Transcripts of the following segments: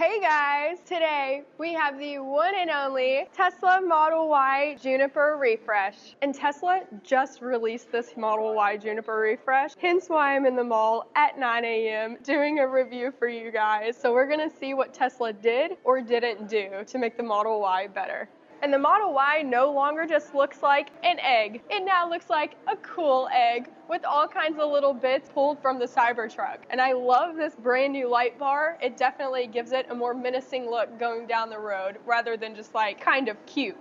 Hey guys, today we have the one and only Tesla Model Y Juniper refresh. And Tesla just released this Model Y Juniper refresh, hence why I'm in the mall at 9 a.m. doing a review for you guys. So we're gonna see what Tesla did or didn't do to make the Model Y better. And the Model Y no longer just looks like an egg. It now looks like a cool egg with all kinds of little bits pulled from the Cybertruck. And I love this brand new light bar. It definitely gives it a more menacing look going down the road rather than just like kind of cute.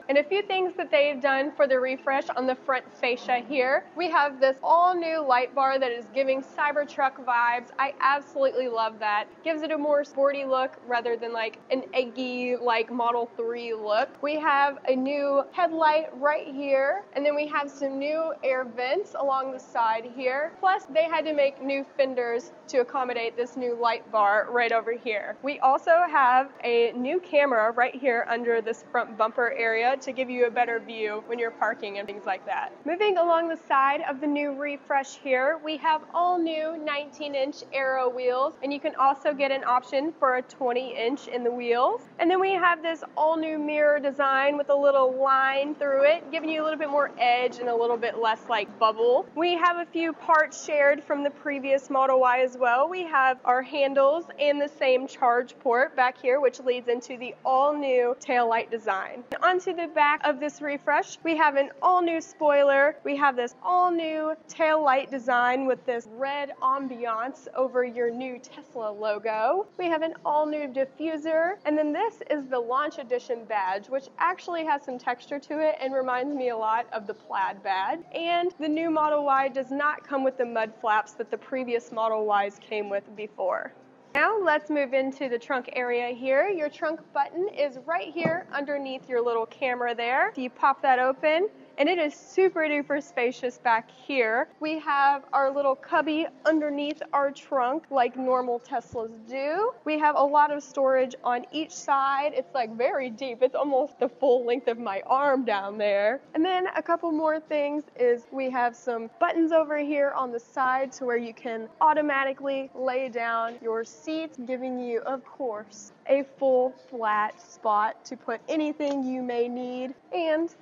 And a few things that they've done for the refresh on the front fascia here. We have this all new light bar that is giving Cybertruck vibes. I absolutely love that. Gives it a more sporty look rather than like an eggy like Model 3 look. We have a new headlight right here, and then we have some new air vents along the side here. Plus they had to make new fenders to accommodate this new light bar right over here. We also have a new camera right here under this front bumper area to give you a better view when you're parking and things like that. Moving along the side of the new refresh here, we have all new 19-inch aero wheels, and you can also get an option for a 20-inch in the wheels. And then we have this all new mirror design with a little line through it, giving you a little bit more edge and a little bit less like bubble. We have a few parts shared from the previous Model Y as well. We have our handles and the same charge port back here, which leads into the all new taillight design. Onto the back of this refresh, we have an all new spoiler. We have this all new tail light design with this red ambiance over your new Tesla logo. We have an all new diffuser, and then this is the launch edition badge, which actually has some texture to it and reminds me a lot of the plaid badge. And the new Model Y does not come with the mud flaps that the previous Model Ys came with before. Now let's move into the trunk area here. Your trunk button is right here underneath your little camera there. So you pop that open, and it is super duper spacious back here. We have our little cubby underneath our trunk like normal Teslas do. We have a lot of storage on each side. It's like very deep. It's almost the full length of my arm down there. And then a couple more things is we have some buttons over here on the side to where you can automatically lay down your seats, giving you, of course, a full flat spot to put anything you may need. And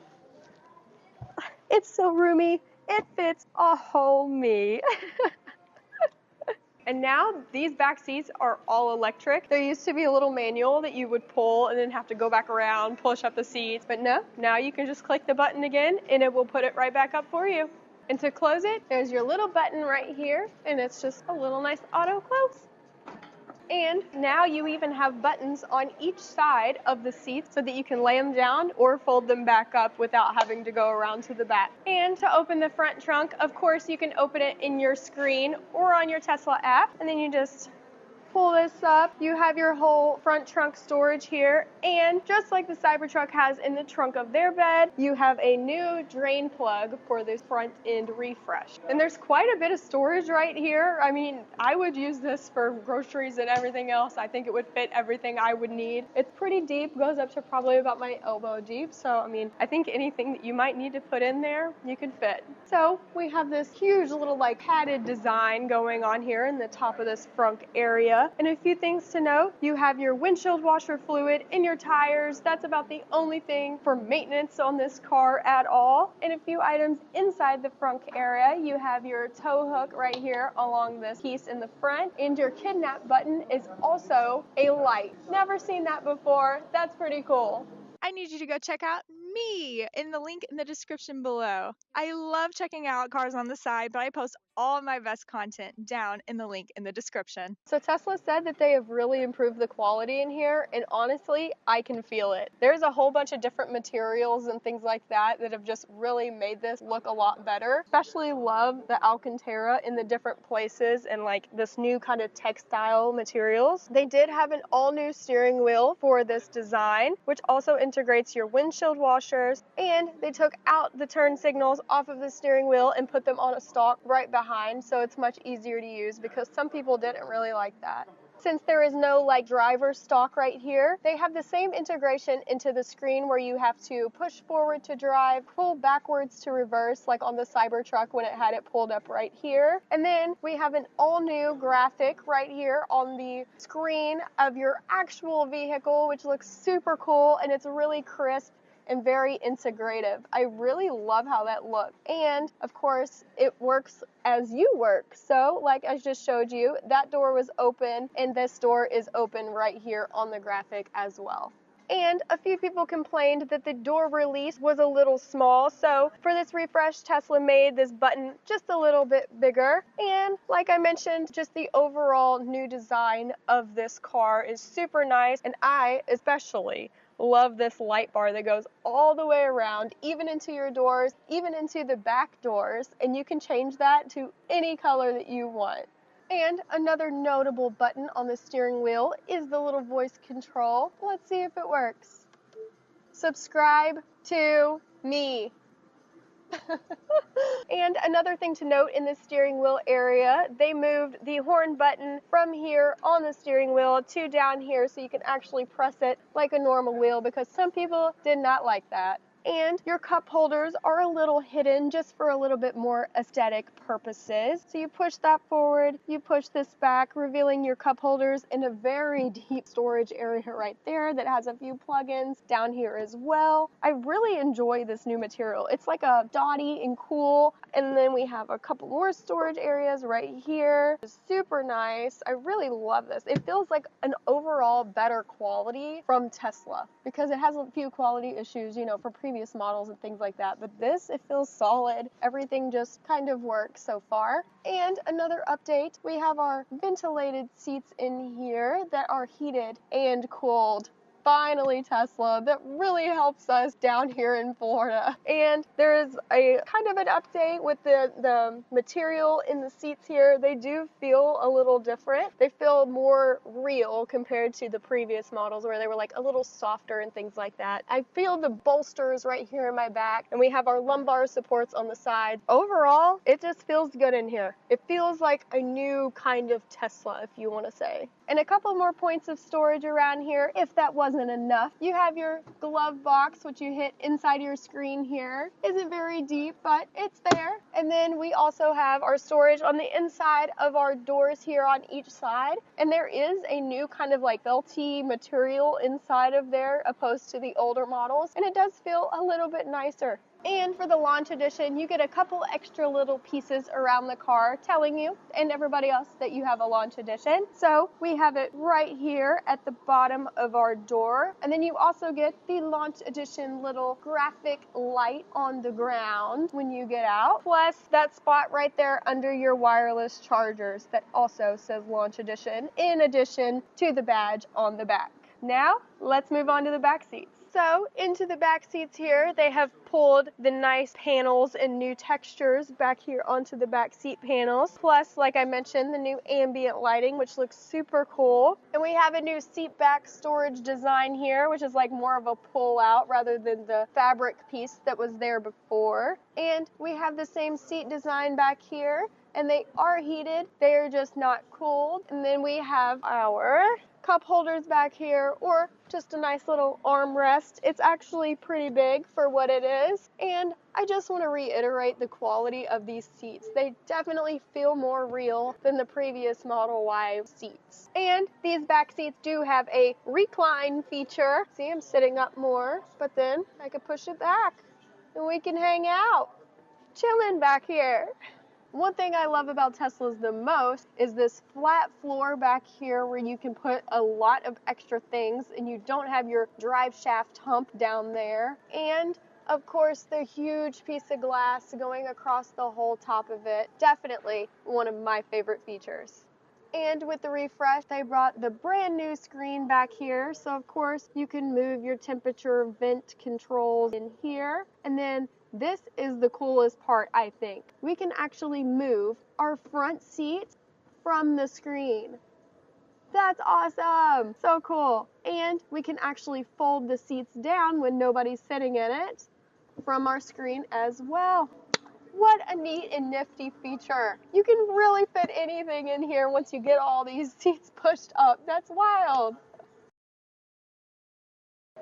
it's so roomy, it fits a whole me. And now these back seats are all electric. There used to be a little manual that you would pull and then have to go back around, push up the seats. But no, now you can just click the button again and it will put it right back up for you. And to close it, there's your little button right here, and it's just a little nice auto close. And now you even have buttons on each side of the seats so that you can lay them down or fold them back up without having to go around to the back. And to open the front trunk, of course, you can open it in your screen or on your Tesla app, and then you just pull this up. You have your whole front trunk storage here, and just like the Cybertruck has in the trunk of their bed, you have a new drain plug for this front end refresh. And there's quite a bit of storage right here. I mean, I would use this for groceries and everything else. I think it would fit everything I would need. It's pretty deep, goes up to probably about my elbow deep. So, I mean, I think anything that you might need to put in there, you can fit. So we have this huge little like padded design going on here in the top of this front area. And a few things to note, you have your windshield washer fluid in your tires. That's about the only thing for maintenance on this car at all. And a few items inside the front area, you have your tow hook right here along this piece in the front, and your kidnap button is also a light. Never seen that before. That's pretty cool. I need you to go check out me in the link in the description below. I love checking out cars on the side, but I post all of my best content down in the link in the description. So Tesla said that they have really improved the quality in here, and honestly, I can feel it. There's a whole bunch of different materials and things like that that have just really made this look a lot better. Especially love the Alcantara in the different places and like this new kind of textile materials. They did have an all new steering wheel for this design, which also integrates your windshield washers, and they took out the turn signals off of the steering wheel and put them on a stalk right behind, so it's much easier to use because some people didn't really like that. Since there is no like driver stock right here, they have the same integration into the screen where you have to push forward to drive, pull backwards to reverse, like on the Cybertruck when it had it pulled up right here. And then we have an all new graphic right here on the screen of your actual vehicle, which looks super cool, and it's really crisp and very integrative. I really love how that looks. And of course, it works as you work. So like I just showed you, that door was open and this door is open right here on the graphic as well. And a few people complained that the door release was a little small, so for this refresh, Tesla made this button just a little bit bigger. And like I mentioned, just the overall new design of this car is super nice, and I especially love this light bar that goes all the way around, even into your doors, even into the back doors, and you can change that to any color that you want. And another notable button on the steering wheel is the little voice control. Let's see if it works. Subscribe to me. And another thing to note in the steering wheel area, they moved the horn button from here on the steering wheel to down here so you can actually press it like a normal wheel, because some people did not like that. And your cup holders are a little hidden just for a little bit more aesthetic purposes. So you push that forward, you push this back, revealing your cup holders in a very deep storage area right there that has a few plugins down here as well. I really enjoy this new material. It's like a dotty and cool. And then we have a couple more storage areas right here. It's super nice. I really love this. It feels like an overall better quality from Tesla because it has a few quality issues, for previous models and things like that, but this, it feels solid. Everything just kind of works so far. And another update, we have our ventilated seats in here that are heated and cooled. Finally, Tesla, that really helps us down here in Florida. And there's a kind of an update with the material in the seats here. They do feel a little different. They feel more real compared to the previous models where they were like a little softer and things like that. I feel the bolsters right here in my back, and we have our lumbar supports on the side. Overall, it just feels good in here. It feels like a new kind of Tesla, if you want to say. And a couple more points of storage around here, if that wasn't enough. You have your glove box, which you hit inside your screen here. Isn't very deep, but it's there. And then we also have our storage on the inside of our doors here on each side. And there is a new kind of like felty material inside of there opposed to the older models. And it does feel a little bit nicer. And for the launch edition, you get a couple extra little pieces around the car telling you and everybody else that you have a launch edition. So we have it right here at the bottom of our door. And then you also get the launch edition little graphic light on the ground when you get out. Plus that spot right there under your wireless chargers that also says launch edition, in addition to the badge on the back. Now, let's move on to the back seats. So into the back seats here, they have pulled the nice panels and new textures back here onto the back seat panels. Plus, like I mentioned, the new ambient lighting, which looks super cool. And we have a new seat back storage design here, which is like more of a pull out rather than the fabric piece that was there before. And we have the same seat design back here, and they are heated. They are just not cooled. And then we have our cup holders back here, or just a nice little armrest. It's actually pretty big for what it is, and I just want to reiterate the quality of these seats. They definitely feel more real than the previous Model Y seats. And these back seats do have a recline feature. See, I'm sitting up more, but then I can push it back and we can hang out, chilling back here. One thing I love about Teslas the most is this flat floor back here where you can put a lot of extra things and you don't have your drive shaft hump down there. And of course, the huge piece of glass going across the whole top of it. Definitely one of my favorite features. And with the refresh, they brought the brand new screen back here. So of course, you can move your temperature vent controls in here. And then this is the coolest part, I think. We can actually move our front seat from the screen. That's awesome. So cool. And we can actually fold the seats down when nobody's sitting in it from our screen as well. What a neat and nifty feature. You can really fit anything in here once you get all these seats pushed up. That's wild.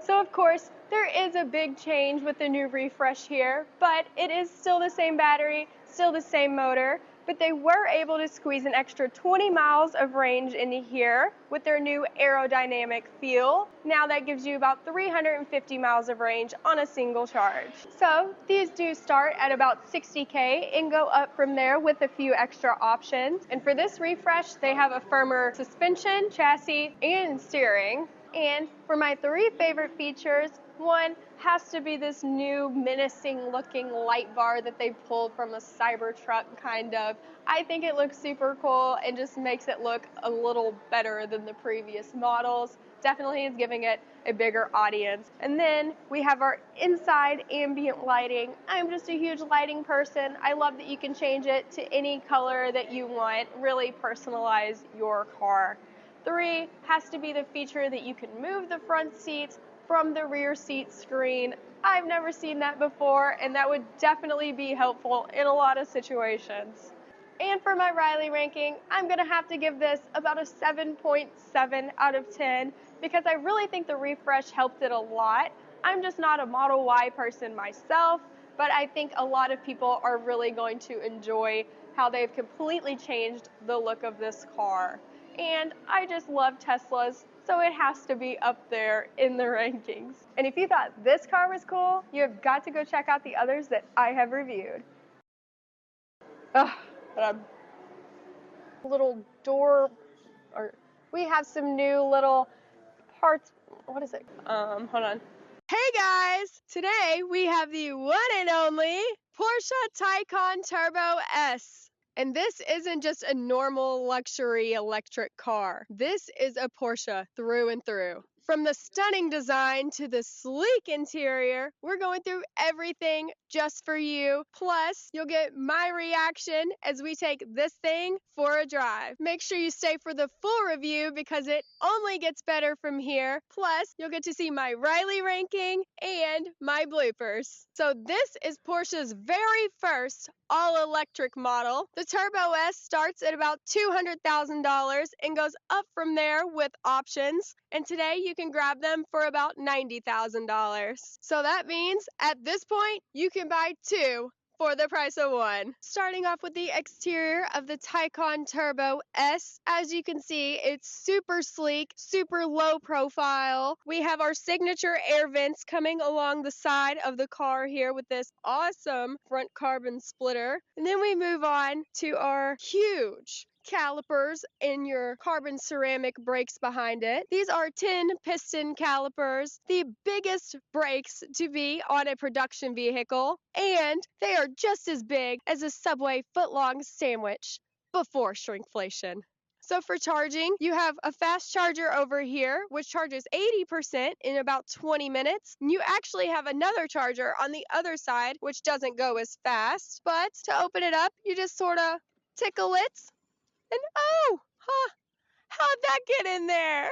So of course, there is a big change with the new refresh here, but it is still the same battery, still the same motor, but they were able to squeeze an extra 20 miles of range into here with their new aerodynamic feel. Now that gives you about 350 miles of range on a single charge. So these do start at about 60K and go up from there with a few extra options. And for this refresh, they have a firmer suspension, chassis, and steering. And for my 3 favorite features, one has to be this new menacing looking light bar that they pulled from a Cybertruck kind of. I think it looks super cool and just makes it look a little better than the previous models. Definitely is giving it a bigger audience. And then we have our inside ambient lighting. I'm just a huge lighting person. I love that you can change it to any color that you want, really personalize your car. 3 has to be the feature that you can move the front seats from the rear seat screen. I've never seen that before, and that would definitely be helpful in a lot of situations. And for my Riley ranking, I'm going to have to give this about a 7.7 out of 10 because I really think the refresh helped it a lot. I'm just not a Model Y person myself, but I think a lot of people are really going to enjoy how they've completely changed the look of this car. And I just love Teslas, so it has to be up there in the rankings. And if you thought this car was cool, you have got to go check out the others that I have reviewed. Little door, or we have some new little parts. What is it? Hold on. Hey guys! Today we have the one and only Porsche Taycan Turbo S. And this isn't just a normal luxury electric car. This is a Porsche through and through. From the stunning design to the sleek interior, we're going through everything just for you. Plus, you'll get my reaction as we take this thing for a drive. Make sure you stay for the full review because it only gets better from here. Plus, you'll get to see my Riley ranking and my bloopers. So this is Porsche's very first all-electric model. The Turbo S starts at about $200,000 and goes up from there with options. And today you can grab them for about $90,000. So that means at this point you can buy 2 for the price of 1. Starting off with the exterior of the Taycan Turbo S. As you can see, it's super sleek, super low profile. We have our signature air vents coming along the side of the car here with this awesome front carbon splitter. And then we move on to our huge calipers and your carbon ceramic brakes behind it. These are 10 piston calipers, the biggest brakes to be on a production vehicle, and they are just as big as a Subway footlong sandwich before shrinkflation. So for charging, you have a fast charger over here, which charges 80% in about 20 minutes. And you actually have another charger on the other side, which doesn't go as fast. But to open it up, you just sort of tickle it. And how'd that get in there?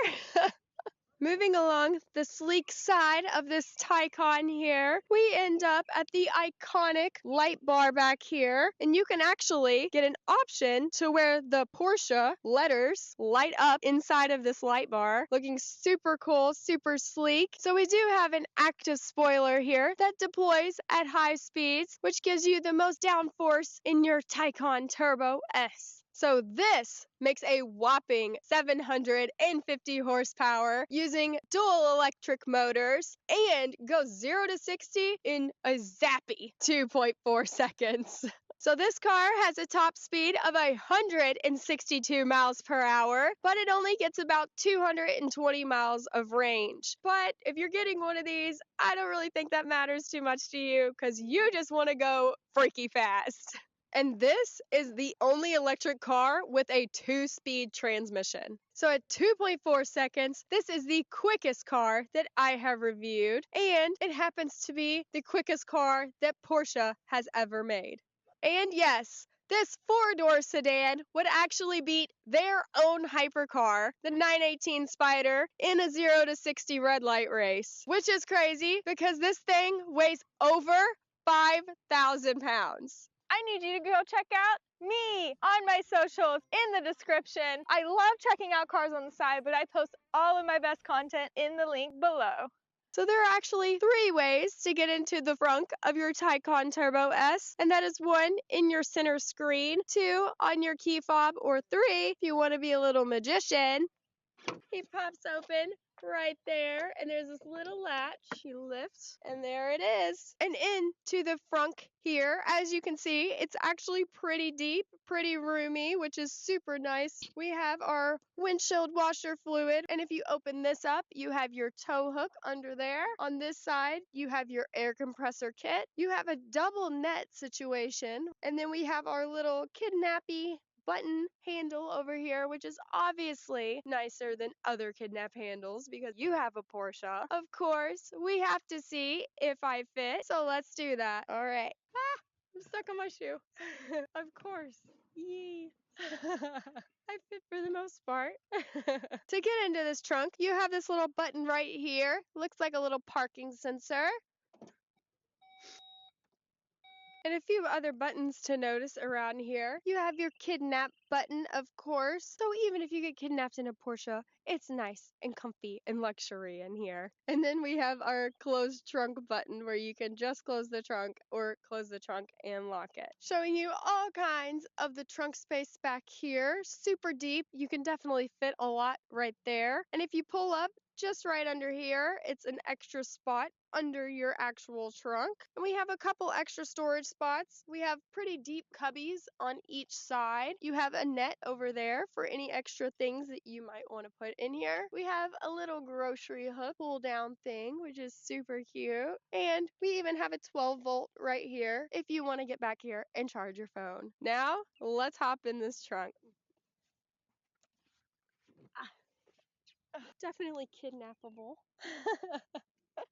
Moving along the sleek side of this Taycan here, we end up at the iconic light bar back here. And you can actually get an option to where the Porsche letters light up inside of this light bar, looking super cool, super sleek. So we do have an active spoiler here that deploys at high speeds, which gives you the most downforce in your Taycan Turbo S. So this makes a whopping 750 horsepower using dual electric motors and goes 0 to 60 in a zappy 2.4 seconds. So this car has a top speed of 162 miles per hour, but it only gets about 220 miles of range. But if you're getting one of these, I don't really think that matters too much to you because you just want to go freaky fast. And this is the only electric car with a 2-speed transmission. So at 2.4 seconds, this is the quickest car that I have reviewed, and it happens to be the quickest car that Porsche has ever made. And yes, this 4-door sedan would actually beat their own hypercar, the 918 Spider, in a 0 to 60 red light race, which is crazy because this thing weighs over 5,000 pounds. I need you to go check out me on my socials in the description. I love checking out cars on the side, but I post all of my best content in the link below. So there are actually 3 ways to get into the frunk of your Taycan Turbo S, and that is 1 in your center screen, 2 on your key fob, or 3 if you want to be a little magician. He pops open right there, and there's this little latch. You lift, and there it is. And into the frunk here, as you can see, it's actually pretty deep, pretty roomy, which is super nice. We have our windshield washer fluid, and if you open this up, you have your tow hook under there. On this side, you have your air compressor kit. You have a double net situation, and then we have our little kidnappy button handle over here, which is obviously nicer than other kidnap handles because you have a Porsche. Of course, we have to see if I fit, so let's do that. All right. Ah, I'm stuck on my shoe. Of course. Yee. I fit for the most part. To get into this trunk, you have this little button right here. Looks like a little parking sensor. And a few other buttons to notice around here. You have your kidnap button, of course. So even if you get kidnapped in a Porsche, it's nice and comfy and luxury in here. And then we have our close trunk button where you can just close the trunk or close the trunk and lock it. Showing you all kinds of the trunk space back here. Super deep. You can definitely fit a lot right there. And if you pull up, just right under here, it's an extra spot under your actual trunk. And we have a couple extra storage spots. We have pretty deep cubbies on each side. You have a net over there for any extra things that you might want to put in here. We have a little grocery hook pull down thing, which is super cute. And we even have a 12-volt right here if you want to get back here and charge your phone. Now, let's hop in this trunk. Definitely kidnappable.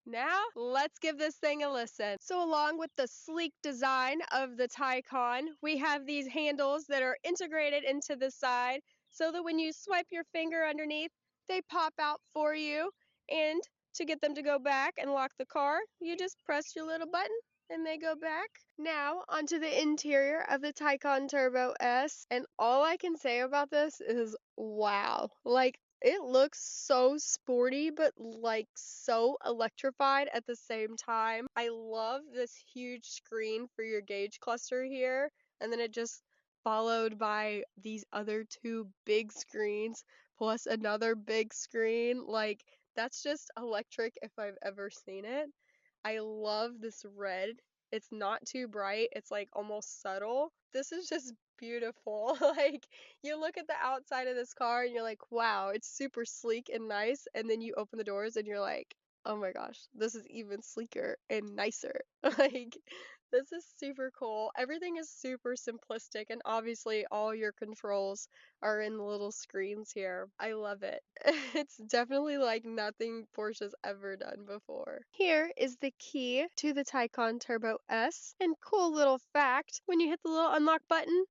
Now, let's give this thing a listen. So along with the sleek design of the Taycan, we have these handles that are integrated into the side so that when you swipe your finger underneath, they pop out for you. And to get them to go back and lock the car, you just press your little button and they go back. Now, onto the interior of the Taycan Turbo S. And all I can say about this is wow. Like, it looks so sporty, but like so electrified at the same time. I love this huge screen for your gauge cluster here. And then it just followed by these other 2 big screens plus another big screen. Like, that's just electric if I've ever seen it. I love this red. It's not too bright. It's like almost subtle. This is just beautiful. Like, you look at the outside of this car and you're like, wow, it's super sleek and nice. And then you open the doors and you're like, oh my gosh, this is even sleeker and nicer. Like, this is super cool. Everything is super simplistic, and obviously all your controls are in the little screens here. I love it. It's definitely like nothing Porsche's ever done before. Here is the key to the Taycan Turbo S. And cool little fact, when you hit the little unlock button,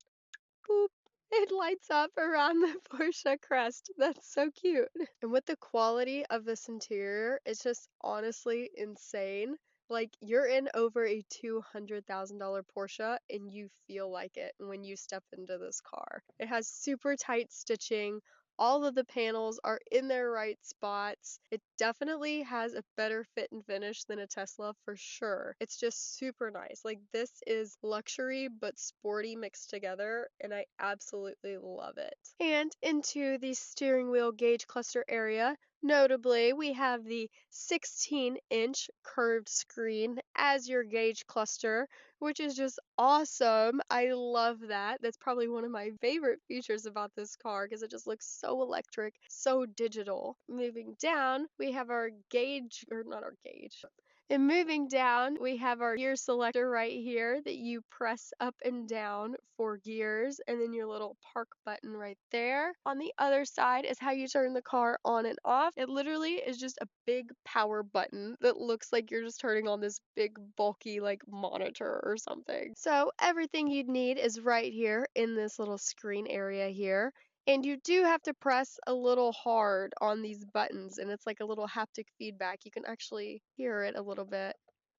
boop, it lights up around the Porsche crest. That's so cute. And with the quality of this interior, it's just honestly insane. Like, you're in over a $200,000 Porsche and you feel like it when you step into this car. It has super tight stitching. All of the panels are in their right spots. It definitely has a better fit and finish than a Tesla for sure. It's just super nice. Like, this is luxury but sporty mixed together, and I absolutely love it. And into the steering wheel gauge cluster area, notably, we have the 16-inch curved screen as your gauge cluster, which is just awesome. I love that. That's probably one of my favorite features about this car because it just looks so electric, so digital. Moving down, we have our gauge, or not our gauge. And moving down, we have our gear selector right here that you press up and down for gears, and then your little park button right there. On the other side is how you turn the car on and off. It literally is just a big power button that looks like you're just turning on this big bulky like monitor or something. So everything you'd need is right here in this little screen area here. And you do have to press a little hard on these buttons, and it's like a little haptic feedback. You can actually hear it a little bit.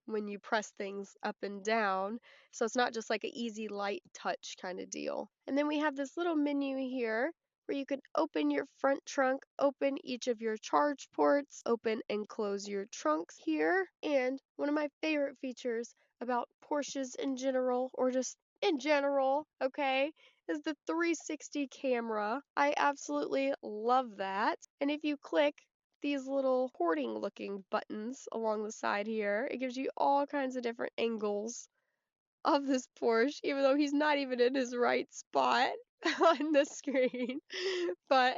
when you press things up and down. So it's not just like an easy light touch kind of deal. And then we have this little menu here where you can open your front trunk, open each of your charge ports, open and close your trunks here. And one of my favorite features about Porsches in general, or just in general, okay, is the 360 camera. I absolutely love that. And if you click these little porting looking buttons along the side here, it gives you all kinds of different angles of this Porsche, even though he's not even in his right spot on the screen. But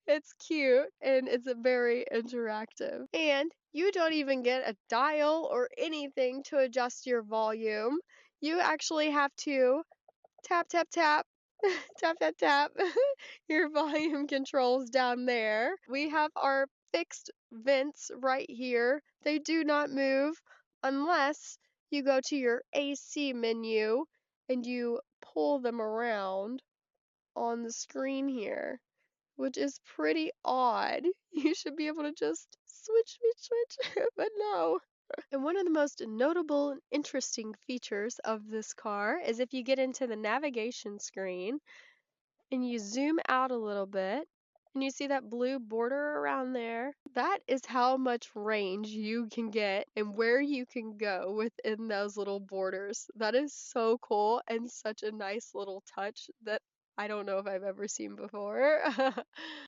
it's cute and it's a very interactive. And you don't even get a dial or anything to adjust your volume. You actually have to tap, tap, tap, tap, tap, tap your volume controls down there. We have our fixed vents right here. They do not move unless you go to your AC menu and you pull them around on the screen here, which is pretty odd. You should be able to just switch, switch, switch, but no. And one of the most notable and interesting features of this car is if you get into the navigation screen and you zoom out a little bit and you see that blue border around there, that is how much range you can get and where you can go within those little borders. That is so cool and such a nice little touch that I don't know if I've ever seen before.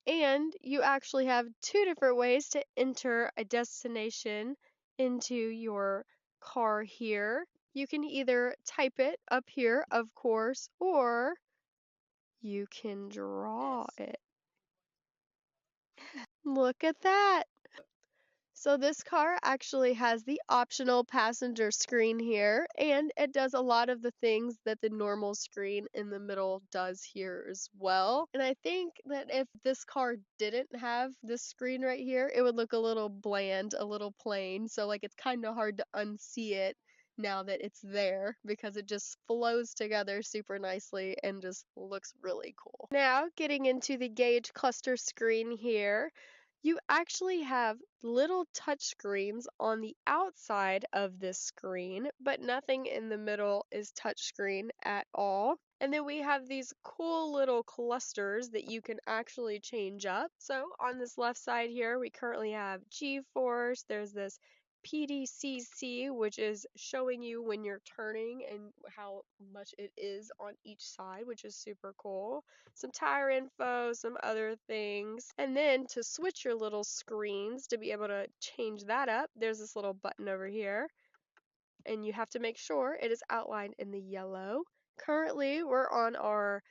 And you actually have two different ways to enter a destination into your car here. You can either type it up here, of course, or you can draw it. Look at that. So this car actually has the optional passenger screen here, and it does a lot of the things that the normal screen in the middle does here as well. And I think that if this car didn't have this screen right here, it would look a little bland, a little plain. So like it's kind of hard to unsee it now that it's there because it just flows together super nicely and just looks really cool. Now getting into the gauge cluster screen here, you actually have little touch screens on the outside of this screen, but nothing in the middle is touchscreen at all. And then we have these cool little clusters that you can actually change up. So on this left side here, we currently have G-force. There's this PDCC, which is showing you when you're turning and how much it is on each side, which is super cool. Some tire info, some other things. And then to switch your little screens to be able to change that up, there's this little button over here. And you have to make sure it is outlined in the yellow. Currently, we're on our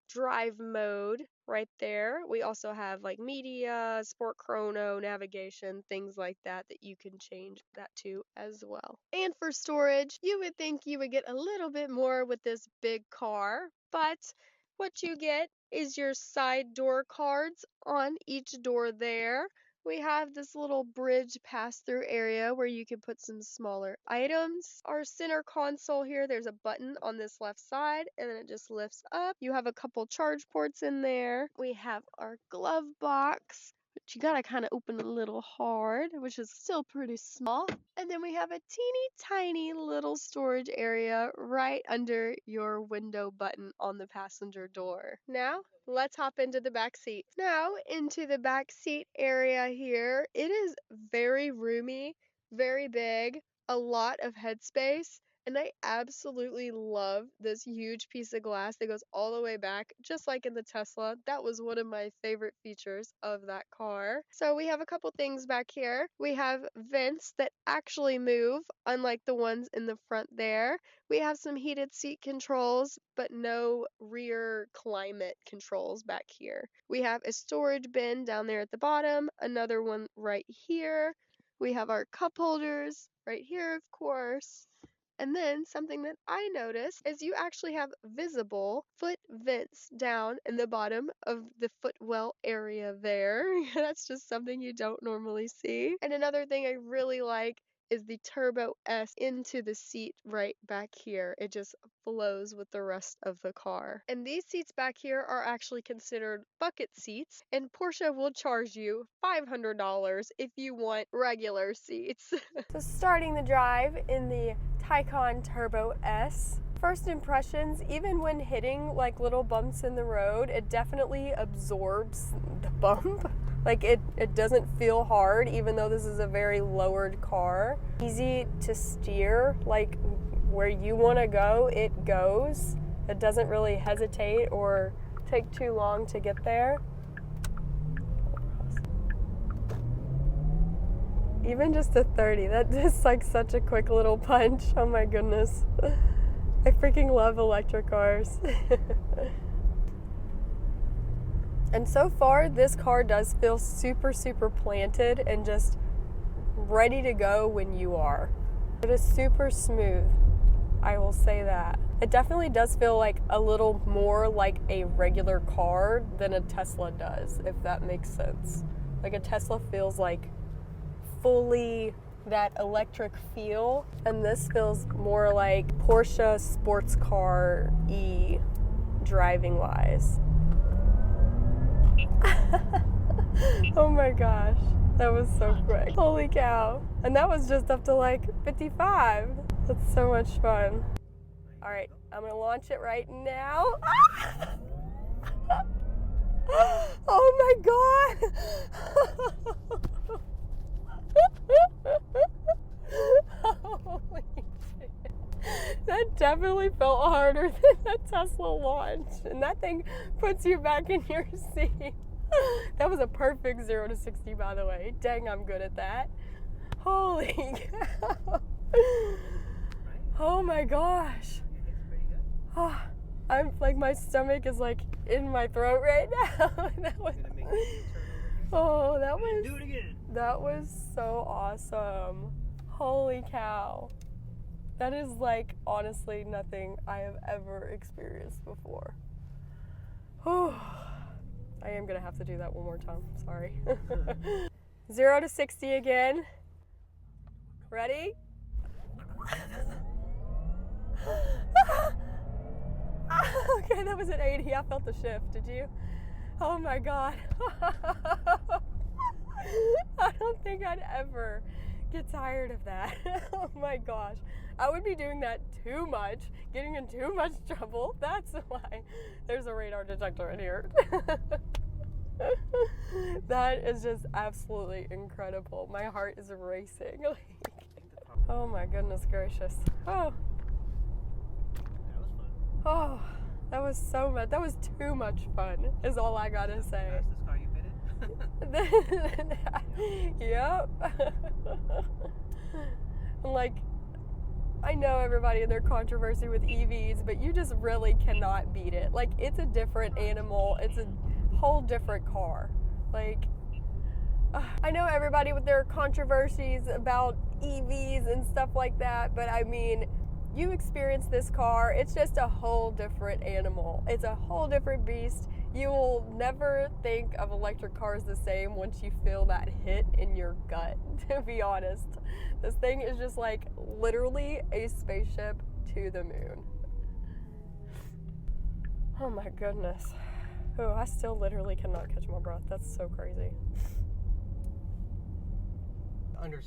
drive mode right there. We also have like media, sport chrono, navigation, things like that that you can change that to as well. And for storage, you would think you would get a little bit more with this big car, but what you get is your side door cards on each door there. We have this little bridge pass-through area where you can put some smaller items. Our center console here, there's a button on this left side and then it just lifts up. You have a couple charge ports in there. We have our glove box, but you gotta kind of open a little hard, which is still pretty small. And then we have a teeny tiny little storage area right under your window button on the passenger door. Now, let's hop into the back seat. Now, into the back seat area here, it is very roomy, very big, a lot of headspace. And I absolutely love this huge piece of glass that goes all the way back, just like in the Tesla. That was one of my favorite features of that car. So we have a couple things back here. We have vents that actually move, unlike the ones in the front there. We have some heated seat controls, but no rear climate controls back here. We have a storage bin down there at the bottom, another one right here. We have our cup holders right here, of course. And then something that I noticed is you actually have visible foot vents down in the bottom of the footwell area there. That's just something you don't normally see. And another thing I really like is the Turbo S into the seat right back here. It just flows with the rest of the car. And these seats back here are actually considered bucket seats, and Porsche will charge you $500 if you want regular seats. So starting the drive in the Taycan Turbo S. First impressions, even when hitting like little bumps in the road, it definitely absorbs the bump. Like it doesn't feel hard, even though this is a very lowered car. Easy to steer, like where you want to go, it goes. It doesn't really hesitate or take too long to get there. Even just a 30, that is like such a quick little punch. Oh my goodness. I freaking love electric cars. And so far, this car does feel super, super planted and just ready to go when you are. It is super smooth, I will say that. It definitely does feel like a little more like a regular car than a Tesla does, if that makes sense. Like a Tesla feels like fully that electric feel, and this feels more like Porsche sports car-y driving wise. Oh my gosh, that was so quick. Holy cow. And that was just up to like 55. That's so much fun. All right, I'm gonna launch it right now. Oh my God. Holy shit. That definitely felt harder than the Tesla launch. And that thing puts you back in your seat. That was a perfect 0 to 60, by the way. Dang, I'm good at that. Holy cow. Oh my gosh. Oh, I'm like, my stomach is like in my throat right now. That was so awesome. Holy cow. That is like honestly nothing I have ever experienced before. Whew. I am gonna have to do that one more time, sorry. 0 to 60 again. Ready? Okay, that was an 80. I felt the shift, did you? Oh my God. I don't think I'd ever get tired of that. Oh my gosh. I would be doing that too much, getting in too much trouble. That's why there's a radar detector in here. That is just absolutely incredible. My heart is racing. Oh my goodness gracious. Oh. Oh, that was so much. That was too much fun, is all I gotta say. Fastest car you fitted? Yep. Like, I know everybody and their controversy with EVs, but you just really cannot beat it. Like, it's a different animal. It's a whole different car. Like, I know everybody with their controversies about EVs and stuff like that, but I mean, you experience this car, it's just a whole different animal. It's a whole different beast. You will never think of electric cars the same once you feel that hit in your gut, to be honest. This thing is just like literally a spaceship to the moon. Oh my goodness. Oh, I still literally cannot catch my breath. That's so crazy.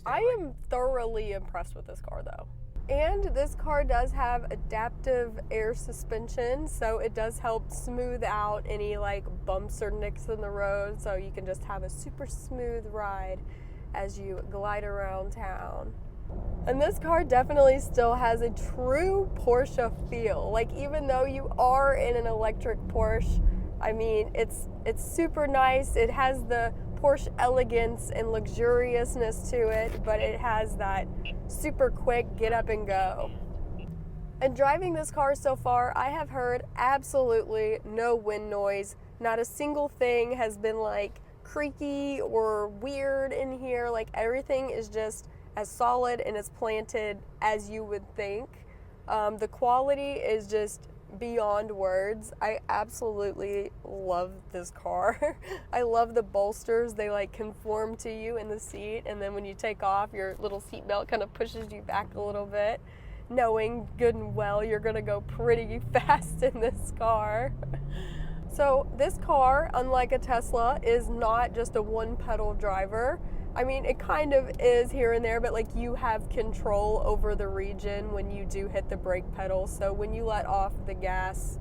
I am thoroughly impressed with this car though. And this car does have adaptive air suspension, so it does help smooth out any like bumps or nicks in the road, so you can just have a super smooth ride as you glide around town. And this car definitely still has a true Porsche feel. Like, even though you are in an electric Porsche, I mean, it's super nice. It has the Porsche elegance and luxuriousness to it, but it has that super quick get up and go. And driving this car so far, I have heard absolutely no wind noise. Not a single thing has been like creaky or weird in here. Like, everything is just as solid and as planted as you would think. The quality is just beyond words. I absolutely love this car. I love the bolsters. They like conform to you in the seat, and then when you take off, your little seatbelt kind of pushes you back a little bit, knowing good and well you're gonna go pretty fast in this car. So this car, unlike a Tesla, is not just a one-pedal driver. I mean, it kind of is here and there, but like you have control over the region when you do hit the brake pedal. So when you let off the gas,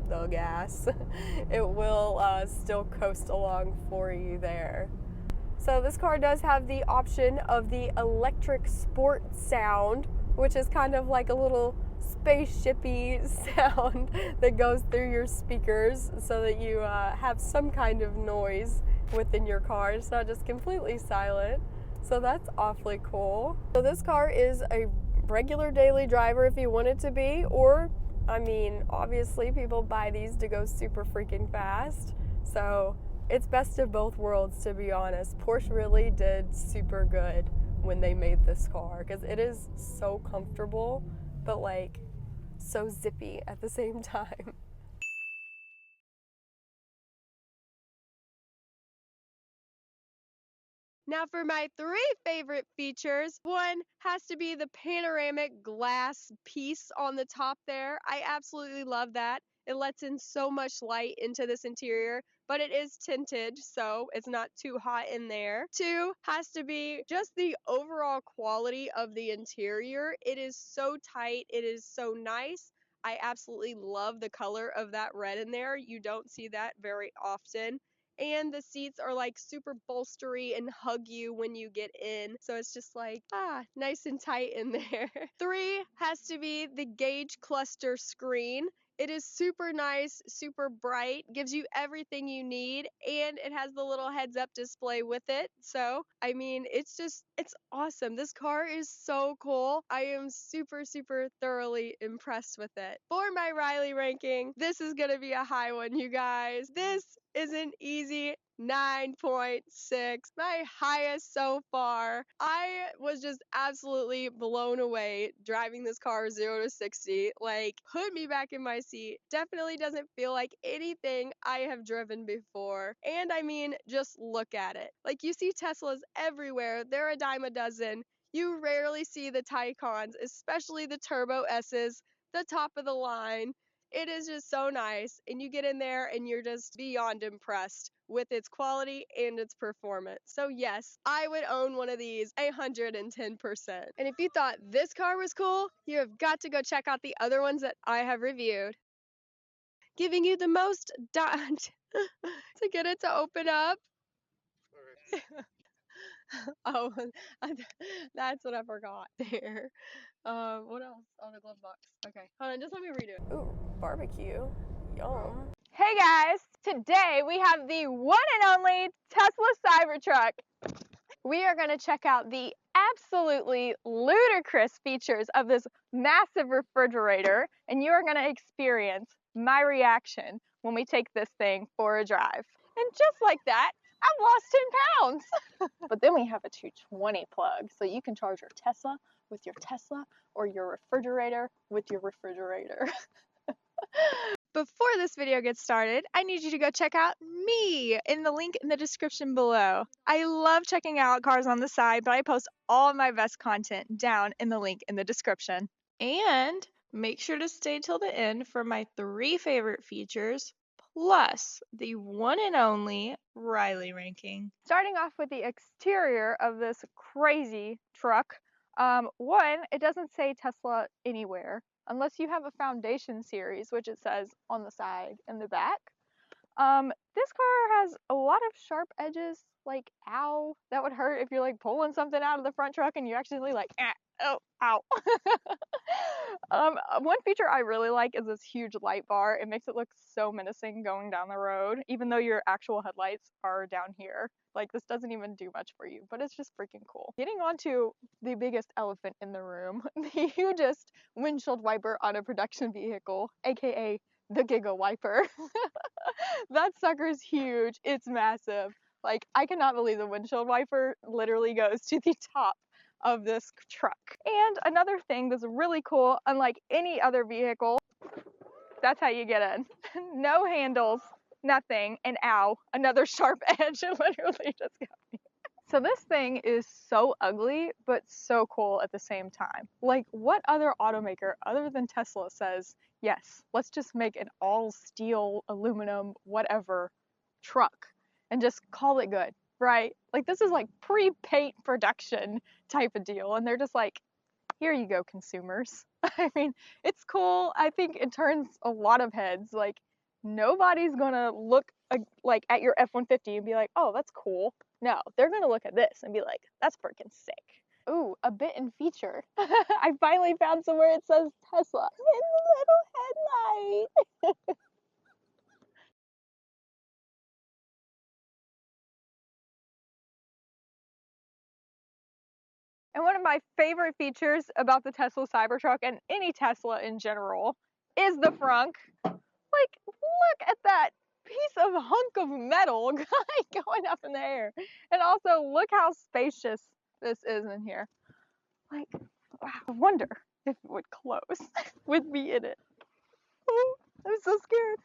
it will still coast along for you there. So this car does have the option of the electric sport sound, which is kind of like a little spaceshipy sound that goes through your speakers so that you have some kind of noise within your car. It's not just completely silent. So that's awfully cool. So this car is a regular daily driver if you want it to be, or, I mean, obviously people buy these to go super freaking fast. So it's best of both worlds, to be honest. Porsche really did super good when they made this car because it is so comfortable, but like so zippy at the same time. Now for my 3 favorite features, one has to be the panoramic glass piece on the top there. I absolutely love that. It lets in so much light into this interior, but it is tinted, so it's not too hot in there. 2 has to be just the overall quality of the interior. It is so tight, it is so nice. I absolutely love the color of that red in there. You don't see that very often. And the seats are like super bolstery and hug you when you get in. So it's just like, nice and tight in there. 3 has to be the gauge cluster screen. It is super nice, super bright, gives you everything you need, and it has the little heads up display with it. So, I mean, it's awesome. This car is so cool. I am super, super thoroughly impressed with it. For my Riley ranking, this is going to be a high one, you guys. This is an easy 9.6, my highest so far. I was just absolutely blown away driving this car 0 to 60. Like, put me back in my seat. Definitely doesn't feel like anything I have driven before. And I mean, just look at it. Like, you see Teslas everywhere. They're a dime a dozen. You rarely see the Taycans, especially the Turbo S's, the top of the line. It is just so nice, and you get in there and you're just beyond impressed with its quality and its performance. So yes, I would own one of these 110%. And if you thought this car was cool, you have got to go check out the other ones that I have reviewed. Giving you the most to get it to open up. Oh, that's what I forgot there. What else on the glove box? Okay, hold on, just let me redo it. Ooh, barbecue. Yum. Hey guys, today we have the one and only Tesla Cybertruck. We are going to check out the absolutely ludicrous features of this massive refrigerator, and you are going to experience my reaction when we take this thing for a drive. And just like that, I've lost 10 pounds. But then we have a 220 plug, so you can charge your Tesla with your Tesla or your refrigerator with your refrigerator. Before this video gets started, I need you to go check out me in the link in the description below. I love checking out cars on the side, but I post all of my best content down in the link in the description. And make sure to stay till the end for my 3 favorite features, plus the one and only Riley ranking. Starting off with the exterior of this crazy truck. One, it doesn't say Tesla anywhere, unless you have a foundation series, which it says on the side and the back. This car has a lot of sharp edges, like, ow, that would hurt if you're like pulling something out of the front truck and you accidentally like, oh, ow. One feature I really like is this huge light bar. It makes it look so menacing going down the road, even though your actual headlights are down here. Like, this doesn't even do much for you, but it's just freaking cool. Getting on to the biggest elephant in the room, the hugest windshield wiper on a production vehicle, aka the Giga Wiper. That sucker's huge. It's massive. Like, I cannot believe the windshield wiper literally goes to the top of this truck. And another thing that's really cool, unlike any other vehicle That's how you get in. No handles, nothing, and ow, another sharp edge. It literally just got me. So this thing is so ugly, but so cool at the same time. Like, what other automaker other than Tesla says, yes, let's just make an all steel, aluminum, whatever truck and just call it good, right? Like, this is like pre-paint production type of deal. And they're just like, here you go, consumers. I mean, it's cool. I think it turns a lot of heads. Like, nobody's gonna look like at your F-150 and be like, oh, that's cool. No, they're gonna look at this and be like, that's freaking sick. Ooh, a bit in feature. I finally found somewhere it says Tesla in the little headlight. And one of my favorite features about the Tesla Cybertruck and any Tesla in general is the frunk. Like, look at that piece of hunk of metal going up in the air. And also, look how spacious this is in here. Like, wow, I wonder if it would close with me in it. Oh, I'm so scared.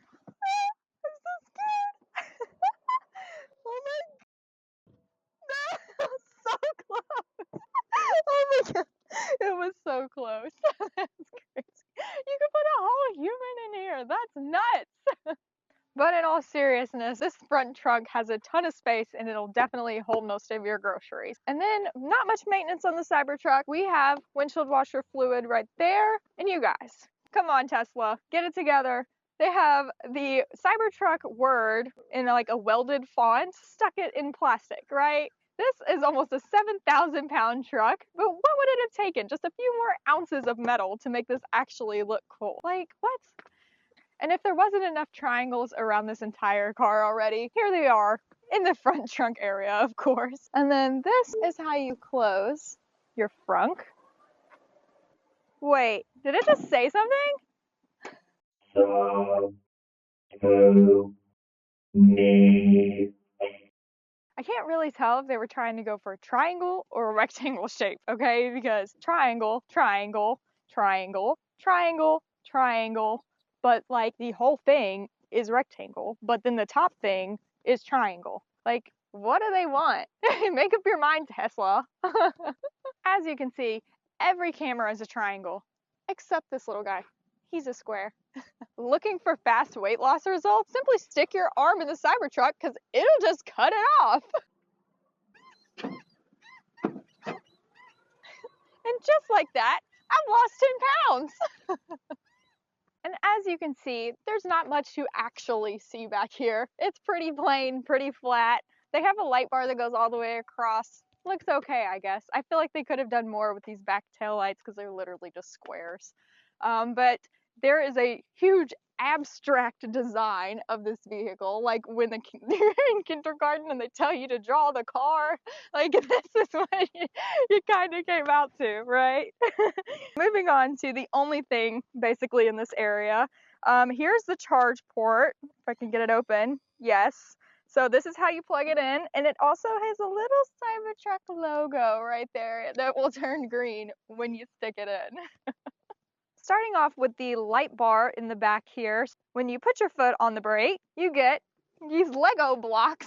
I'm so scared. Oh my god, so close. Oh my god, it was so close. That's crazy. You could put a whole human in here. That's nuts. But in all seriousness, this front trunk has a ton of space and it'll definitely hold most of your groceries. And then not much maintenance on the Cybertruck. We have windshield washer fluid right there. And you guys, come on Tesla, get it together. They have the Cybertruck word in like a welded font, stuck it in plastic, right? This is almost a 7,000-pound truck, but what would it have taken? Just a few more ounces of metal to make this actually look cool. Like, what? And if there wasn't enough triangles around this entire car already, here they are in the front trunk area, of course. And then this is how you close your frunk. Wait, did it just say something? I can't really tell if they were trying to go for a triangle or a rectangle shape, okay? Because triangle, triangle, triangle, triangle, triangle, but like the whole thing is rectangle, but then the top thing is triangle. Like, what do they want? Make up your mind, Tesla. As you can see, every camera is a triangle, except this little guy. He's a square. Looking for fast weight loss results? Simply stick your arm in the Cybertruck because it'll just cut it off. And just like that, I've lost 10 pounds. And as you can see, there's not much to actually see back here. It's pretty plain, pretty flat. They have a light bar that goes all the way across. Looks okay, I guess. I feel like they could have done more with these back tail lights because they're literally just squares. But there is a huge abstract design of this vehicle, like when you're in kindergarten and they tell you to draw the car. Like, this is what you kind of came out to, right? Moving on to the only thing basically in this area. Here's the charge port, if I can get it open. Yes. So this is how you plug it in, and it also has a little Cybertruck logo right there that will turn green when you stick it in. Starting off with the light bar in the back here, when you put your foot on the brake, you get these Lego blocks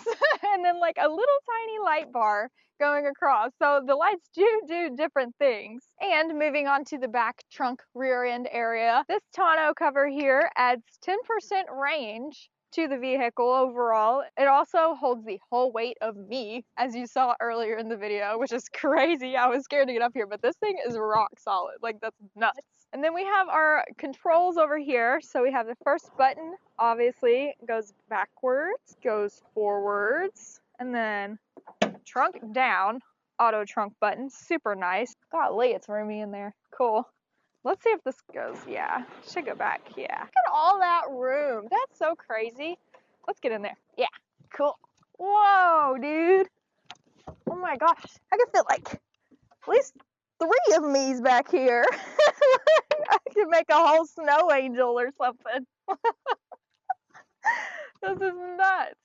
and then like a little tiny light bar going across. So the lights do different things. And moving on to the back trunk rear end area, this tonneau cover here adds 10% range to the vehicle overall. It also holds the whole weight of me, as you saw earlier in the video, which is crazy. I was scared to get up here, but this thing is rock solid. Like, that's nuts. And then we have our controls over here. So we have the first button, obviously, goes backwards, goes forwards, and then trunk down, auto trunk button, super nice. Golly, it's roomy in there. Cool. Let's see if this goes, yeah, should go back, yeah. Look at all that room. That's so crazy. Let's get in there. Yeah, cool. Whoa, dude. Oh my gosh, I can fit like at least 3 of me's back here. I could make a whole snow angel or something. This is nuts.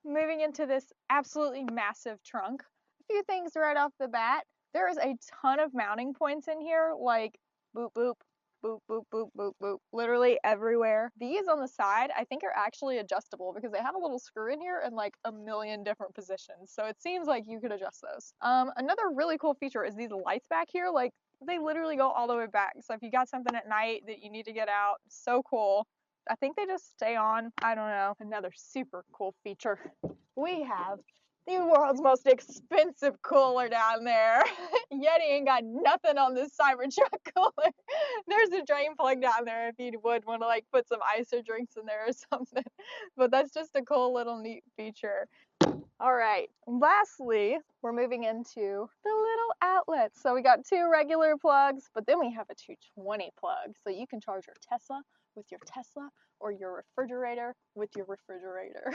Moving into this absolutely massive trunk. A few things right off the bat. There is a ton of mounting points in here, like boop boop, boop, boop, boop, boop, boop, literally everywhere. These on the side, I think are actually adjustable because they have a little screw in here and like a million different positions. So it seems like you could adjust those. Another really cool feature is these lights back here, like they literally go all the way back. So if you got something at night that you need to get out, so cool. I think they just stay on. I don't know. Another super cool feature. We have the world's most expensive cooler down there. Yeti ain't got nothing on this Cybertruck cooler. There's a drain plug down there if you would want to like put some ice or drinks in there or something. But that's just a cool little neat feature. All right, lastly, we're moving into the little outlets. So we got 2 regular plugs, but then we have a 220 plug. So you can charge your Tesla with your Tesla or your refrigerator with your refrigerator.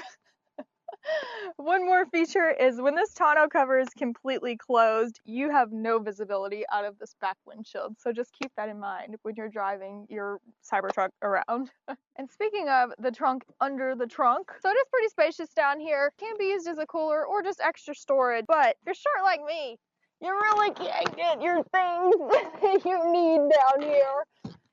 One more feature is when this tonneau cover is completely closed, you have no visibility out of this back windshield. So just keep that in mind when you're driving your Cybertruck around. And speaking of the trunk under the trunk, so it is pretty spacious down here. Can be used as a cooler or just extra storage. But if you're short like me, you really can't get your things you need down here.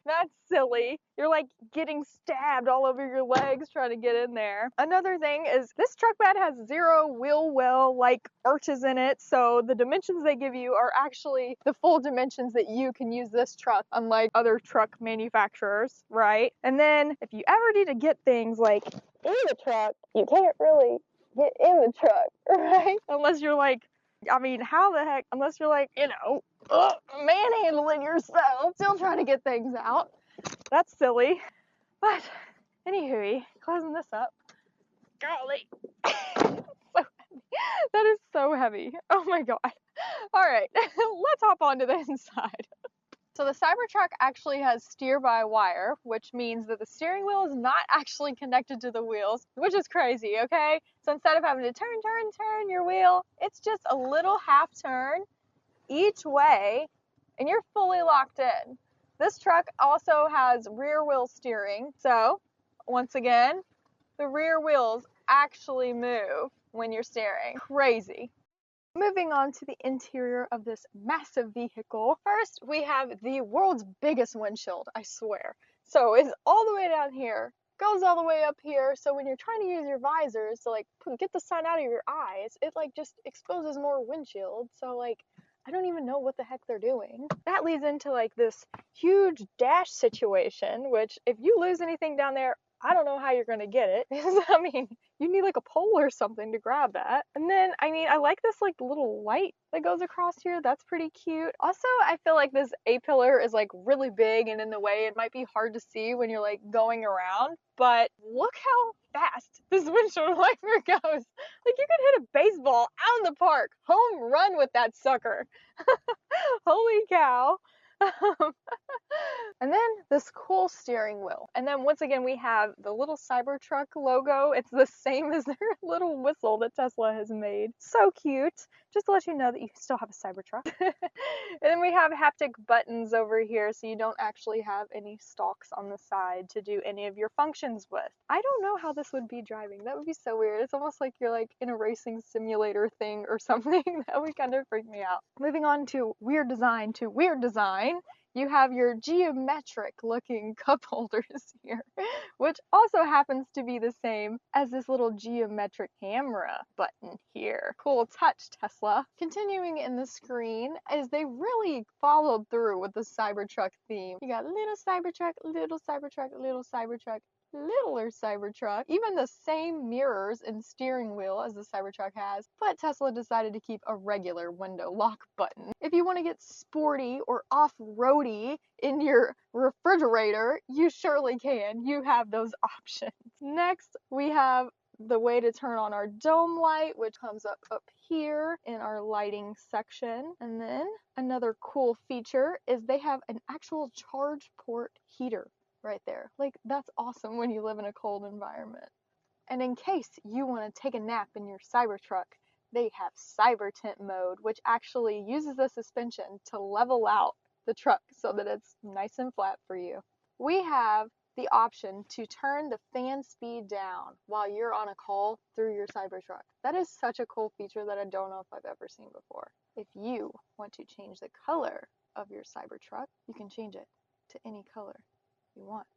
That's silly. You're like getting stabbed all over your legs trying to get in there. Another thing is this truck bed has 0 wheel well like arches in it. So the dimensions they give you are actually the full dimensions that you can use this truck, unlike other truck manufacturers, right? And then if you ever need to get things like in the truck, you can't really get in the truck, right? Unless you're like, I mean, how the heck, unless you're like, you know, manhandling yourself, still trying to get things out. That's silly. But anywho, closing this up. Golly. So heavy. That is so heavy. Oh my god. All right, let's hop onto the inside. So the Cybertruck actually has steer-by-wire, which means that the steering wheel is not actually connected to the wheels, which is crazy, okay? So instead of having to turn your wheel, it's just a little half turn each way, and you're fully locked in. This truck also has rear wheel steering. So once again, the rear wheels actually move when you're steering. Crazy. Moving on to the interior of this massive vehicle. First, we have the world's biggest windshield, I swear. So it's all the way down here, goes all the way up here. So when you're trying to use your visors to like get the sun out of your eyes, it like just exposes more windshield. So like, I don't even know what the heck they're doing. That leads into like this huge dash situation, which if you lose anything down there, I don't know how you're gonna get it. I mean, you need like a pole or something to grab that. And then, I mean, I like this like little light that goes across here. That's pretty cute. Also, I feel like this A-pillar is like really big and in the way. It might be hard to see when you're like going around, but look how fast this windshield wiper goes. Like you could hit a baseball out in the park, home run with that sucker. Holy cow. And then this cool steering wheel. And then once again, we have the little Cybertruck logo. It's the same as their little whistle that Tesla has made. So cute. Just to let you know that you still have a Cybertruck. And then we have haptic buttons over here, so you don't actually have any stalks on the side to do any of your functions with. I don't know how this would be driving. That would be so weird. It's almost like you're like in a racing simulator thing or something. That would kind of freak me out. Moving on to weird design to weird design. You have your geometric looking cup holders here, which also happens to be the same as this little geometric camera button here. Cool touch, Tesla. Continuing in the screen, as they really followed through with the Cybertruck theme. You got little Cybertruck, little Cybertruck, little Cybertruck, littler Cybertruck, even the same mirrors and steering wheel as the Cybertruck has, but Tesla decided to keep a regular window lock button. If you want to get sporty or off-roady in your refrigerator, you surely can. You have those options. Next, we have the way to turn on our dome light, which comes up here in our lighting section. And then another cool feature is they have an actual charge port heater right there. Like, that's awesome when you live in a cold environment. And in case you want to take a nap in your Cybertruck, they have Cyber Tent mode, which actually uses the suspension to level out the truck so that it's nice and flat for you. We have the option to turn the fan speed down while you're on a call through your Cybertruck. That is such a cool feature that I don't know if I've ever seen before. If you want to change the color of your Cybertruck, you can change it to any color you want.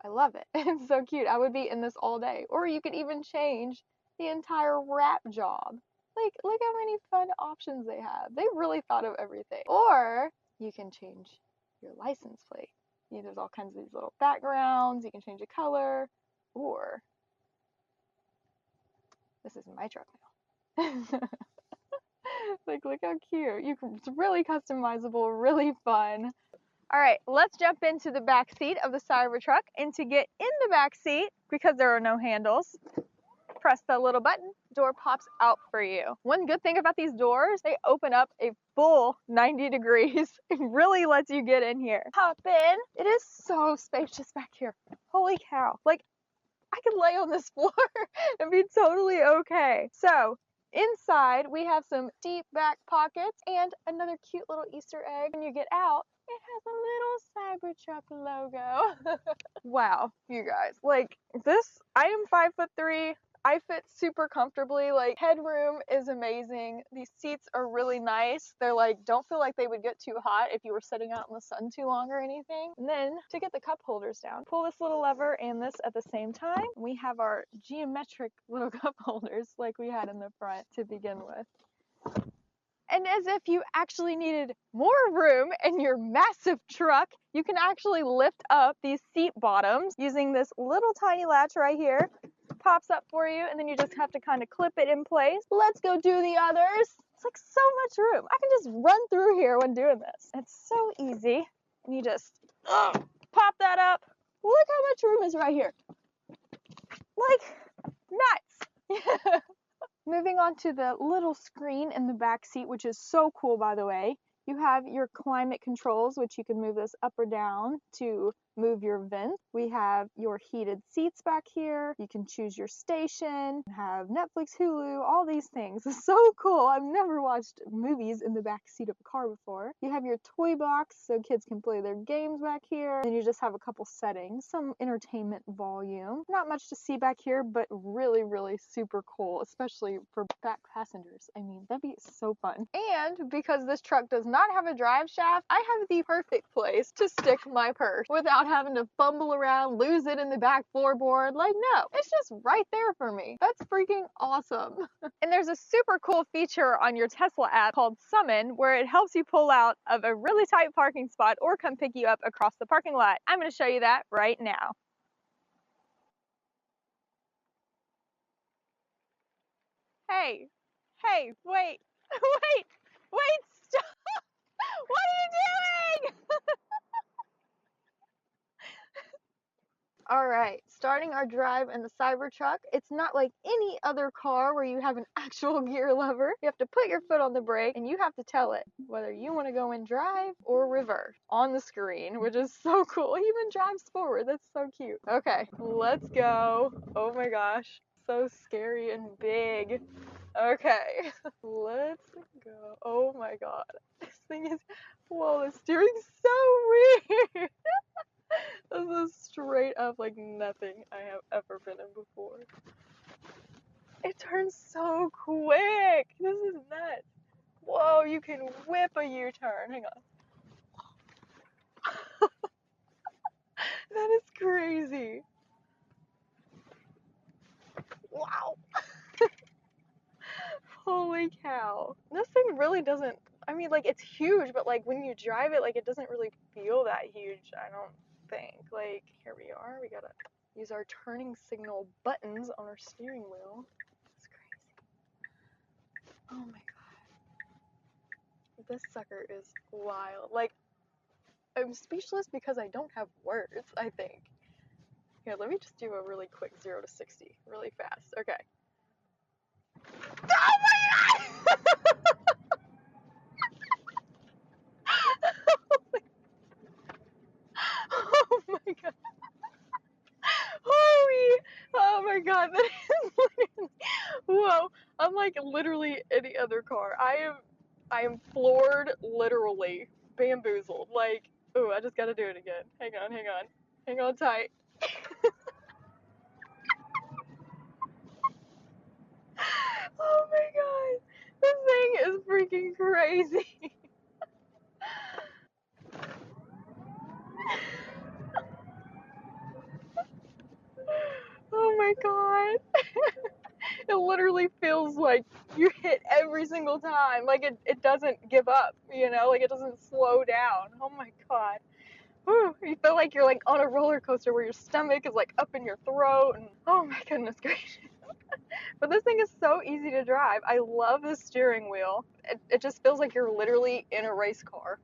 I love it. It's so cute. I would be in this all day. Or you could even change the entire wrap job. Like, look how many fun options they have. They really thought of everything. Or you can change your license plate. There's all kinds of these little backgrounds. You can change the color. Or, this is my truck now. Like, look how cute. It's really customizable, really fun. All right, let's jump into the back seat of the Cybertruck. And to get in the back seat, because there are no handles, press the little button, door pops out for you. One good thing about these doors, they open up a full 90 degrees. It really lets you get in here. Hop in. It is so spacious back here. Holy cow. Like, I could lay on this floor and be totally okay. So, inside, we have some deep back pockets and another cute little Easter egg. When you get out, it has a little Cybertruck logo. Wow, you guys. Like, I am 5'3". I fit super comfortably. Like, headroom is amazing. These seats are really nice. They're like, don't feel like they would get too hot if you were sitting out in the sun too long or anything. And then to get the cup holders down, pull this little lever and this at the same time. We have our geometric little cup holders like we had in the front to begin with. And as if you actually needed more room in your massive truck, you can actually lift up these seat bottoms using this little tiny latch right here. Pops up for you, and then you just have to kind of clip it in place. Let's go do the others. It's like so much room. I can just run through here when doing this. It's so easy. And you just pop that up. Look how much room is right here. Like, nuts. Moving on to the little screen in the back seat, which is so cool, by the way. You have your climate controls, which you can move this up or down to move your vents. We have your heated seats back here. You can choose your station, have Netflix, Hulu, all these things. It's so cool. I've never watched movies in the back seat of a car before. You have your toy box so kids can play their games back here. Then you just have a couple settings, some entertainment volume. Not much to see back here, but really, really super cool, especially for back passengers. I mean, that'd be so fun. And because this truck does not have a drive shaft, I have the perfect place to stick my purse without having to fumble around, lose it in the back floorboard. Like, no, it's just right there for me. That's freaking awesome. And there's a super cool feature on your Tesla app called Summon, where it helps you pull out of a really tight parking spot or come pick you up across the parking lot. I'm going to show you that right now. Hey, wait, wait, stop. What are you doing? All right, starting our drive in the Cybertruck. It's not like any other car where you have an actual gear lever. You have to put your foot on the brake and you have to tell it whether you want to go in drive or reverse on the screen, which is so cool. It even drives forward. That's so cute. Okay, let's go. Oh my gosh, so scary and big. Okay, let's go. Oh my god, this thing is, whoa, the steering's so weird. This is straight up like nothing I have ever been in before. It turns so quick. This is nuts. Whoa, you can whip a U-turn. Hang on. That is crazy. Wow. Holy cow. This thing really doesn't, I mean, like, it's huge, but like when you drive it, like, it doesn't really feel that huge, I don't think. Like, here we are. We gotta use our turning signal buttons on our steering wheel. It's crazy. Oh my god. This sucker is wild. Like, I'm speechless because I don't have words, I think. Here, let me just do a really quick 0 to 60 really fast. Okay. Oh my god! Oh my god. Holy, oh my god, that is literally, whoa, unlike literally any other car. I am floored, literally, bamboozled. Like, ooh, I just gotta do it again. Hang on tight. Oh my god, this thing is freaking crazy. single time. Like it doesn't give up, you know, like it doesn't slow down. Oh my God. Whew, you feel like you're like on a roller coaster where your stomach is like up in your throat and oh my goodness gracious. But this thing is so easy to drive. I love the steering wheel. It just feels like you're literally in a race car.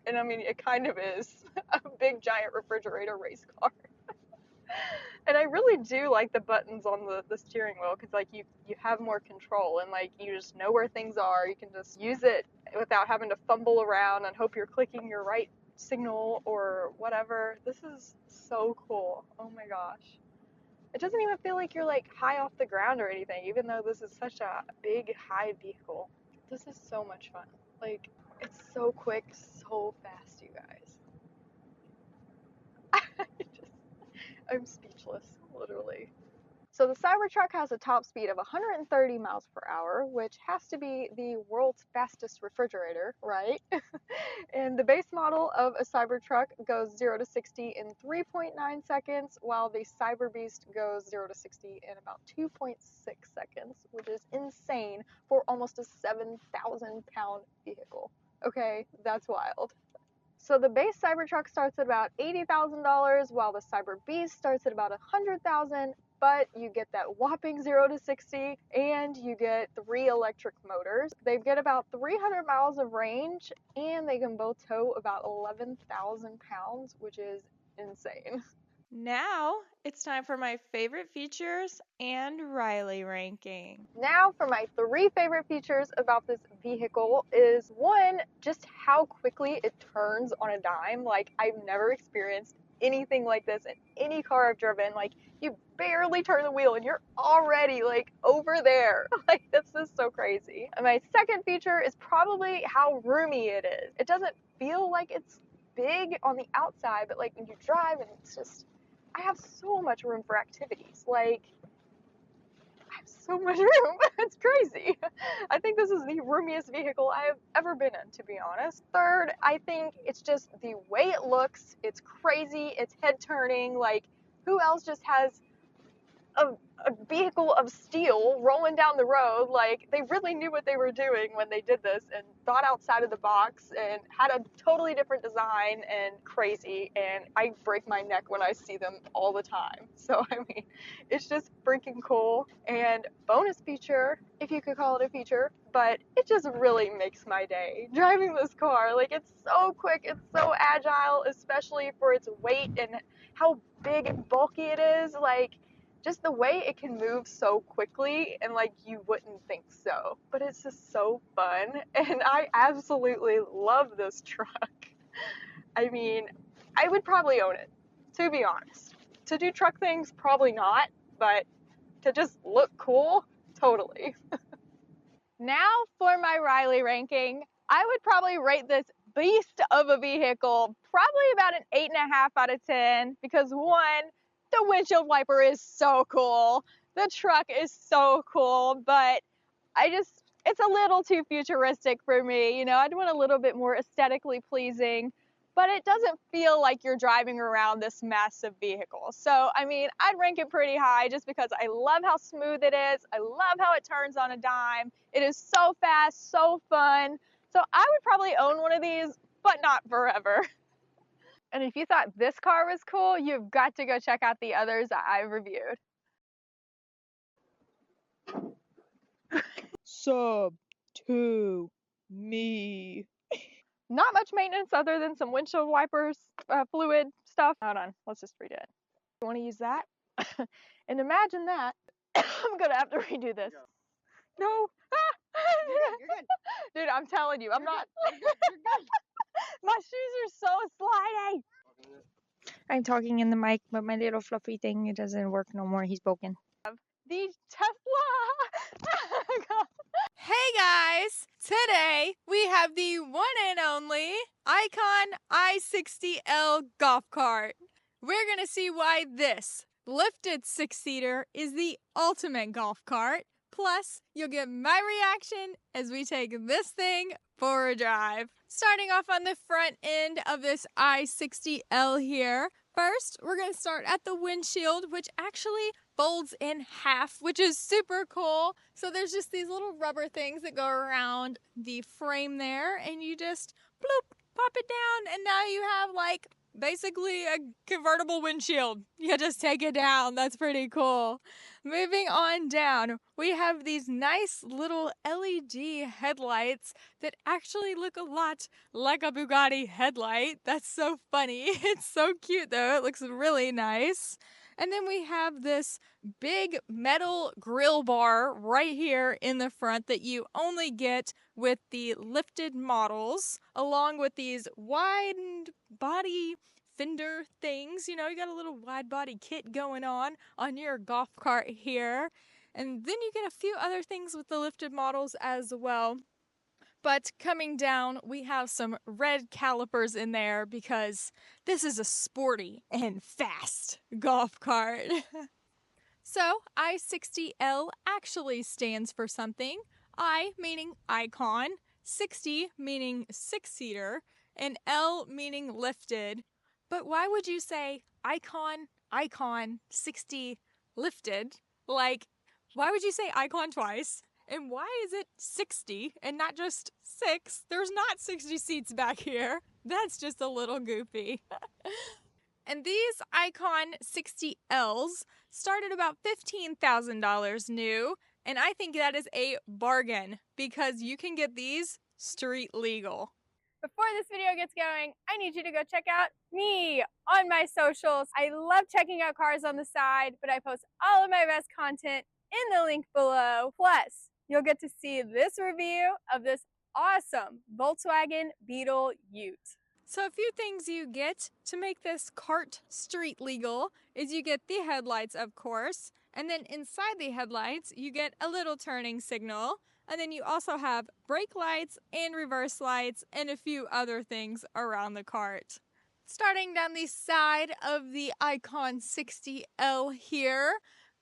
And I mean, it kind of is a big giant refrigerator race car. And I really do like the buttons on the steering wheel because like you have more control and like you just know where things are. You can just use it without having to fumble around and hope you're clicking your right signal or whatever. This is so cool. Oh my gosh. It doesn't even feel like you're like high off the ground or anything, even though this is such a big, high vehicle. This is so much fun. Like, it's so quick, so fast, you guys. I'm speechless, literally. So the Cybertruck has a top speed of 130 miles per hour, which has to be the world's fastest refrigerator, right? And the base model of a Cybertruck goes 0 to 60 in 3.9 seconds, while the Cyber Beast goes 0 to 60 in about 2.6 seconds, which is insane for almost a 7,000-pound vehicle. Okay, that's wild. So the base Cybertruck starts at about $80,000, while the Cyber Beast starts at about $100,000, but you get that whopping 0 to 60, and you get 3 electric motors. They get about 300 miles of range, and they can both tow about 11,000 pounds, which is insane. Now it's time for my favorite features and Riley ranking. Now for my 3 favorite features about this vehicle is 1, just how quickly it turns on a dime. Like, I've never experienced anything like this in any car I've driven. Like, you barely turn the wheel and you're already like over there. Like, this is so crazy. And my second feature is probably how roomy it is. It doesn't feel like it's big on the outside, but like when you drive and it's just, I have so much room for activities. Like, I have so much room. It's crazy. I think this is the roomiest vehicle I have ever been in, to be honest. Third, I think it's just the way it looks. It's crazy. It's head turning. Like, who else just has a vehicle of steel rolling down the road? Like, they really knew what they were doing when they did this and thought outside of the box and had a totally different design and crazy. And I break my neck when I see them all the time. So, I mean, it's just freaking cool. And bonus feature, if you could call it a feature, but it just really makes my day driving this car. Like, it's so quick, it's so agile, especially for its weight and how big and bulky it is. Like, just the way it can move so quickly and like you wouldn't think so. But it's just so fun and I absolutely love this truck. I mean, I would probably own it, to be honest. To do truck things, probably not, but to just look cool, totally. Now for my Riley ranking, I would probably rate this beast of a vehicle probably about an 8.5 out of 10 because 1, the windshield wiper is so cool. The truck is so cool, but it's a little too futuristic for me. You know, I'd want a little bit more aesthetically pleasing, but it doesn't feel like you're driving around this massive vehicle. So, I mean, I'd rank it pretty high just because I love how smooth it is. I love how it turns on a dime. It is so fast, so fun. So I would probably own one of these, but not forever. And if you thought this car was cool, you've got to go check out the others that I've reviewed. Sub to me. Not much maintenance other than some windshield wipers, fluid stuff. Hold on, let's just redo it. You want to use that? And imagine that. I'm gonna have to redo this. No. You're good. Dude, I'm telling you, I'm not. You're good. My shoes are so slidey. I'm talking in the mic, but my little fluffy thing, it doesn't work no more. He's broken. The Tesla. Hey guys! Today we have the one and only Icon i60L golf cart. We're gonna see why this lifted 6-seater is the ultimate golf cart. Plus, you'll get my reaction as we take this thing for a drive. Starting off on the front end of this i60L here. First, we're going to start at the windshield, which actually folds in half, which is super cool. So there's just these little rubber things that go around the frame there, and you just bloop, pop it down, and now you have like basically a convertible windshield. You just take it down. That's pretty cool. Moving on down, we have these nice little LED headlights that actually look a lot like a Bugatti headlight. That's so funny. It's so cute though. It looks really nice. And then we have this big metal grill bar right here in the front that you only get with the lifted models, along with these wide body fender things. You know, you got a little wide body kit going on your golf cart here. And then you get a few other things with the lifted models as well. But coming down, we have some red calipers in there because this is a sporty and fast golf cart. So I60L actually stands for something. I meaning icon, 60 meaning six-seater, and L meaning lifted. But why would you say icon, 60, lifted? Like, why would you say icon twice? And why is it 60 and not just 6? There's not 60 seats back here. That's just a little goofy. And these Icon 60Ls start at about $15,000 new. And I think that is a bargain because you can get these street legal. Before this video gets going, I need you to go check out me on my socials. I love checking out cars on the side, but I post all of my best content in the link below. Plus, you'll get to see this review of this awesome Volkswagen Beetle Ute. So a few things you get to make this cart street legal is you get the headlights, of course, and then inside the headlights, you get a little turning signal, and then you also have brake lights and reverse lights and a few other things around the cart. Starting down the side of the Icon 60L here,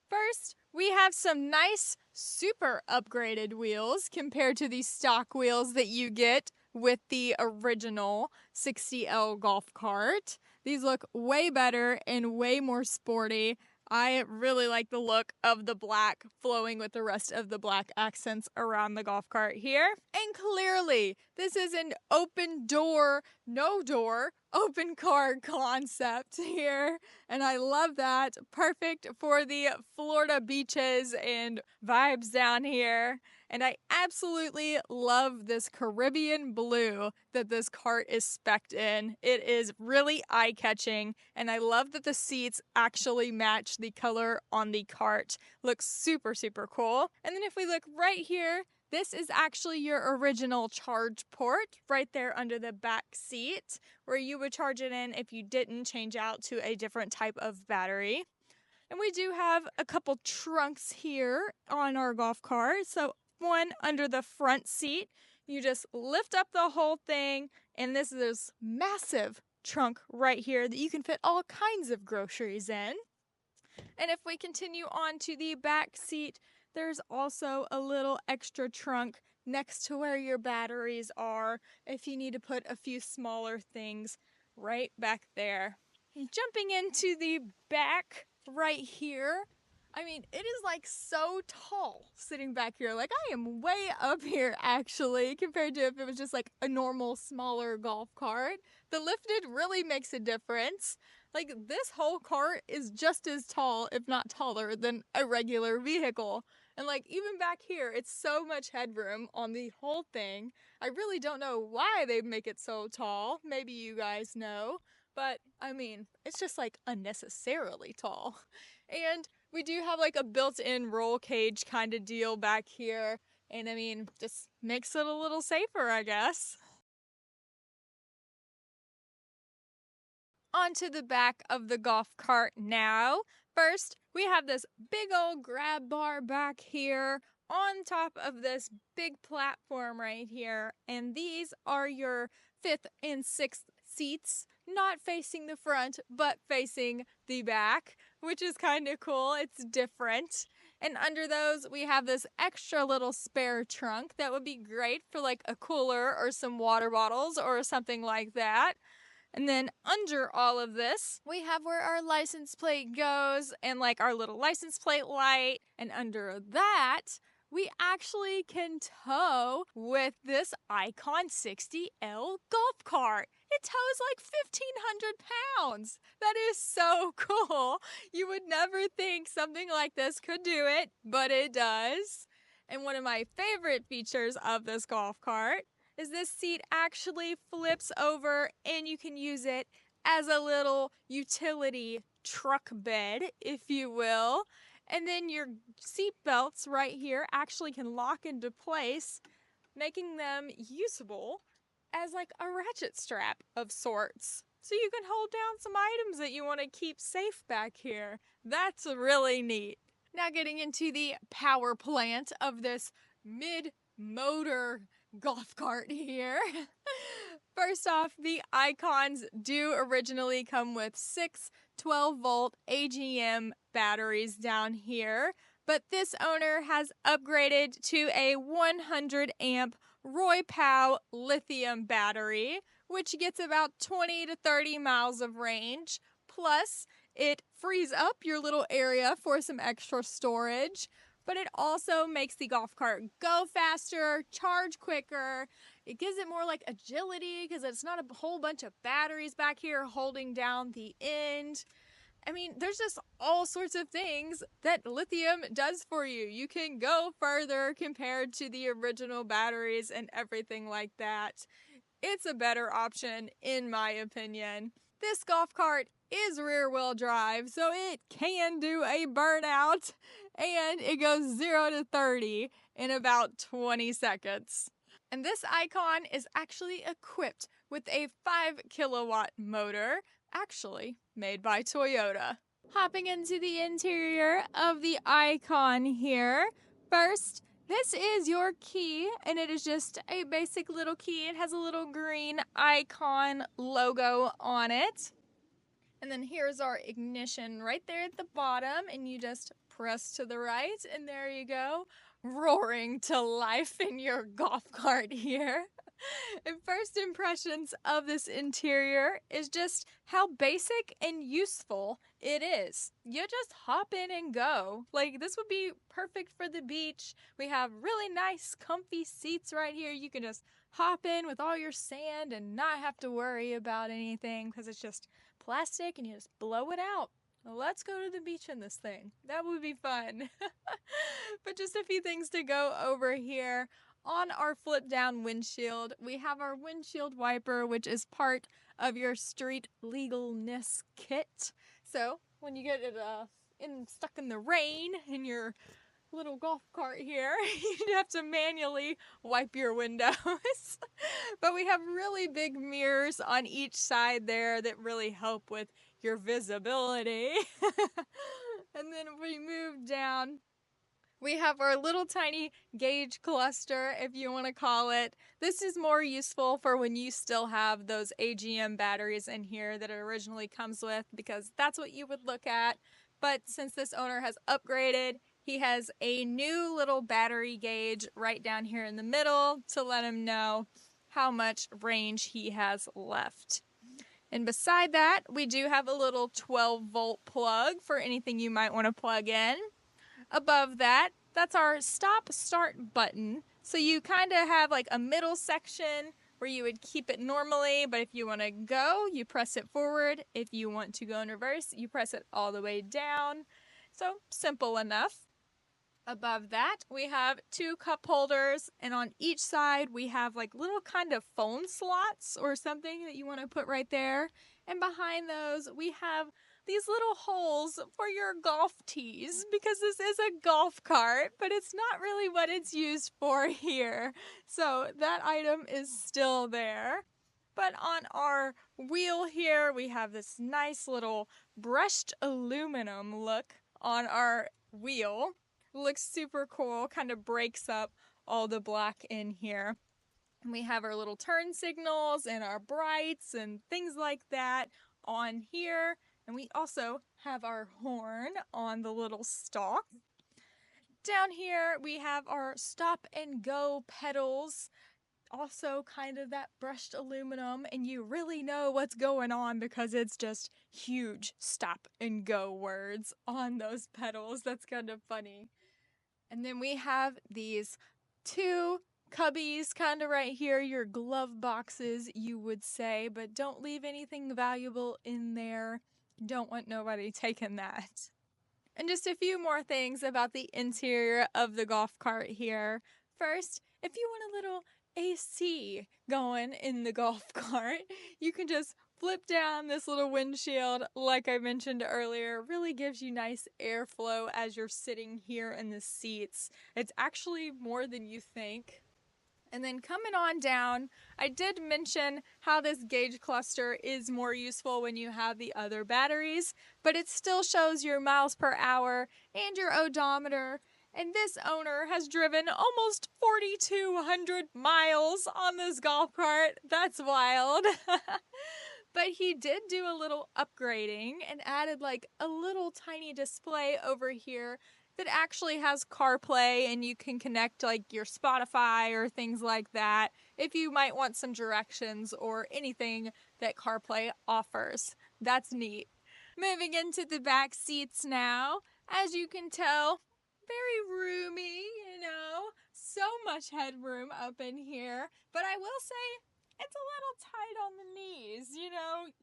first, we have some nice, super upgraded wheels compared to the stock wheels that you get with the original 60L golf cart. These look way better and way more sporty. I really like the look of the black flowing with the rest of the black accents around the golf cart here. And clearly, this is an open door, no door, open car concept here. And I love that. Perfect for the Florida beaches and vibes down here. And I absolutely love this Caribbean blue that this cart is spec'd in. It is really eye-catching, and I love that the seats actually match the color on the cart. Looks super, super cool. And then if we look right here, this is actually your original charge port right there under the back seat, where you would charge it in if you didn't change out to a different type of battery. And we do have a couple trunks here on our golf cart. So one under the front seat, you just lift up the whole thing, and this is this massive trunk right here that you can fit all kinds of groceries in. And if we continue on to the back seat, there's also a little extra trunk next to where your batteries are if you need to put a few smaller things right back there. Jumping into the back right here, I mean, it is like so tall sitting back here. Like, I am way up here actually compared to if it was just like a normal smaller golf cart. The lifted really makes a difference. Like, this whole cart is just as tall, if not taller, than a regular vehicle. And like, even back here, it's so much headroom on the whole thing. I really don't know why they make it so tall. Maybe you guys know. But, I mean, it's just like unnecessarily tall. And we do have like a built-in roll cage kind of deal back here. And I mean, just makes it a little safer, I guess. Onto the back of the golf cart now. First, we have this big old grab bar back here on top of this big platform right here. And these are your 5th and 6th seats, not facing the front, but facing the back, which is kind of cool. It's different. And under those, we have this extra little spare trunk that would be great for like a cooler or some water bottles or something like that. And then under all of this, we have where our license plate goes and like our little license plate light. And under that, we actually can tow with this Icon 60L golf cart. It tows like 1,500 pounds. That is so cool. You would never think something like this could do it, but it does. And one of my favorite features of this golf cart is this seat actually flips over and you can use it as a little utility truck bed, if you will. And then your seat belts right here actually can lock into place, making them usable as like a ratchet strap of sorts. So you can hold down some items that you want to keep safe back here. That's really neat. Now getting into the power plant of this mid-motor golf cart here. First off, the Icons do originally come with 6 12-volt AGM batteries down here, but this owner has upgraded to a 100-amp Roy-Pow lithium battery, which gets about 20 to 30 miles of range. Plus, it frees up your little area for some extra storage, but it also makes the golf cart go faster, charge quicker. It gives it more like agility because it's not a whole bunch of batteries back here holding down the end. I mean, there's just all sorts of things that lithium does for you. You can go further compared to the original batteries and everything like that. It's a better option, in my opinion. This golf cart is rear-wheel drive, so it can do a burnout, and it goes 0 to 30 in about 20 seconds. And this Icon is actually equipped with a 5-kilowatt motor, actually made by Toyota. Hopping into the interior of the Icon here. First, this is your key, and it is just a basic little key. It has a little green Icon logo on it. And then here's our ignition right there at the bottom, and you just press to the right, and there you go, roaring to life in your golf cart here. And first impressions of this interior is just how basic and useful it is. You just hop in and go. Like, this would be perfect for the beach. We have really nice comfy seats right here. You can just hop in with all your sand and not have to worry about anything because it's just plastic and you just blow it out. Let's go to the beach in this thing. That would be fun. But just a few things to go over here. On our flip down windshield, we have our windshield wiper, which is part of your street legalness kit. So when you get it stuck in the rain in your little golf cart here, you'd have to manually wipe your windows. But we have really big mirrors on each side there that really help with your visibility. And then if we move down, we have our little tiny gauge cluster, if you want to call it. This is more useful for when you still have those AGM batteries in here that it originally comes with, because that's what you would look at. But since this owner has upgraded, he has a new little battery gauge right down here in the middle to let him know how much range he has left. And beside that, we do have a little 12-volt plug for anything you might want to plug in. Above that, that's our stop-start button. So you kind of have like a middle section where you would keep it normally, but if you want to go, you press it forward. If you want to go in reverse, you press it all the way down. So simple enough. Above that, we have 2 cup holders, and on each side, we have like little kind of phone slots or something that you want to put right there. And behind those, we have these little holes for your golf tees, because this is a golf cart, but it's not really what it's used for here. So that item is still there. But on our wheel here, we have this nice little brushed aluminum look on our wheel. Looks super cool, kind of breaks up all the black in here. And we have our little turn signals and our brights and things like that on here. And we also have our horn on the little stalk. Down here, we have our stop and go pedals. also kind of that brushed aluminum, and you really know what's going on because it's just huge stop and go words on those pedals. That's kind of funny. And then we have these two cubbies kind of right here, your glove boxes, you would say, but don't leave anything valuable in there. Don't want nobody taking that. And just a few more things about the interior of the golf cart here. First, if you want a little AC going in the golf cart, you can just flip down this little windshield like I mentioned earlier. Really gives you nice airflow as you're sitting here in the seats. It's actually more than you think. And then coming on down, I did mention how this gauge cluster is more useful when you have the other batteries, but it still shows your miles per hour and your odometer. And this owner has driven almost 4,200 miles on this golf cart. That's wild. But he did do a little upgrading and added like a little tiny display over here that actually has CarPlay, and you can connect like your Spotify or things like that if you might want some directions or anything that CarPlay offers. That's neat. Moving into the back seats now. As you can tell, very roomy, so much headroom up in here. But I will say, it's a little tight on the knees,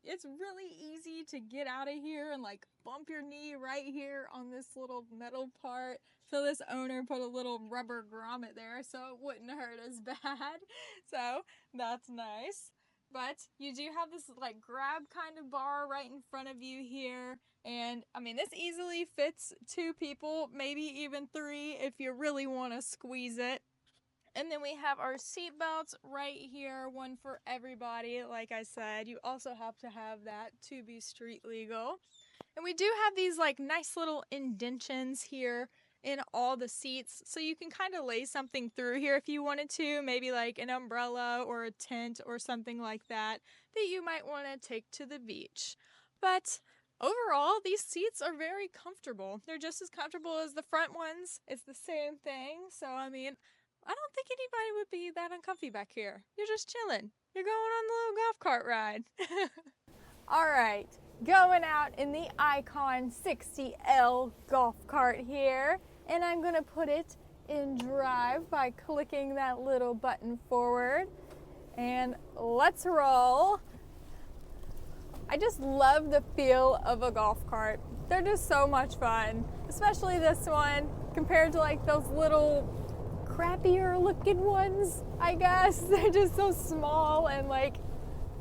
it's really easy to get out of here and like bump your knee right here on this little metal part. So this owner put a little rubber grommet there so it wouldn't hurt as bad. So that's nice. But you do have this like grab kind of bar right in front of you here. And I mean, this easily fits 2 people, maybe even 3 if you really want to squeeze it. And then we have our seat belts right here, one for everybody. Like I said, you also have to have that to be street legal. And we do have these like nice little indentions here in all the seats, so you can kind of lay something through here if you wanted to, maybe like an umbrella or a tent or something like that you might want to take to the beach. But overall, these seats are very comfortable. They're just as comfortable as the front ones. It's the same thing. So I mean, I don't think anybody would be that uncomfy back here. You're just chilling. You're going on the little golf cart ride. All right, going out in the Icon 60L golf cart here, and I'm gonna put it in drive by clicking that little button forward, and let's roll. I just love the feel of a golf cart. They're just so much fun, especially this one compared to like those little crappier looking ones, I guess. They're just so small and like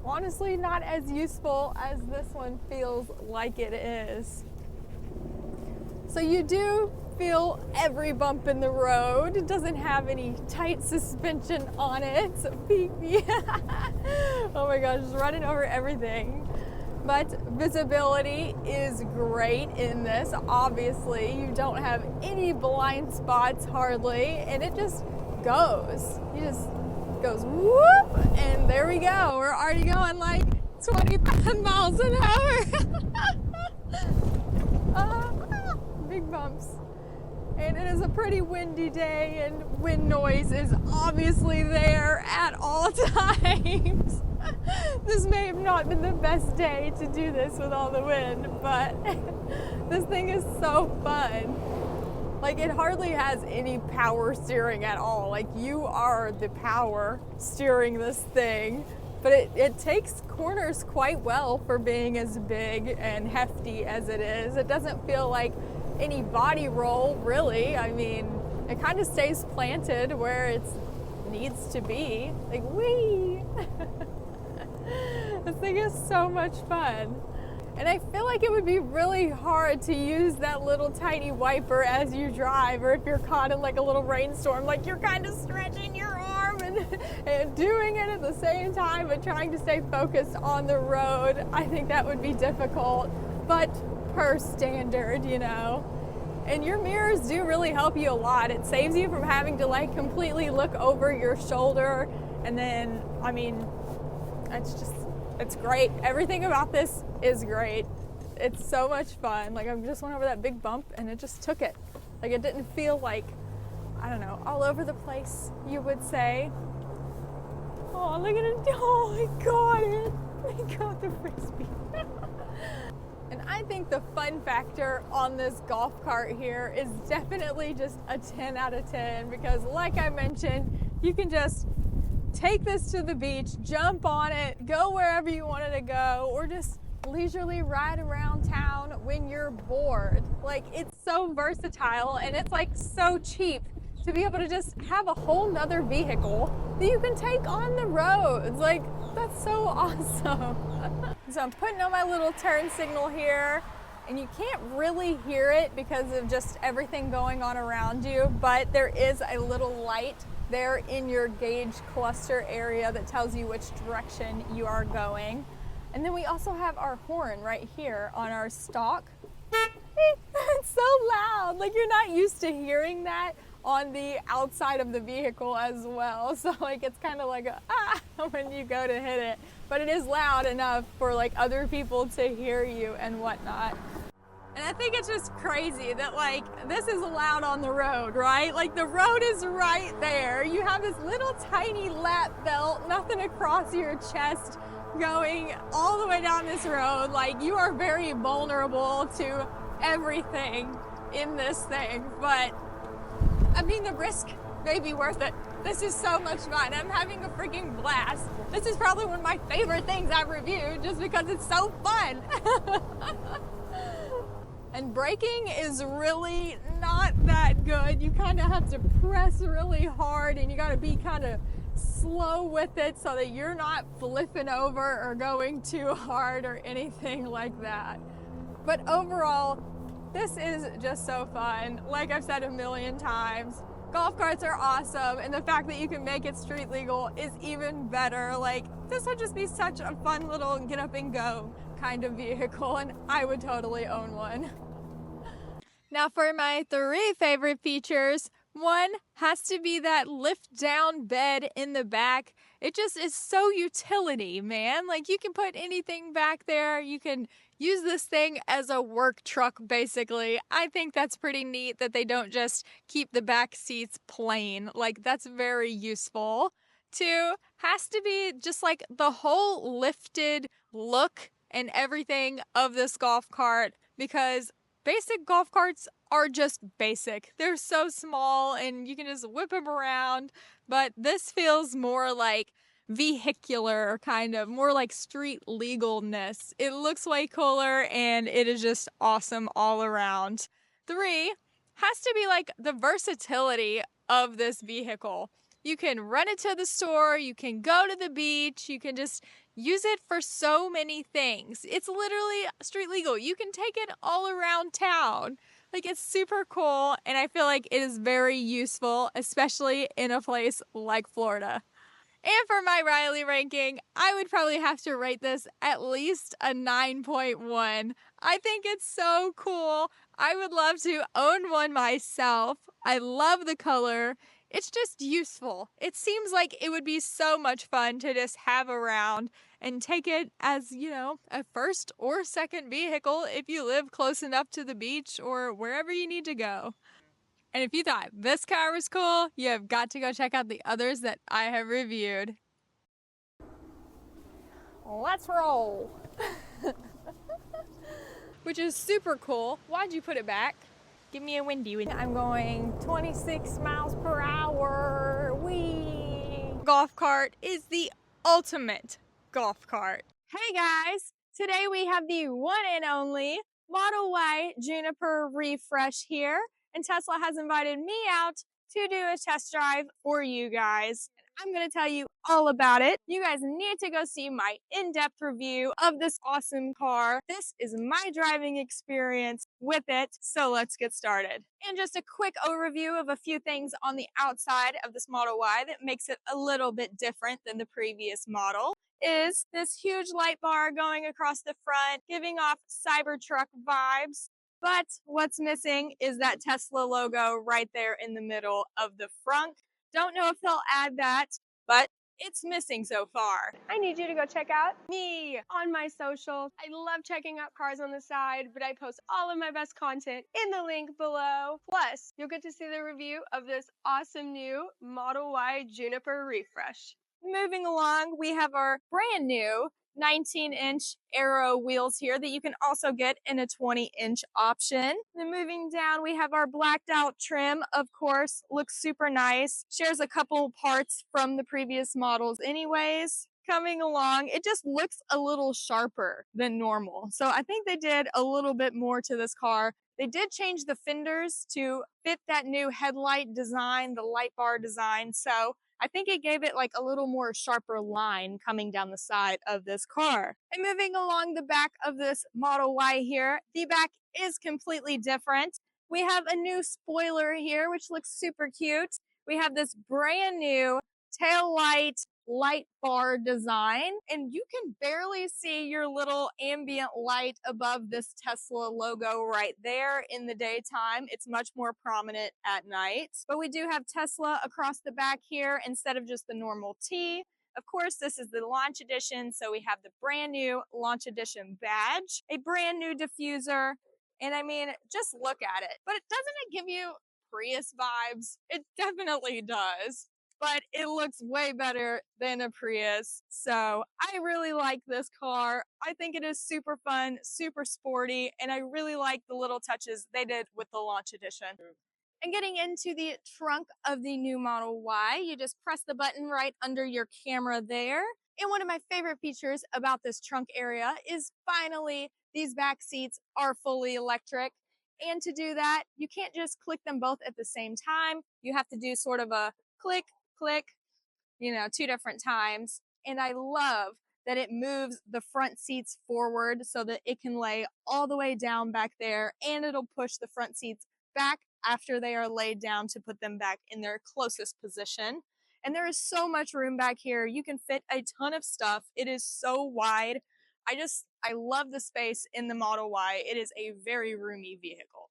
honestly not as useful as this one feels like it is. So you do feel every bump in the road. It doesn't have any tight suspension on it. So oh my gosh, just running over everything. But visibility is great in this. Obviously, you don't have any blind spots hardly, and it just goes. You just goes whoop, and there we go. We're already going like 25 miles an hour. Big bumps. And it is a pretty windy day, and wind noise is obviously there at all times. This may have not been the best day to do this with all the wind, but this thing is so fun. Like, it hardly has any power steering at all. Like, you are the power steering this thing, but it takes corners quite well for being as big and hefty as it is. It doesn't feel like any body roll, really. I mean, it kind of stays planted where it needs to be. Like, whee! This thing is so much fun. And I feel like it would be really hard to use that little tiny wiper as you drive, or if you're caught in like a little rainstorm, like you're kind of stretching your arm and doing it at the same time, but trying to stay focused on the road. I think that would be difficult, but per standard, And your mirrors do really help you a lot. It saves you from having to like completely look over your shoulder. And then, I mean, it's great. Everything about this is great. It's so much fun. Like, I just went over that big bump and it just took it. Like, it didn't feel like, I don't know, all over the place, you would say. Oh, look at it. Oh, he got it. He got the frisbee. And I think the fun factor on this golf cart here is definitely just a 10 out of 10 because like I mentioned, you can just take this to the beach, jump on it, go wherever you wanted to go, or just leisurely ride around town when you're bored. Like, it's so versatile and it's like so cheap to be able to just have a whole nother vehicle that you can take on the roads. Like, that's so awesome. So I'm putting on my little turn signal here, and you can't really hear it because of just everything going on around you, but there is a little light there in your gauge cluster area that tells you which direction you are going. And then we also have our horn right here on our stalk. It's so loud, like you're not used to hearing that on the outside of the vehicle as well. So like it's kind of like a when you go to hit it, but it is loud enough for like other people to hear you and whatnot. And I think it's just crazy that like this is allowed on the road, right? Like the road is right there. You have this little tiny lap belt, nothing across your chest, going all the way down this road. Like you are very vulnerable to everything in this thing, but I mean the risk may be worth it. This is so much fun. I'm having a freaking blast. This is probably one of my favorite things I've reviewed just because it's so fun. And braking is really not that good. You kind of have to press really hard and you got to be kind of slow with it so that you're not flipping over or going too hard or anything like that. But overall, this is just so fun. Like I've said a million times, golf carts are awesome, and the fact that you can make it street legal is even better. Like, this would just be such a fun little get up and go kind of vehicle, and I would totally own one. Now for my 3 favorite features, one has to be that lift down bed in the back. It just is so utility, man. Like you can put anything back there. You can use this thing as a work truck, basically. I think that's pretty neat that they don't just keep the back seats plain. Like that's very useful. 2 has to be just like the whole lifted look and everything of this golf cart, because basic golf carts are just basic. They're so small and you can just whip them around, but this feels more like vehicular, kind of more like street legalness. It looks way cooler and it is just awesome all around. 3 has to be like the versatility of this vehicle. You can run it to the store, you can go to the beach, you can just use it for so many things. It's literally street legal. You can take it all around town. Like, it's super cool, and I feel like it is very useful, especially in a place like Florida. And for my Riley ranking, I would probably have to rate this at least a 9.1. I think it's so cool. I would love to own one myself. I love the color. It's just useful. It seems like it would be so much fun to just have around and take it as, you know, a first or second vehicle if you live close enough to the beach or wherever you need to go. And if you thought this car was cool, you have got to go check out the others that I have reviewed. Let's roll! Which is super cool. Why'd you put it back? Give me a windy one. I'm going 26 miles per hour. Whee! Golf cart is the ultimate golf cart. Hey guys! Today we have the one and only Model Y Juniper refresh here, and Tesla has invited me out to do a test drive for you guys. I'm going to tell you all about it. You guys need to go see my in-depth review of this awesome car. This is my driving experience with it, so let's get started. And just a quick overview of a few things on the outside of this Model Y that makes it a little bit different than the previous model is this huge light bar going across the front, giving off Cybertruck vibes. But what's missing is that Tesla logo right there in the middle of the front. Don't know if they'll add that, but it's missing so far. I need you to go check out me on my socials. I love checking out cars on the side, but I post all of my best content in the link below. Plus, you'll get to see the review of this awesome new Model Y Juniper refresh. Moving along, we have our brand new 19-inch aero wheels here that you can also get in a 20-inch option. Then moving down, we have our blacked out trim, of course, looks super nice. Shares a couple parts from the previous models anyways. Coming along, it just looks a little sharper than normal. So I think they did a little bit more to this car. They did change the fenders to fit that new headlight design, the light bar design. So I think it gave it like a little more sharper line coming down the side of this car. And moving along the back of this Model Y here, the back is completely different. We have a new spoiler here, which looks super cute. We have this brand new tail light bar design, and you can barely see your little ambient light above this Tesla logo right there in the daytime. It's much more prominent at night. But we do have Tesla across the back here instead of just the normal T. Of course, this is the launch edition, so we have the brand new launch edition badge, a brand new diffuser, and I mean, just look at it. But doesn't it give you Prius vibes? It definitely does. But it looks way better than a Prius. So I really like this car. I think it is super fun, super sporty, and I really like the little touches they did with the launch edition. And getting into the trunk of the new Model Y, you just press the button right under your camera there. And one of my favorite features about this trunk area is finally these back seats are fully electric. And to do that, you can't just click them both at the same time. You have to do sort of a click, click, you know, 2 different times. And I love that it moves the front seats forward so that it can lay all the way down back there, and it'll push the front seats back after they are laid down to put them back in their closest position. And there is so much room back here. You can fit a ton of stuff. It is so wide. I love the space in the Model Y. It is a very roomy vehicle.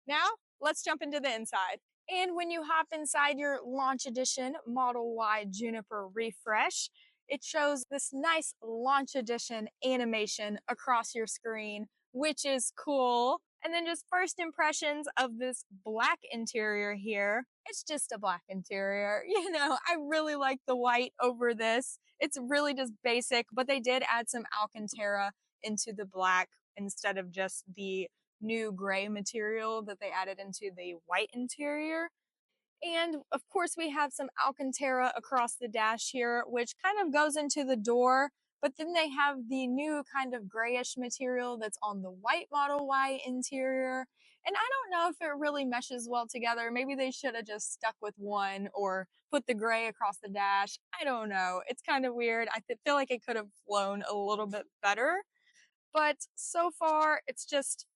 Now, let's jump into the inside. And when you hop inside your launch edition Model Y Juniper refresh, it shows this nice launch edition animation across your screen, which is cool. And then just first impressions of this black interior here. It's just a black interior. You know, I really like the white over this. It's really just basic, but they did add some Alcantara into the black instead of just the new gray material that they added into the white interior. And of course we have some Alcantara across the dash here, which kind of goes into the door, but then they have the new kind of grayish material that's on the white Model Y interior. And I don't know if it really meshes well together. Maybe they should have just stuck with one or put the gray across the dash. I don't know. It's kind of weird. I feel like it could have flown a little bit better. But so far, it's just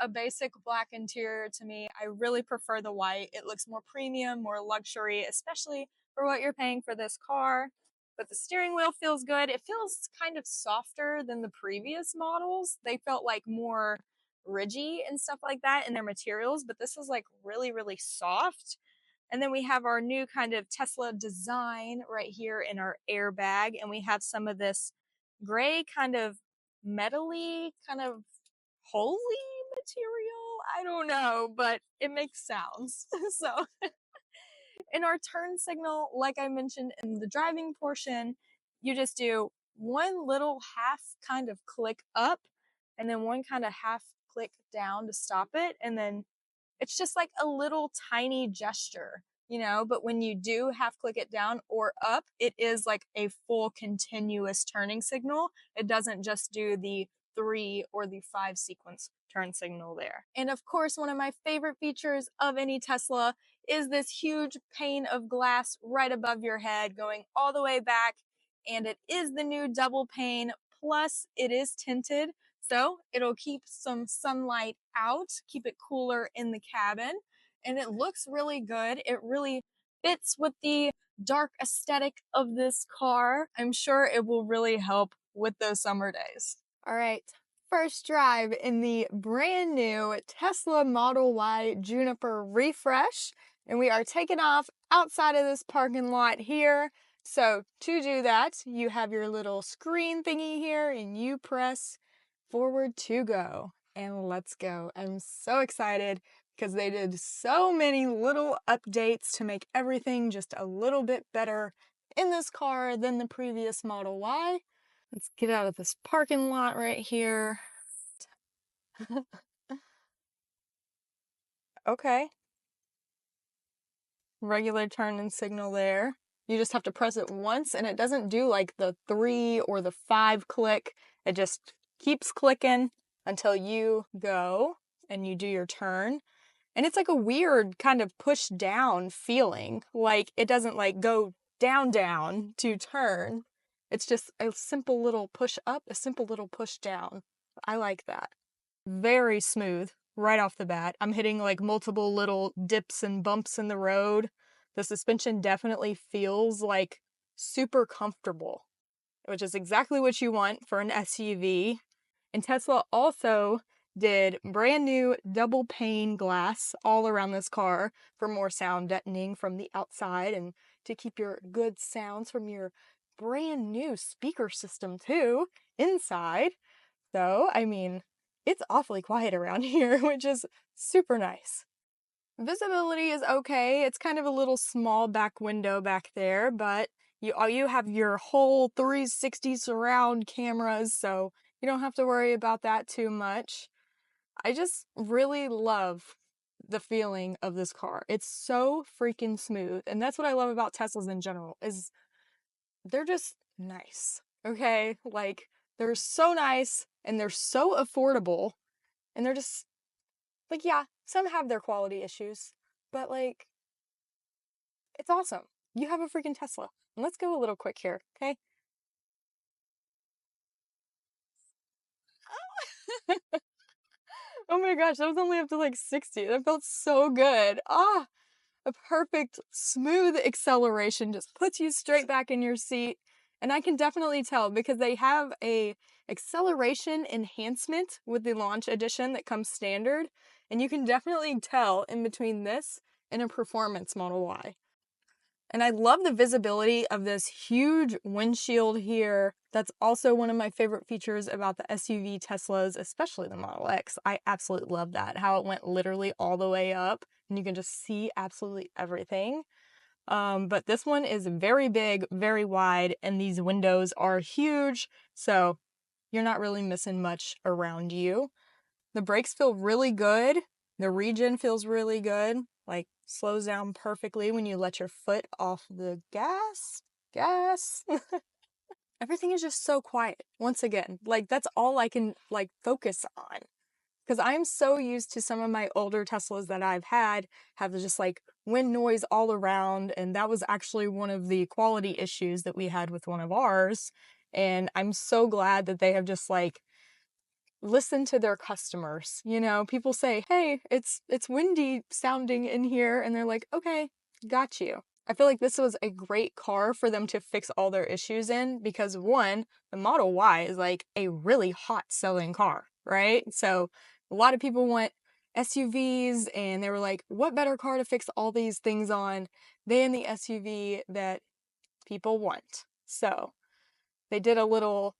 a basic black interior to me. I really prefer the white. It looks more premium, more luxury, especially for what you're paying for this car. But the steering wheel feels good. It feels kind of softer than the previous models. They felt like more ridgy and stuff like that in their materials, but this is like really, really soft. And then we have our new kind of Tesla design right here in our airbag, and we have some of this gray kind of metally, kind of holy material. I don't know, but it makes sounds. So in our turn signal, like I mentioned in the driving portion, you just do one little half kind of click up and then one kind of half click down to stop it. And then it's just like a little tiny gesture, you know, but when you do half click it down or up, it is like a full continuous turning signal. It doesn't just do the 3 or the 5 sequence turn signal there. And of course, one of my favorite features of any Tesla is this huge pane of glass right above your head going all the way back. And it is the new double pane, plus it is tinted. So it'll keep some sunlight out, keep it cooler in the cabin, and it looks really good. It really fits with the dark aesthetic of this car. I'm sure it will really help with those summer days. All right, first drive in the brand new Tesla Model Y Juniper refresh, and we are taking off outside of this parking lot here. So to do that, you have your little screen thingy here, and you press forward to go, and let's go. I'm so excited because they did so many little updates to make everything just a little bit better in this car than the previous Model Y. Let's get out of this parking lot right here. Okay. Regular turn and signal there. You just have to press it once and it doesn't do like the 3 or the 5 click. It just keeps clicking until you go and you do your turn. And it's like a weird kind of push down feeling. Like it doesn't like go down to turn. It's just a simple little push up, a simple little push down. I like that. Very smooth right off the bat. I'm hitting like multiple little dips and bumps in the road. The suspension definitely feels like super comfortable, which is exactly what you want for an SUV. And Tesla also did brand new double pane glass all around this car for more sound deadening from the outside and to keep your good sounds from your brand new speaker system too inside. So, I mean, it's awfully quiet around here, which is super nice. Visibility is okay. It's kind of a little small back window back there, but you have your whole 360 surround cameras, so you don't have to worry about that too much. I just really love the feeling of this car. It's so freaking smooth, and that's what I love about Teslas in general, is they're just nice, okay? Like, they're so nice, and they're so affordable, and they're just, like, yeah, some have their quality issues, but, like, it's awesome. You have a freaking Tesla. And let's go a little quick here, okay? Oh my gosh, that was only up to like 60. That felt so good. Ah, a perfect smooth acceleration just puts you straight back in your seat. And I can definitely tell because they have a acceleration enhancement with the launch edition that comes standard. And you can definitely tell in between this and a performance Model Y. And I love the visibility of this huge windshield here. That's also one of my favorite features about the SUV Teslas, especially the Model X. I absolutely love that, how it went literally all the way up and you can just see absolutely everything. But this one is very big, very wide, and these windows are huge, so you're not really missing much around you. The brakes feel really good. The regen feels really good. Like, slows down perfectly when you let your foot off the gas. Everything is just so quiet. Once again, like, that's all I can, like, focus on. Because I'm so used to some of my older Teslas that I've had have just, like, wind noise all around. And that was actually one of the quality issues that we had with one of ours. And I'm so glad that they have just, like, listen to their customers. You know, people say, hey, it's windy sounding in here, and they're like, okay, got you. I feel like this was a great car for them to fix all their issues in because one, the Model Y is like a really hot selling car, right? So a lot of people want SUVs and they were like, what better car to fix all these things on than the SUV that people want? So they did a little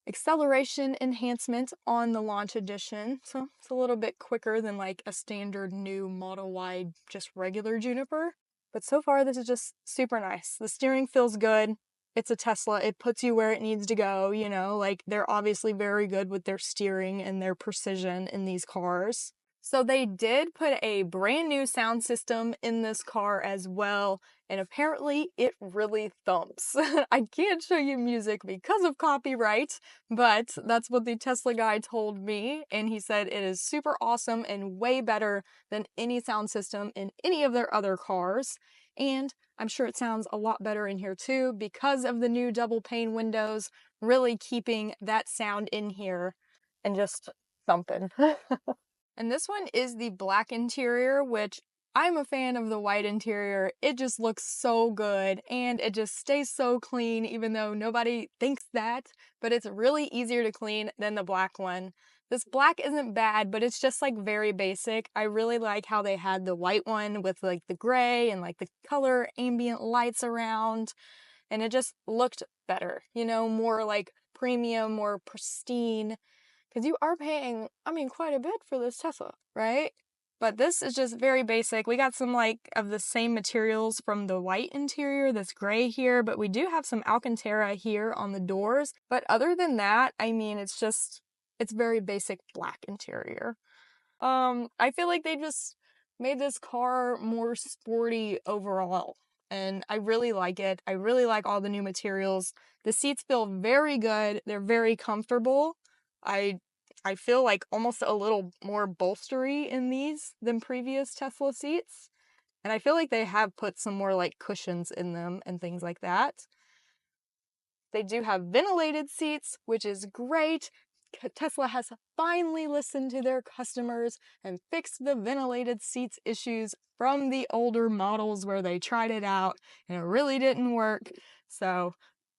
acceleration enhancement on the launch edition, so it's a little bit quicker than like a standard new Model Y, just regular Juniper. But so far, this is just super nice. The steering feels good. It's a Tesla. It puts you where it needs to go, you know, like they're obviously very good with their steering and their precision in these cars. So they did put a brand new sound system in this car as well, and apparently it really thumps. I can't show you music because of copyright, but that's what the Tesla guy told me, and he said it is super awesome and way better than any sound system in any of their other cars. And I'm sure it sounds a lot better in here too because of the new double pane windows, really keeping that sound in here and just thumping. And this one is the black interior, which I'm a fan of the white interior. It just looks so good and it just stays so clean, even though nobody thinks that, but it's really easier to clean than the black one. This black isn't bad, but it's just like very basic. I really like how they had the white one with like the gray and like the color ambient lights around, and it just looked better, you know, more like premium, more pristine. Because you are paying, I mean, quite a bit for this Tesla, right? But this is just very basic. We got some like of the same materials from the white interior, this gray here, but we do have some Alcantara here on the doors. But other than that, I mean, it's very basic black interior. I feel like they just made this car more sporty overall, and I really like it. I really like all the new materials. The seats feel very good. They're very comfortable. I feel like almost a little more bolstery in these than previous Tesla seats. And I feel like they have put some more like cushions in them and things like that. They do have ventilated seats, which is great. Tesla has finally listened to their customers and fixed the ventilated seats issues from the older models where they tried it out and it really didn't work. So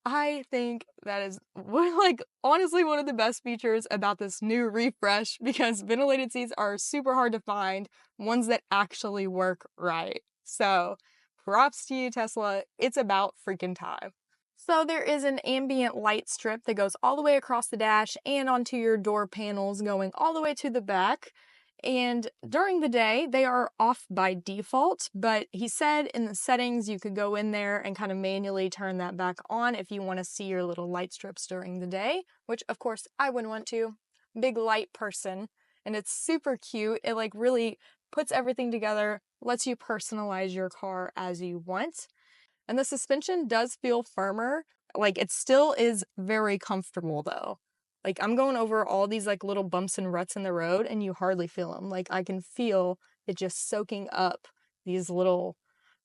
I think that is like honestly one of the best features about this new refresh, because ventilated seats are super hard to find, ones that actually work right. So props to you, Tesla. It's about freaking time. So there is an ambient light strip that goes all the way across the dash and onto your door panels, going all the way to the back. And during the day, they are off by default, but he said in the settings you could go in there and kind of manually turn that back on if you want to see your little light strips during the day, which of course I wouldn't want to. Big light person, and it's super cute. It like really puts everything together, lets you personalize your car as you want. And the suspension does feel firmer. Like it still is very comfortable though. Like I'm going over all these like little bumps and ruts in the road and you hardly feel them. Like I can feel it just soaking up these little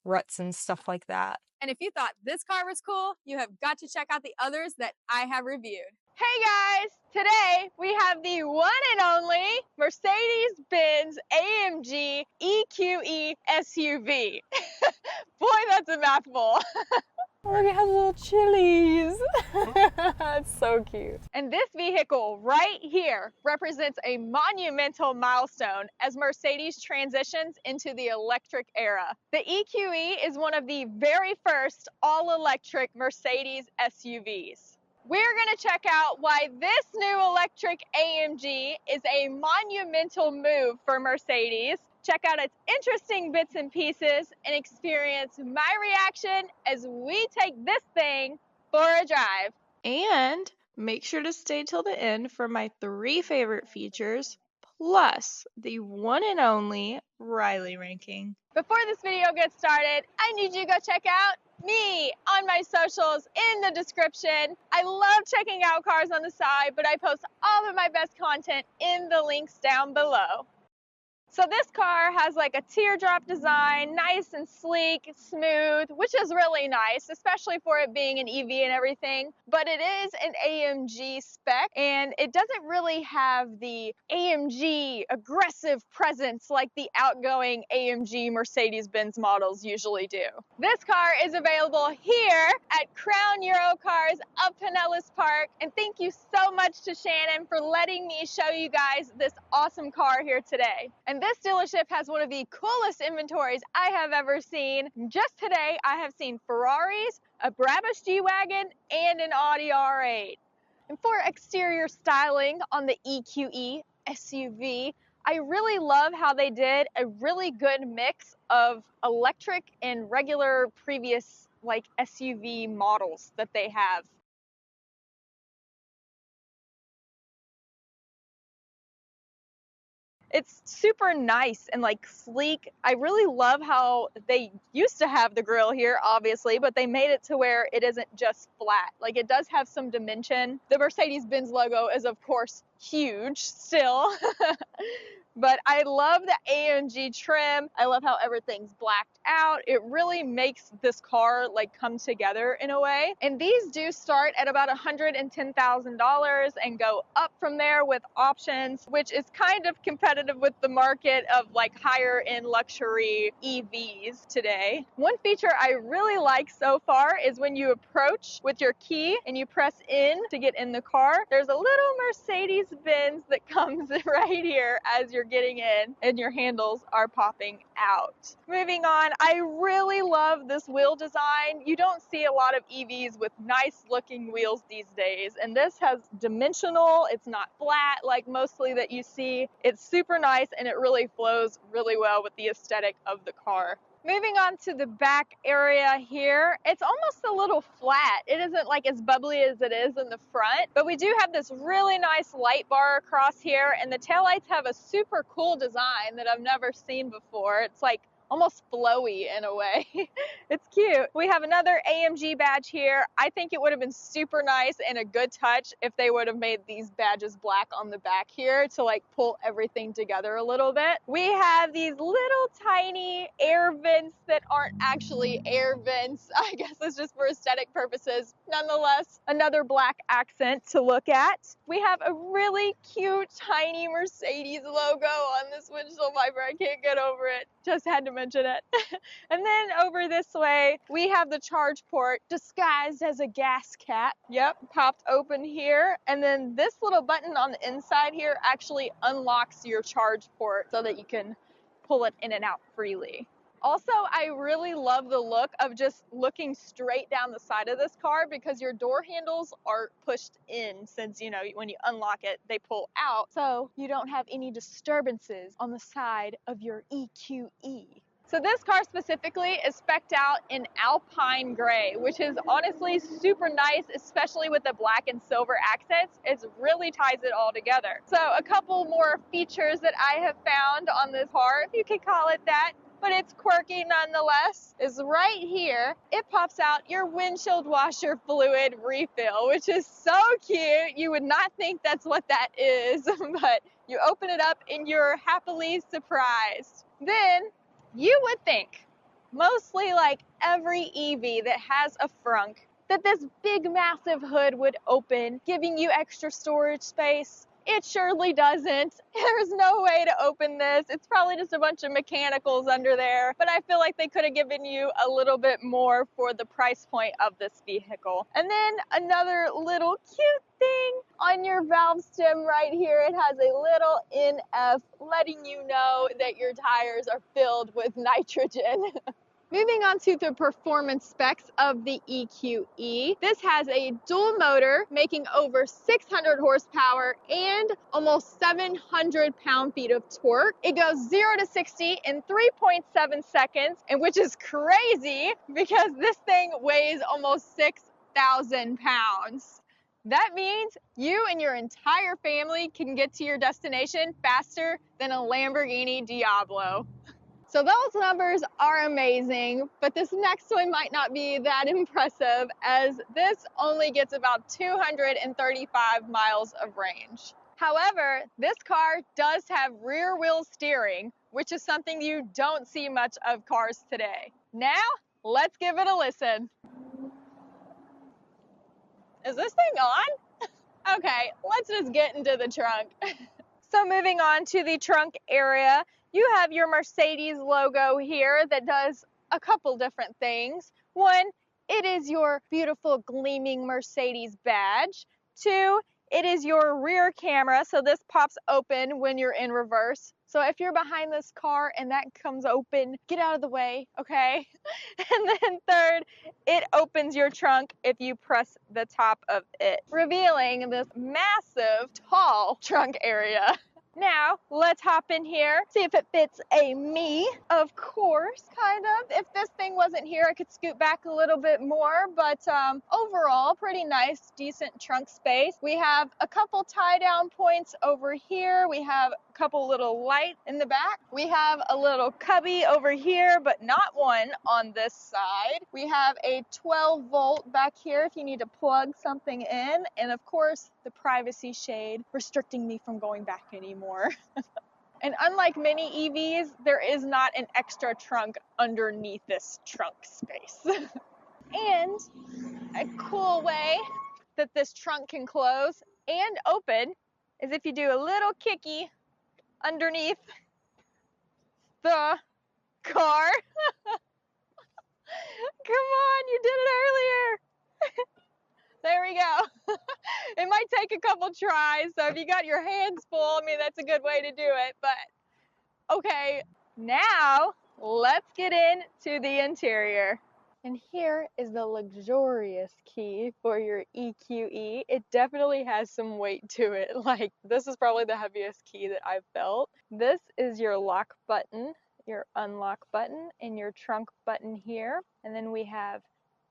ruts and stuff like that. And if you thought this car was cool, you have got to check out the others that I have reviewed. Hey guys, today we have the one and only Mercedes-Benz AMG EQE SUV. Boy, that's a mouthful. Look, it has little chilies. It's so cute. And this vehicle right here represents a monumental milestone as Mercedes transitions into the electric era. The EQE is one of the very first all-electric Mercedes SUVs. We're going to check out why this new electric AMG is a monumental move for Mercedes, check out its interesting bits and pieces, and experience my reaction as we take this thing for a drive. And make sure to stay till the end for my 3 favorite features, plus the one and only Riley ranking. Before this video gets started, I need you to go check out me on my socials in the description. I love checking out cars on the side, but I post all of my best content in the links down below. So this car has like a teardrop design, nice and sleek, smooth, which is really nice, especially for it being an EV and everything. But it is an AMG spec, and it doesn't really have the AMG aggressive presence like the outgoing AMG Mercedes-Benz models usually do. This car is available here at Crown Eurocars of Pinellas Park, and thank you so much to Shannon for letting me show you guys this awesome car here today. And this dealership has one of the coolest inventories I have ever seen. Just today, I have seen Ferraris, a Brabus G-Wagon, and an Audi R8. And for exterior styling on the EQE SUV, I really love how they did a really good mix of electric and regular previous like SUV models that they have. It's super nice and like sleek. I really love how they used to have the grille here, obviously, but they made it to where it isn't just flat. Like it does have some dimension. The Mercedes-Benz logo is of course huge still. But I love the AMG trim. I love how everything's blacked out. It really makes this car like come together in a way. And these do start at about $110,000 and go up from there with options, which is kind of competitive with the market of like higher end luxury EVs today. One feature I really like so far is when you approach with your key and you press in to get in the car, there's a little Mercedes-Benz that comes right here as you're getting in and your handles are popping out. Moving on, I really love this wheel design. You don't see a lot of EVs with nice looking wheels these days, and this has dimensional, it's not flat like mostly that you see. It's super nice and it really flows really well with the aesthetic of the car. Moving on to the back area here, it's almost a little flat. It isn't like as bubbly as it is in the front, but we do have this really nice light bar across here, and the taillights have a super cool design that I've never seen before. It's like almost flowy in a way. It's cute. We have another AMG badge here. I think it would have been super nice and a good touch if they would have made these badges black on the back here to like pull everything together a little bit. We have these little tiny air vents that aren't actually air vents. I guess it's just for aesthetic purposes. Nonetheless, another black accent to look at. We have a really cute tiny Mercedes logo on this windshield wiper. I can't get over it. Just had to mention it. And then over this way, we have the charge port disguised as a gas cap. Yep, popped open here. And then this little button on the inside here actually unlocks your charge port so that you can pull it in and out freely. Also, I really love the look of just looking straight down the side of this car because your door handles are pushed in since, you know, when you unlock it, they pull out. So you don't have any disturbances on the side of your EQE. So this car specifically is spec'd out in Alpine Gray, which is honestly super nice, especially with the black and silver accents. It really ties it all together. So a couple more features that I have found on this car, if you could call it that, but it's quirky nonetheless, is right here. It pops out your windshield washer fluid refill, which is so cute. You would not think that's what that is, but you open it up and you're happily surprised. Then you would think, mostly like every EV that has a frunk, that this big massive hood would open, giving you extra storage space. It surely doesn't. There's no way to open this. It's probably just a bunch of mechanicals under there, but I feel like they could have given you a little bit more for the price point of this vehicle. And then another little cute thing on your valve stem right here, it has a little NF letting you know that your tires are filled with nitrogen. Moving on to the performance specs of the EQE. This has a dual motor making over 600 horsepower and almost 700 pound-feet of torque. It goes 0 to 60 in 3.7 seconds, and which is crazy because this thing weighs almost 6,000 pounds. That means you and your entire family can get to your destination faster than a Lamborghini Diablo. So those numbers are amazing, but this next one might not be that impressive as this only gets about 235 miles of range. However, this car does have rear wheel steering, which is something you don't see much of cars today. Now, let's give it a listen. Is this thing on? Okay, let's just get into the trunk. So moving on to the trunk area, you have your Mercedes logo here that does a couple different things. One, it is your beautiful gleaming Mercedes badge. Two, it is your rear camera, so this pops open when you're in reverse. So if you're behind this car and that comes open, get out of the way, okay? And then third, it opens your trunk if you press the top of it, revealing this massive, tall trunk area. Now, let's hop in here, see if it fits a me. Of course, kind of. If this thing wasn't here, I could scoot back a little bit more, but overall, pretty nice, decent trunk space. We have a couple tie-down points over here. We have a couple little lights in the back. We have a little cubby over here, but not one on this side. We have a 12-volt back here if you need to plug something in, and of course, the privacy shade restricting me from going back anymore. And unlike many EVs, there is not an extra trunk underneath this trunk space. And a cool way that this trunk can close and open is if you do a little kicky underneath the car. Come on, you did it earlier. There we go. It might take a couple tries, so if you got your hands full, I mean, that's a good way to do it, but Okay, now let's get into the interior. And here is the luxurious key for your EQE. It definitely has some weight to it. Like, this is probably the heaviest key that I've felt. This is your lock button, your unlock button, and your trunk button here. And then we have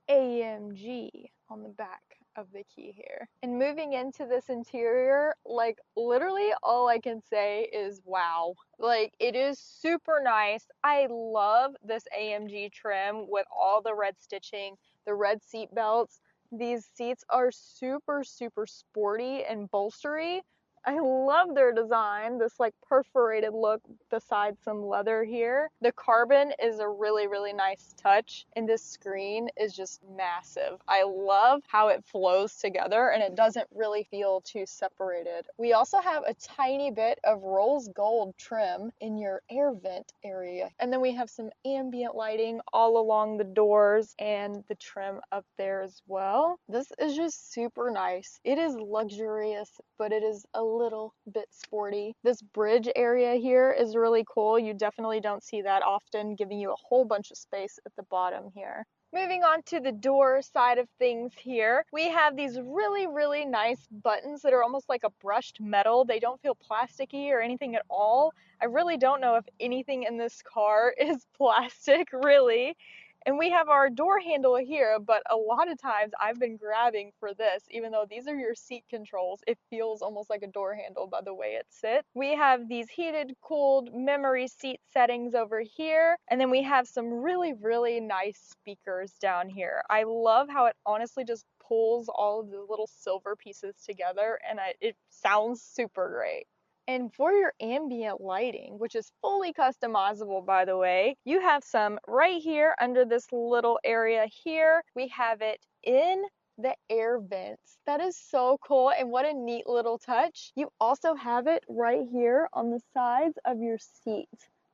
AMG on the back of the key here. And moving into this interior, like literally all I can say is wow. Like, it is super nice. I love this AMG trim with all the red stitching, the red seat belts. These seats are super, super sporty and bolstery. I love their design, this like perforated look beside some leather here. The carbon is a really, really nice touch, and this screen is just massive. I love how it flows together and it doesn't really feel too separated. We also have a tiny bit of rose gold trim in your air vent area. And then we have some ambient lighting all along the doors and the trim up there as well. This is just super nice. It is luxurious, but it is a little bit sporty. This bridge area here is really cool. You definitely don't see that often, giving you a whole bunch of space at the bottom here. Moving on to the door side of things here, we have these really, really nice buttons that are almost like a brushed metal. They don't feel plasticky or anything at all. I really don't know if anything in this car is plastic, really. And we have our door handle here, but a lot of times I've been grabbing for this, even though these are your seat controls. It feels almost like a door handle by the way it sits. We have these heated, cooled memory seat settings over here. And then we have some really, really nice speakers down here. I love how it honestly just pulls all of the little silver pieces together, and it sounds super great. And for your ambient lighting, which is fully customizable by the way, you have some right here under this little area here. We have it in the air vents. That is so cool, and what a neat little touch. You also have it right here on the sides of your seat.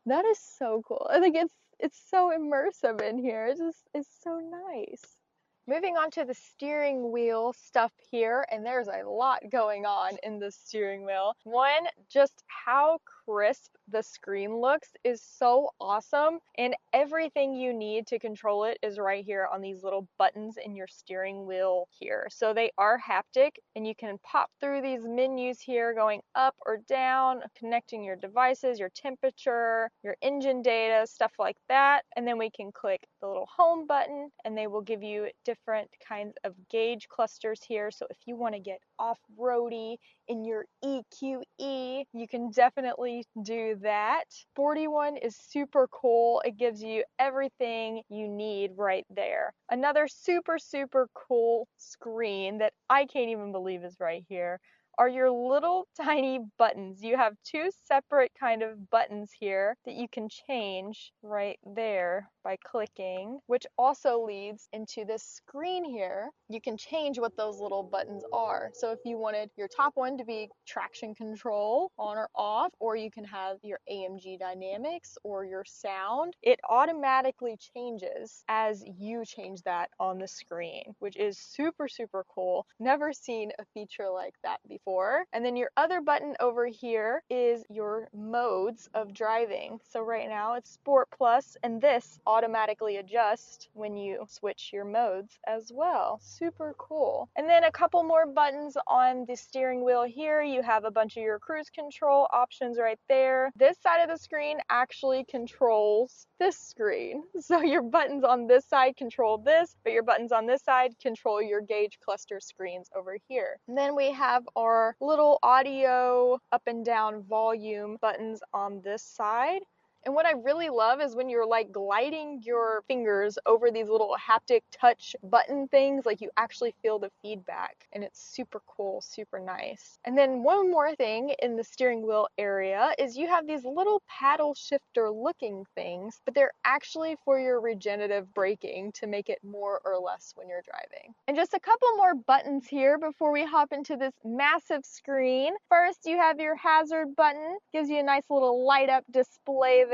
That is so cool. I think it's so immersive in here. It's so nice. Moving on to the steering wheel stuff here, and there's a lot going on in the steering wheel. One, just how crisp the screen looks is so awesome, and everything you need to control it is right here on these little buttons in your steering wheel here. So they are haptic, and you can pop through these menus here going up or down, connecting your devices, your temperature, your engine data, stuff like that. And then we can click the little home button, and they will give you different kinds of gauge clusters here. So if you want to get off-roady in your EQE, you can definitely do that. 41 is super cool. It gives you everything you need right there. Another super, super cool screen that I can't even believe is right here are your little tiny buttons. You have two separate kind of buttons here that you can change right there by clicking, which also leads into this screen here. You can change what those little buttons are. So if you wanted your top one to be traction control on or off, or you can have your AMG dynamics or your sound, it automatically changes as you change that on the screen, which is super, super cool. Never seen a feature like that before. And then your other button over here is your modes of driving. So right now it's Sport Plus, and this automatically adjusts when you switch your modes as well. Super cool. And then a couple more buttons on the steering wheel here. You have a bunch of your cruise control options right there. This side of the screen actually controls this screen. So your buttons on this side control this, but your buttons on this side control your gauge cluster screens over here. And then we have our little audio up and down volume buttons on this side. And what I really love is when you're like gliding your fingers over these little haptic touch button things, like you actually feel the feedback, and it's super cool, super nice. And then one more thing in the steering wheel area is you have these little paddle shifter looking things, but they're actually for your regenerative braking to make it more or less when you're driving. And just a couple more buttons here before we hop into this massive screen. First, you have your hazard button, gives you a nice little light up display there.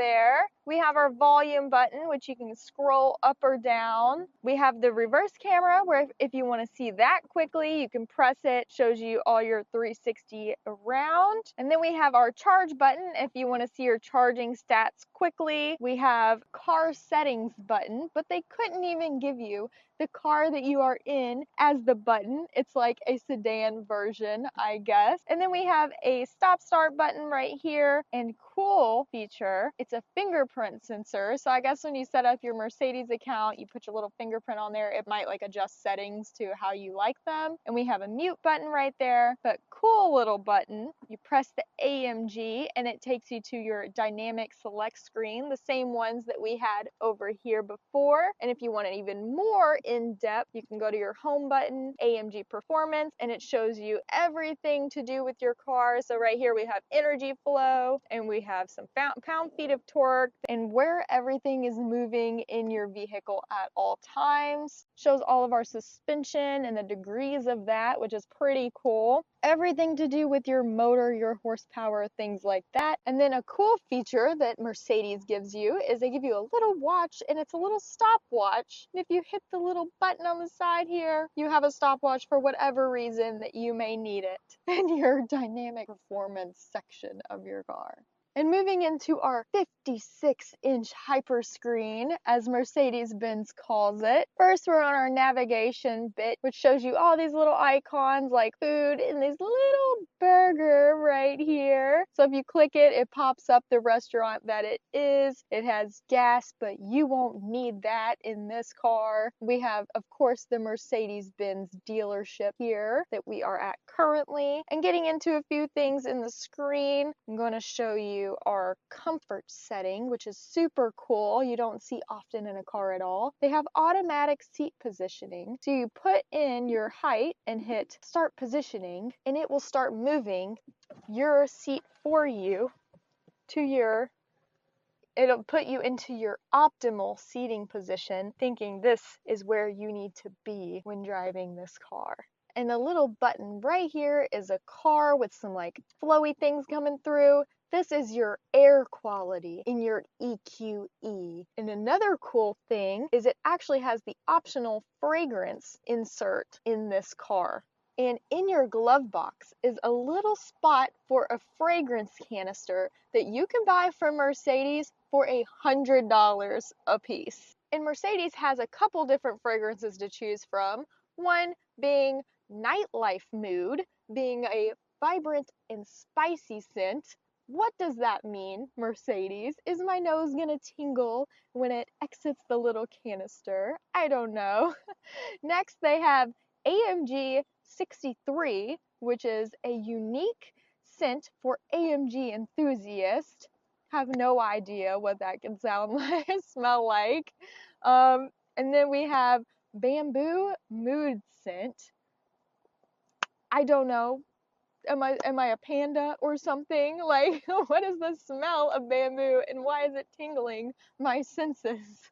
We have our volume button, which you can scroll up or down. We have the reverse camera, where if you want to see that quickly, you can press it, shows you all your 360 around. And then we have our charge button if you want to see your charging stats quickly. We have car settings button, but they couldn't even give you the car that you are in as the button. It's like a sedan version, I guess. And then we have a stop start button right here, and cool feature, it's a fingerprint sensor. So I guess when you set up your Mercedes account, you put your little fingerprint on there, it might like adjust settings to how you like them. And we have a mute button right there, but cool little button. You press the AMG and it takes you to your dynamic select screen, the same ones that we had over here before. And if you want it even more in depth, you can go to your home button, AMG performance, and it shows you everything to do with your car. So right here we have energy flow, and we have some pound-feet of torque, and where everything is moving in your vehicle at all times. Shows all of our suspension and the degrees of that, which is pretty cool. Everything to do with your motor, your horsepower, things like that. And then a cool feature that Mercedes gives you is they give you a little watch, and it's a little stopwatch. And if you hit the little button on the side here, you have a stopwatch for whatever reason that you may need it in your dynamic performance section of your car. And moving into our 56-inch hyperscreen, as Mercedes-Benz calls it. First, we're on our navigation bit, which shows you all these little icons like food and this little burger right here. So if you click it, it pops up the restaurant that it is. It has gas, but you won't need that in this car. We have, of course, the Mercedes-Benz dealership here that we are at currently. And getting into a few things in the screen, I'm going to show you our comfort setting, which is super cool. You don't see often in a car at all. They have automatic seat positioning. So you put in your height and hit start positioning, and it will start moving your seat for you to it'll put you into your optimal seating position, thinking this is where you need to be when driving this car. And the little button right here is a car with some like flowy things coming through. This is your air quality in your EQE. And another cool thing is it actually has the optional fragrance insert in this car. And in your glove box is a little spot for a fragrance canister that you can buy from Mercedes for $100 a piece. And Mercedes has a couple different fragrances to choose from. One being nightlife mood, being a vibrant and spicy scent. What does that mean, Mercedes? Is my nose gonna tingle when it exits the little canister? I don't know. Next, they have AMG 63, which is a unique scent for AMG enthusiasts. Have no idea what that can sound like, smell like. And then we have bamboo mood scent. I don't know. Am I a panda or something? Like, what is the smell of bamboo and why is it tingling my senses?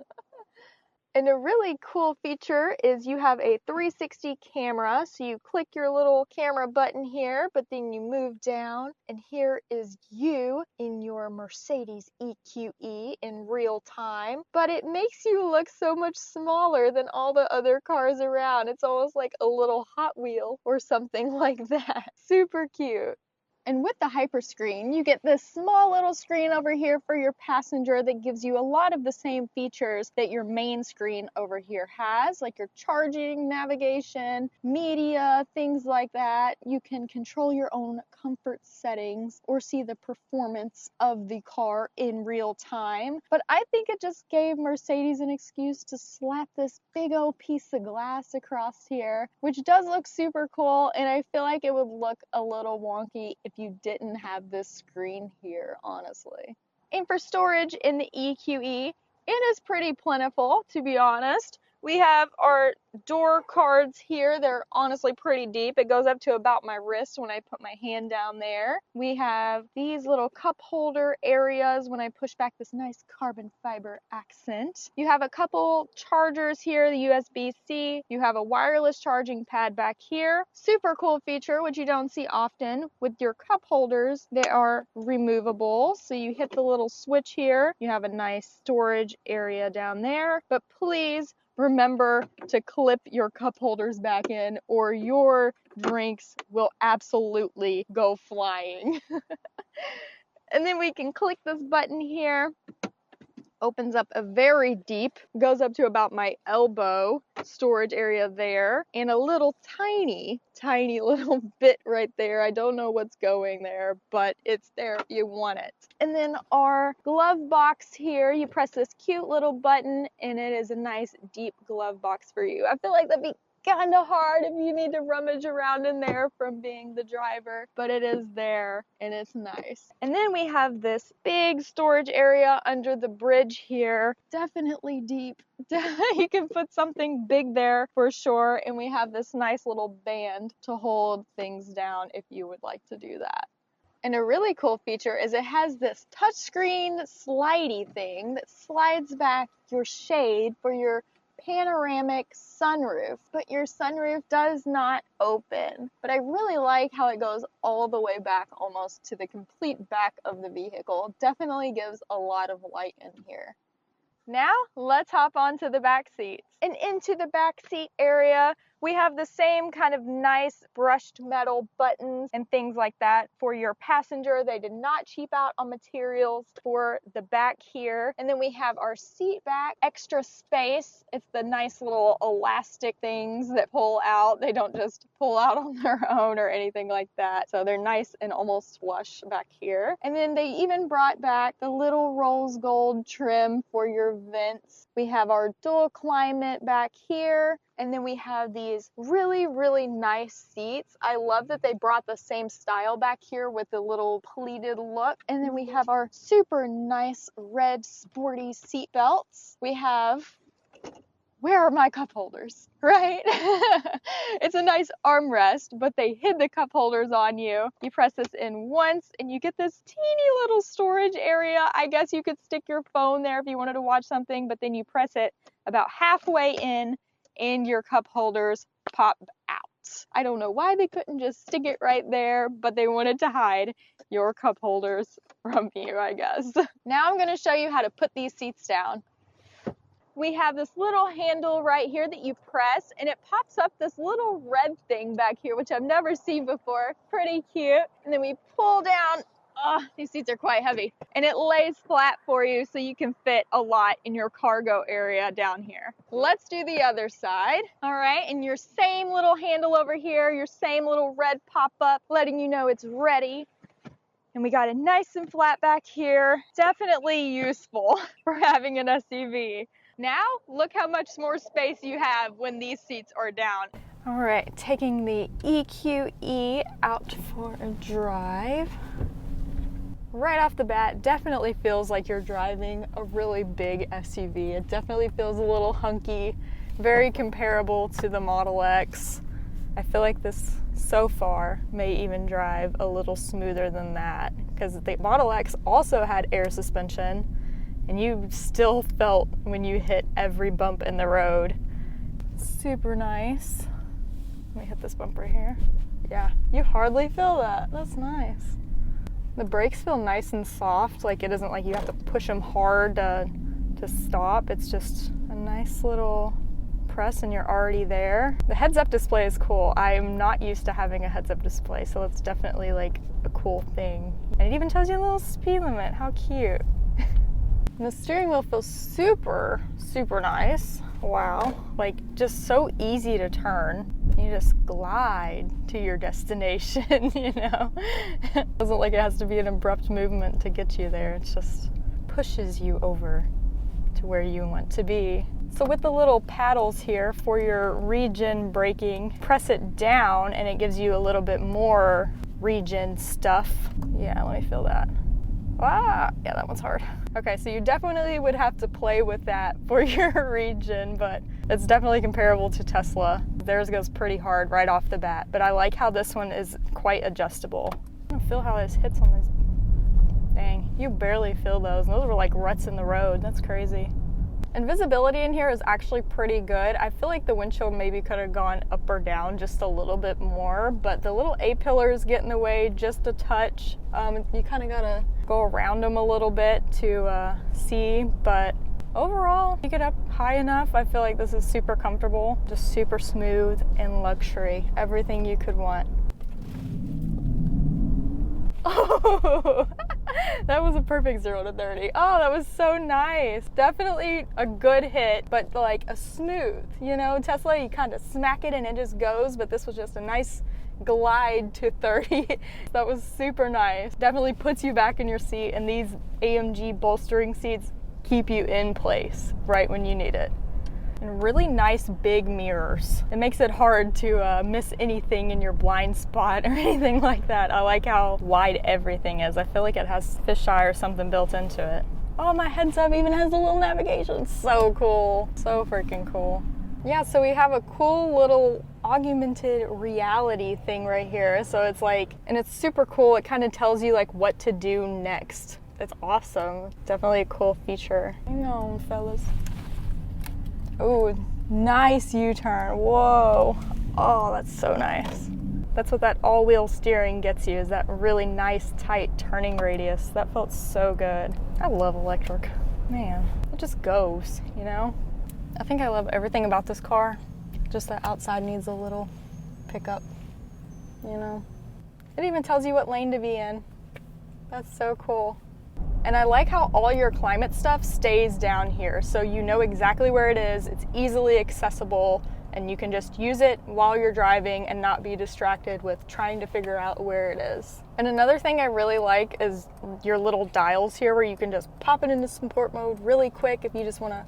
And a really cool feature is you have a 360 camera. So you click your little camera button here, but then you move down, and here is you in your Mercedes EQE in real time. But it makes you look so much smaller than all the other cars around. It's almost like a little Hot Wheel or something like that. Super cute. And with the hyperscreen, you get this small little screen over here for your passenger that gives you a lot of the same features that your main screen over here has, like your charging, navigation, media, things like that. You can control your own comfort settings or see the performance of the car in real time. But I think it just gave Mercedes an excuse to slap this big old piece of glass across here, which does look super cool, and I feel like it would look a little wonky if you didn't have this screen here, honestly. And for storage in the EQE, it is pretty plentiful, to be honest. We have our door cards here. They're honestly pretty deep. It goes up to about my wrist when I put my hand down there. We have these little cup holder areas when I push back this nice carbon fiber accent. You have a couple chargers here, the USB-C. You have a wireless charging pad back here. Super cool feature, which you don't see often. With your cup holders, they are removable. So you hit the little switch here. You have a nice storage area down there. But please, remember to clip your cup holders back in or your drinks will absolutely go flying. And then we can click this button here. Opens up a very deep, goes up to about my elbow storage area there, and a little tiny little bit right there. I don't know what's going there, but it's there if you want it. And then our glove box here, you press this cute little button and it is a nice deep glove box for you. I feel like that'd be kind of hard if you need to rummage around in there from being the driver, but it is there and it's nice. And then we have this big storage area under the bridge here, definitely deep. You can put something big there for sure, and we have this nice little band to hold things down if you would like to do that. And a really cool feature is it has this touchscreen slidey thing that slides back your shade for your panoramic sunroof, but your sunroof does not open. But I really like how it goes all the way back almost to the complete back of the vehicle. Definitely gives a lot of light in here. Now let's hop onto the back seats. And into the back seat area, we have the same kind of nice brushed metal buttons and things like that for your passenger. They did not cheap out on materials for the back here. And then we have our seat back, extra space. It's the nice little elastic things that pull out. They don't just pull out on their own or anything like that. So they're nice and almost flush back here. And then they even brought back the little rose gold trim for your vents. We have our dual climate back here. And then we have these really, really nice seats. I love that they brought the same style back here with the little pleated look. And then we have our super nice red sporty seat belts. We have, where are my cup holders, right? It's a nice armrest, but they hid the cup holders on you. You press this in once and you get this teeny little storage area. I guess you could stick your phone there if you wanted to watch something, but then you press it about halfway in and your cup holders pop out. I don't know why they couldn't just stick it right there, but they wanted to hide your cup holders from you, I guess. Now I'm going to show you how to put these seats down. We have this little handle right here that you press and it pops up this little red thing back here, which I've never seen before. Pretty cute. And then we pull down. Oh, these seats are quite heavy. And it lays flat for you so you can fit a lot in your cargo area down here. Let's do the other side. All right, and your same little handle over here, your same little red pop-up letting you know it's ready. And we got it nice and flat back here. Definitely useful for having an SUV. Now, look how much more space you have when these seats are down. All right, taking the EQE out for a drive. Right off the bat, definitely feels like you're driving a really big SUV. It definitely feels a little hunky, very comparable to the Model X. I feel like this so far may even drive a little smoother than that because the Model X also had air suspension and you still felt when you hit every bump in the road. Super nice. Let me hit this bump right here. Yeah, you hardly feel that. That's nice. The brakes feel nice and soft, like it isn't like you have to push them hard to stop. It's just a nice little press and you're already there. The heads-up display is cool. I'm not used to having a heads-up display, so it's definitely like a cool thing. And it even tells you a little speed limit. How cute. And the steering wheel feels super, super nice. Wow, like just so easy to turn. You just glide to your destination, you know? It doesn't like it has to be an abrupt movement to get you there. It just pushes you over to where you want to be. So with the little paddles here for your regen braking, press it down and it gives you a little bit more regen stuff. Yeah, let me feel that. Ah, yeah, that one's hard. Okay, so you definitely would have to play with that for your regen, but It's definitely comparable to Tesla. Theirs goes pretty hard right off the bat, but I like how this one is quite adjustable. I don't feel how this hits on this. Dang, you barely feel those. Those were like ruts in the road. That's crazy. And visibility in here is actually pretty good. I feel like the windshield maybe could have gone up or down just a little bit more, but the little A-pillars get in the way just a touch. You kind of gotta go around them a little bit to see, but overall, you get up high enough. I feel like this is super comfortable, just super smooth and luxury. Everything you could want. Oh, that was a perfect 0 to 30. Oh, that was so nice. Definitely a good hit, but like a smooth, you know, Tesla, you kind of smack it and it just goes, but this was just a nice glide to 30. That was super nice. Definitely puts you back in your seat, and these AMG bolstering seats keep you in place right when you need it. And really nice big mirrors. It makes it hard to miss anything in your blind spot or anything like that. I like how wide everything is. I feel like it has fisheye or something built into it. Oh, my heads-up even has a little navigation. So cool. So freaking cool. Yeah, so we have a cool little augmented reality thing right here. So it's like, and it's super cool. It kind of tells you like what to do next. It's awesome. Definitely a cool feature. Hang on, fellas. Oh, nice U-turn. Whoa. Oh, that's so nice. That's what that all-wheel steering gets you, is that really nice, tight turning radius. That felt so good. I love electric. Man, it just goes, you know? I think I love everything about this car. Just the outside needs a little pickup, you know? It even tells you what lane to be in. That's so cool. And I like how all your climate stuff stays down here, so you know exactly where it is. It's easily accessible, and you can just use it while you're driving and not be distracted with trying to figure out where it is. And another thing I really like is your little dials here, where you can just pop it into sport mode really quick if you just want to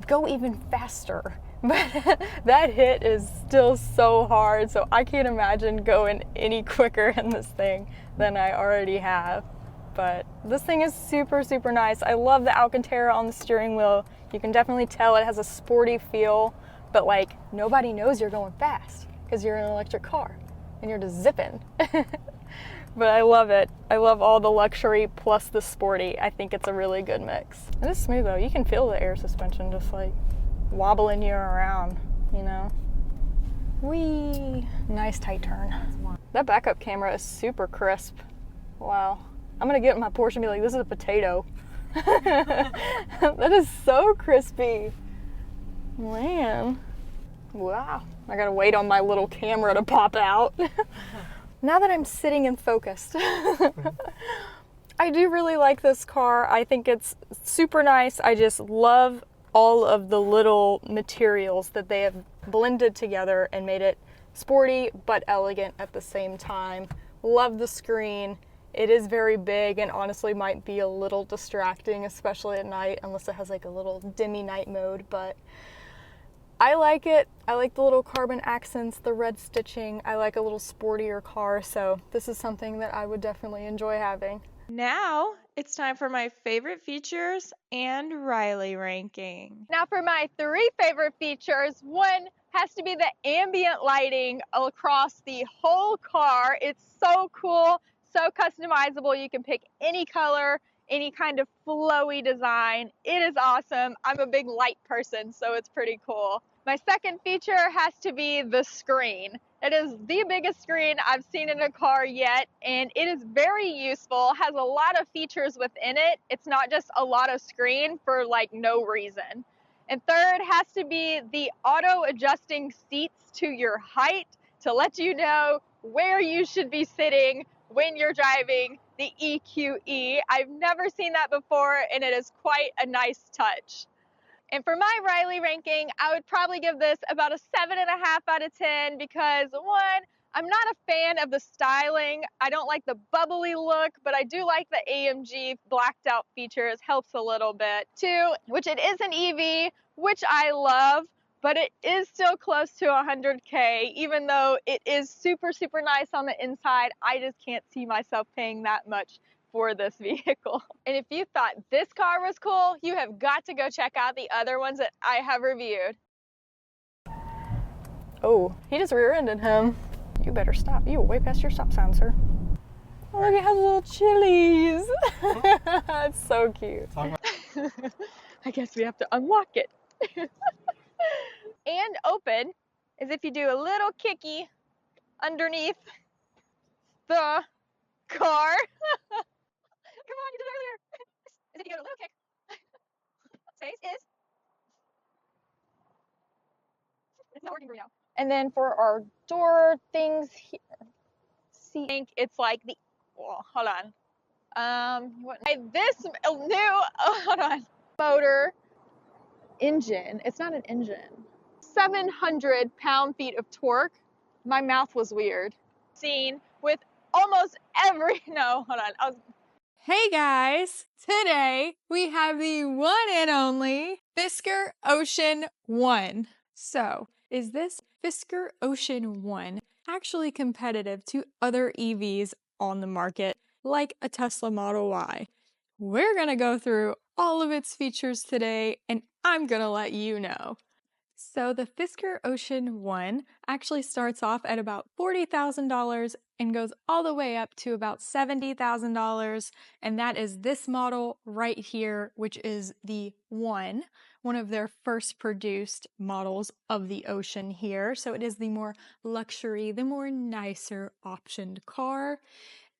go even faster. But that hit is still so hard, so I can't imagine going any quicker in this thing than I already have. But this thing is super, super nice. I love the Alcantara on the steering wheel. You can definitely tell it has a sporty feel, but like nobody knows you're going fast because you're in an electric car and you're just zipping. But I love it. I love all the luxury plus the sporty. I think it's a really good mix. It is smooth though. You can feel the air suspension just like wobbling you around, you know? Whee! Nice tight turn. That backup camera is super crisp. Wow. I'm gonna get in my Porsche and be like, this is a potato. That is so crispy. Man. Wow. I gotta wait on my little camera to pop out. Now that I'm sitting and focused. I do really like this car. I think it's super nice. I just love all of the little materials that they have blended together and made it sporty but elegant at the same time. Love the screen. It is very big and honestly might be a little distracting, especially at night, unless it has like a little dimmy night mode, but I like it. I like the little carbon accents, the red stitching. I like a little sportier car, so this is something that I would definitely enjoy having. Now it's time for my favorite features and Riley ranking. Now for my 3 favorite features, one has to be the ambient lighting across the whole car. It's so cool, so customizable. You can pick any color, any kind of flowy design. It is awesome. I'm a big light person, so it's pretty cool. My second feature has to be the screen. It is the biggest screen I've seen in a car yet, and it is very useful, has a lot of features within it. It's not just a lot of screen for like no reason. And third has to be the auto adjusting seats to your height to let you know where you should be sitting when you're driving the EQE. I've never seen that before, and it is quite a nice touch. And for my Riley ranking, I would probably give this about a 7.5 out of 10 because 1, I'm not a fan of the styling. I don't like the bubbly look, but I do like the AMG blacked out features, helps a little bit. 2, which it is an EV, which I love, but it is still close to 100K, even though it is super, super nice on the inside. I just can't see myself paying that much for this vehicle. And if you thought this car was cool, you have got to go check out the other ones that I have reviewed. Oh, he just rear-ended him. You better stop. You way past your stop sign, sir. Oh, look, it has little chilies. It's so cute. I guess we have to unlock it. And open is if you do a little kicky underneath the car. Come on, you did it earlier. Is if you do a little kick. Space is. It's not working for me now. And then for our door things here, see, I think it's like the. Oh, hold on. This new. Oh, hold on. Motor engine. It's not an engine. 700 pound-feet of torque. My mouth was weird. Seen with almost every. No, hold on. Hey guys! Today we have the one and only Fisker Ocean One. So, is this Fisker Ocean One actually competitive to other EVs on the market, like a Tesla Model Y? We're gonna go through all of its features today, and I'm gonna let you know. So the Fisker Ocean One actually starts off at about $40,000 and goes all the way up to about $70,000. And that is this model right here, which is the One of their first produced models of the Ocean here. So it is the more luxury, the more nicer optioned car.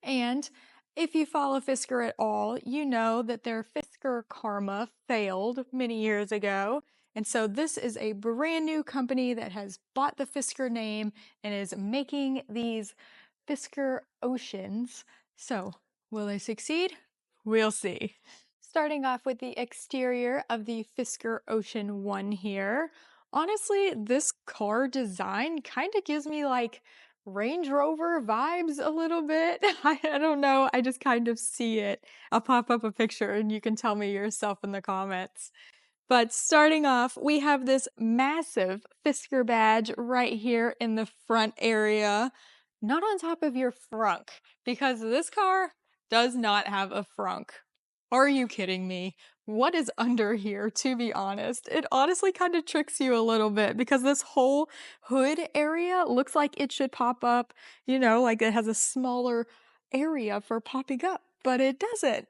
And if you follow Fisker at all, you know that their Fisker Karma failed many years ago. And so this is a brand new company that has bought the Fisker name and is making these Fisker Oceans. So, will they succeed? We'll see. Starting off with the exterior of the Fisker Ocean One here. Honestly, this car design kind of gives me like Range Rover vibes a little bit. I don't know, I just kind of see it. I'll pop up a picture and you can tell me yourself in the comments. But starting off, we have this massive Fisker badge right here in the front area. Not on top of your frunk, because this car does not have a frunk. Are you kidding me? What is under here, to be honest? It honestly kind of tricks you a little bit because this whole hood area looks like it should pop up, you know, like it has a smaller area for popping up, but it doesn't.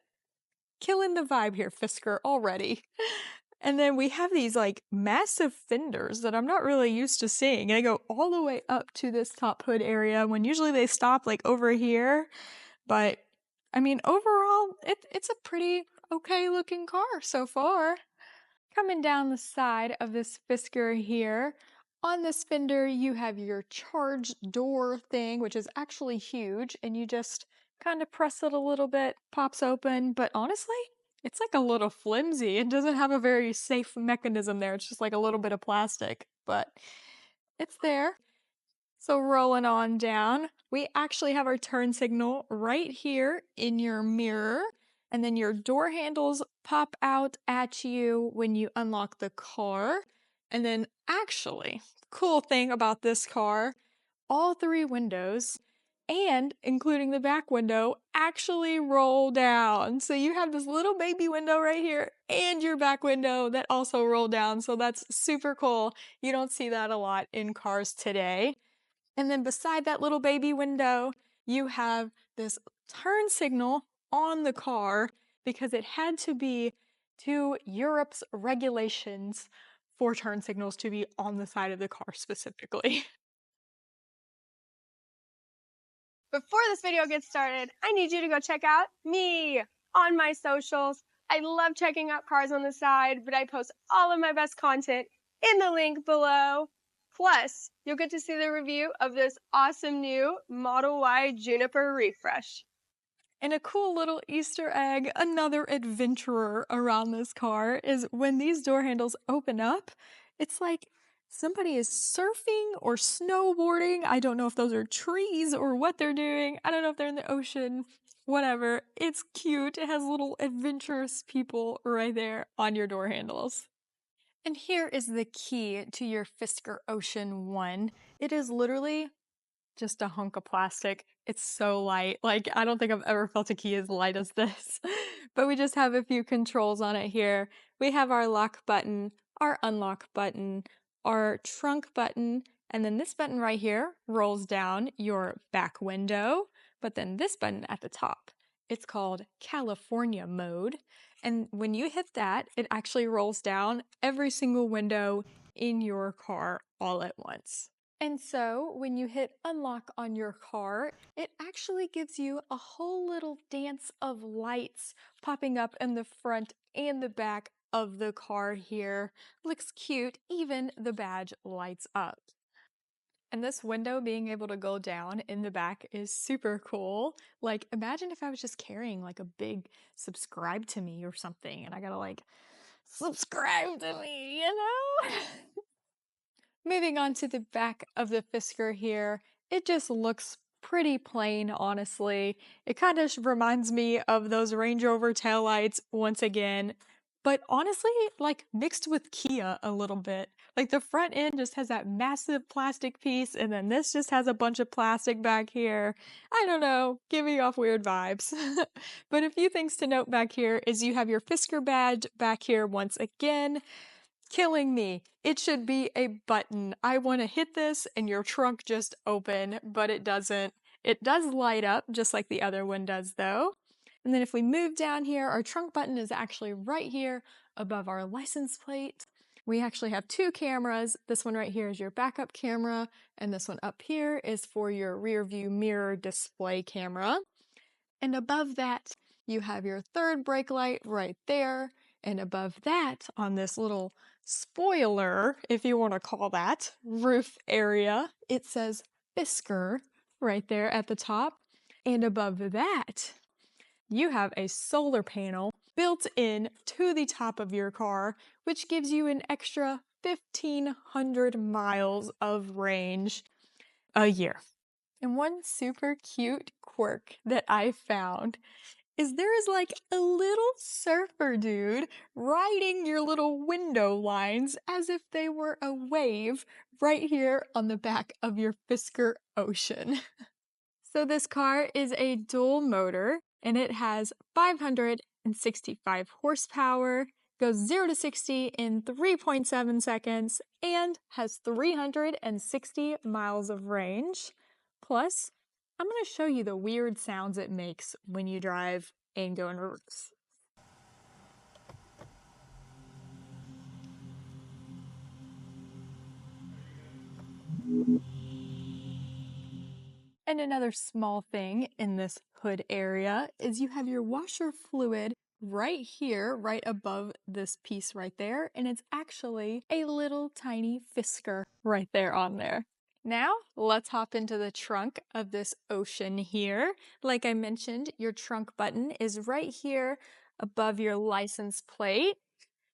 Killing the vibe here, Fisker, already. And then we have these like massive fenders that I'm not really used to seeing. They go all the way up to this top hood area when usually they stop like over here. But I mean, overall, it's a pretty okay looking car so far. Coming down the side of this Fisker here, on this fender you have your charge door thing, which is actually huge, and you just kind of press it a little bit, pops open, but honestly, it's like a little flimsy. It doesn't have a very safe mechanism there. It's just like a little bit of plastic, but it's there. So rolling on down, we actually have our turn signal right here in your mirror. And then your door handles pop out at you when you unlock the car. And then actually, cool thing about this car, all three windows, and including the back window, actually roll down. So you have this little baby window right here and your back window that also roll down. So that's super cool. You don't see that a lot in cars today. And then beside that little baby window, you have this turn signal on the car because it had to be to Europe's regulations for turn signals to be on the side of the car specifically. Before this video gets started, I need you to go check out me on my socials. I love checking out cars on the side, but I post all of my best content in the link below. Plus, you'll get to see the review of this awesome new Model Y Juniper refresh. And a cool little Easter egg, another adventurer around this car, is when these door handles open up, it's like somebody is surfing or snowboarding. I don't know if those are trees or what they're doing. I don't know if they're in the ocean, whatever. It's cute. It has little adventurous people right there on your door handles. And here is the key to your Fisker Ocean One. It is literally just a hunk of plastic. It's so light. Like, I don't think I've ever felt a key as light as this. But we just have a few controls on it here. We have our lock button, our unlock button, our trunk button, And then this button right here rolls down your back window, but then this button at the top, it's called California mode. And when you hit that, it actually rolls down every single window in your car all at once. And so when you hit unlock on your car, it actually gives you a whole little dance of lights popping up in the front and the back of the car here. Looks cute, even the badge lights up. And this window being able to go down in the back is super cool. Like, imagine if I was just carrying like a big subscribe to me or something, and I gotta like, subscribe to me, you know? Moving on to the back of the Fisker here, it just looks pretty plain, honestly. It kind of reminds me of those Range Rover taillights once again, but honestly, like mixed with Kia a little bit. Like the front end just has that massive plastic piece, and then this just has a bunch of plastic back here. I don't know, giving off weird vibes. But a few things to note back here is you have your Fisker badge back here once again. Killing me. It should be a button. I want to hit this and your trunk just open, but it doesn't. It does light up just like the other one does though. And then if we move down here, our trunk button is actually right here above our license plate. We actually have two cameras. This one right here is your backup camera, and this one up here is for your rear view mirror display camera. And above that, you have your third brake light right there. And above that, on this little spoiler, if you want to call that, roof area, it says Fisker right there at the top. And above that, you have a solar panel built in to the top of your car, which gives you an extra 1,500 miles of range a year. And one super cute quirk that I found is there is like a little surfer dude riding your little window lines as if they were a wave right here on the back of your Fisker Ocean. So this car is a dual motor and it has 565 horsepower, goes 0 to 60 in 3.7 seconds, and has 360 miles of range. Plus, I'm going to show you the weird sounds it makes when you drive and go in reverse. And another small thing in this hood area is you have your washer fluid right here, right above this piece right there, and it's actually a little tiny Fisker right there on there. Now, let's hop into the trunk of this Ocean here. Like I mentioned, your trunk button is right here above your license plate.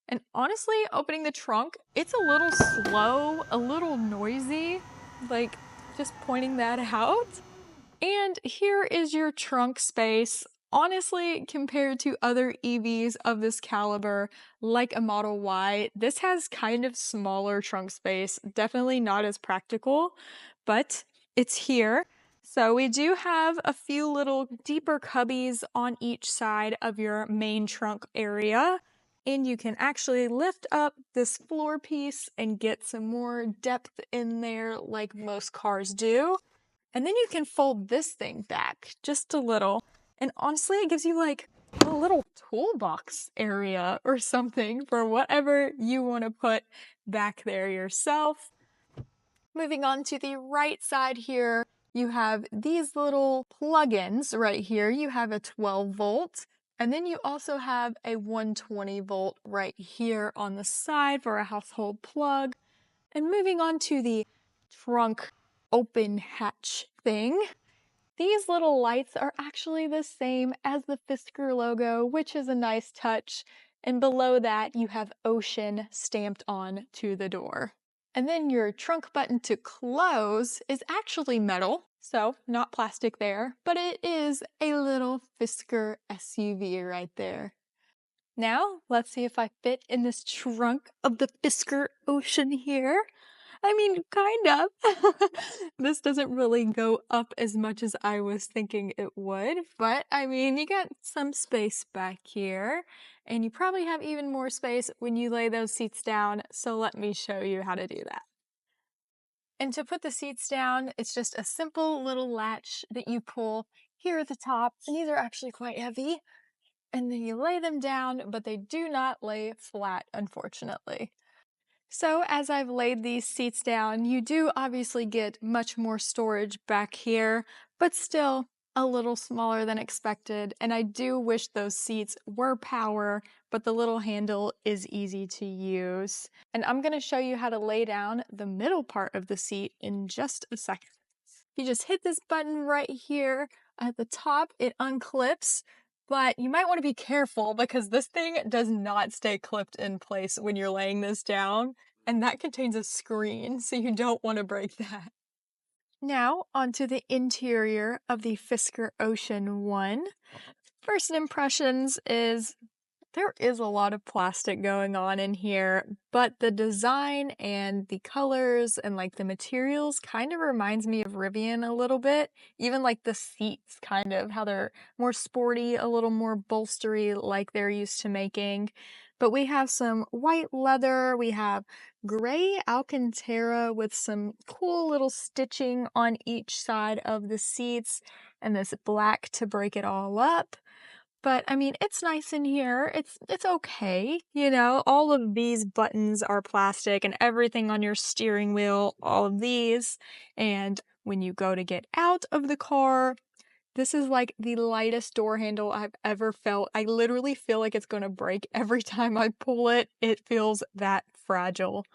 And honestly, opening the trunk, it's a little slow, a little noisy, like just pointing that out. And here is your trunk space. Honestly, compared to other EVs of this caliber, like a Model Y, this has kind of smaller trunk space. Definitely not as practical, but it's here. So we do have a few little deeper cubbies on each side of your main trunk area. And you can actually lift up this floor piece and get some more depth in there like most cars do. And then you can fold this thing back just a little. And honestly, it gives you like a little toolbox area or something for whatever you want to put back there yourself. Moving on to the right side here, you have these little plugins right here. You have a 12 volt, and then you also have a 120 volt right here on the side for a household plug. And moving on to the trunk open hatch thing. These little lights are actually the same as the Fisker logo, which is a nice touch. And below that, you have Ocean stamped on to the door. And then your trunk button to close is actually metal, so not plastic there, but it is a little Fisker SUV right there. Now, let's see if I fit in this trunk of the Fisker Ocean here. I mean, kind of. This doesn't really go up as much as I was thinking it would, but I mean, you got some space back here, and you probably have even more space when you lay those seats down, so let me show you how to do that. And to put the seats down, it's just a simple little latch that you pull here at the top. And these are actually quite heavy. And then you lay them down, but they do not lay flat, unfortunately. So as I've laid these seats down, you do obviously get much more storage back here, but still a little smaller than expected. And I do wish those seats were power, but the little handle is easy to use. And I'm going to show you how to lay down the middle part of the seat in just a second. You just hit this button right here at the top, it unclips. But you might want to be careful because this thing does not stay clipped in place when you're laying this down, and that contains a screen, so you don't want to break that. Now, onto the interior of the Fisker Ocean One. First impressions is there is a lot of plastic going on in here, but the design and the colors and like the materials kind of reminds me of Rivian a little bit. Even like the seats, kind of how they're more sporty, a little more bolstery like they're used to making. But we have some white leather, we have gray Alcantara with some cool little stitching on each side of the seats, and this black to break it all up. But I mean, it's nice in here. It's okay. You know, all of these buttons are plastic and everything on your steering wheel, all of these. And when you go to get out of the car, this is like the lightest door handle I've ever felt. I literally feel like it's going to break every time I pull it. It feels that fragile.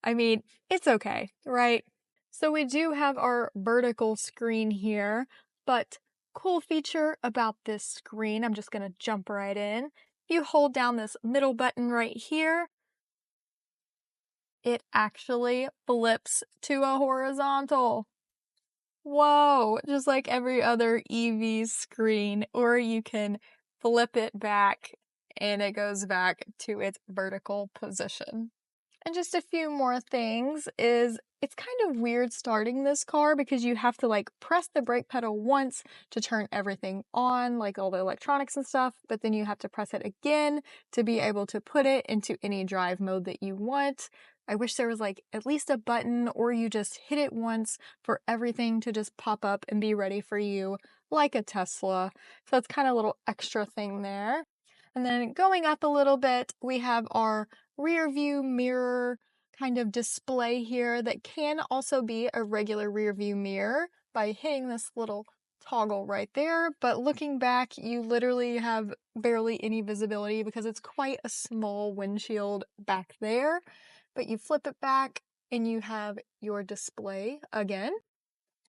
I mean, it's okay, right? So we do have our vertical screen here, but cool feature about this screen, I'm just going to jump right in. If you hold down this middle button right here, it actually flips to a horizontal. Whoa, just like every other EV screen, or you can flip it back and it goes back to its vertical position. And just a few more things is it's kind of weird starting this car because you have to like press the brake pedal once to turn everything on, like all the electronics and stuff, but then you have to press it again to be able to put it into any drive mode that you want. I wish there was like at least a button, or you just hit it once for everything to just pop up and be ready for you like a Tesla. So it's kind of a little extra thing there. And then going up a little bit, we have our rear view mirror kind of display here that can also be a regular rear view mirror by hitting this little toggle right there. But looking back, you literally have barely any visibility because it's quite a small windshield back there. But you flip it back and you have your display again.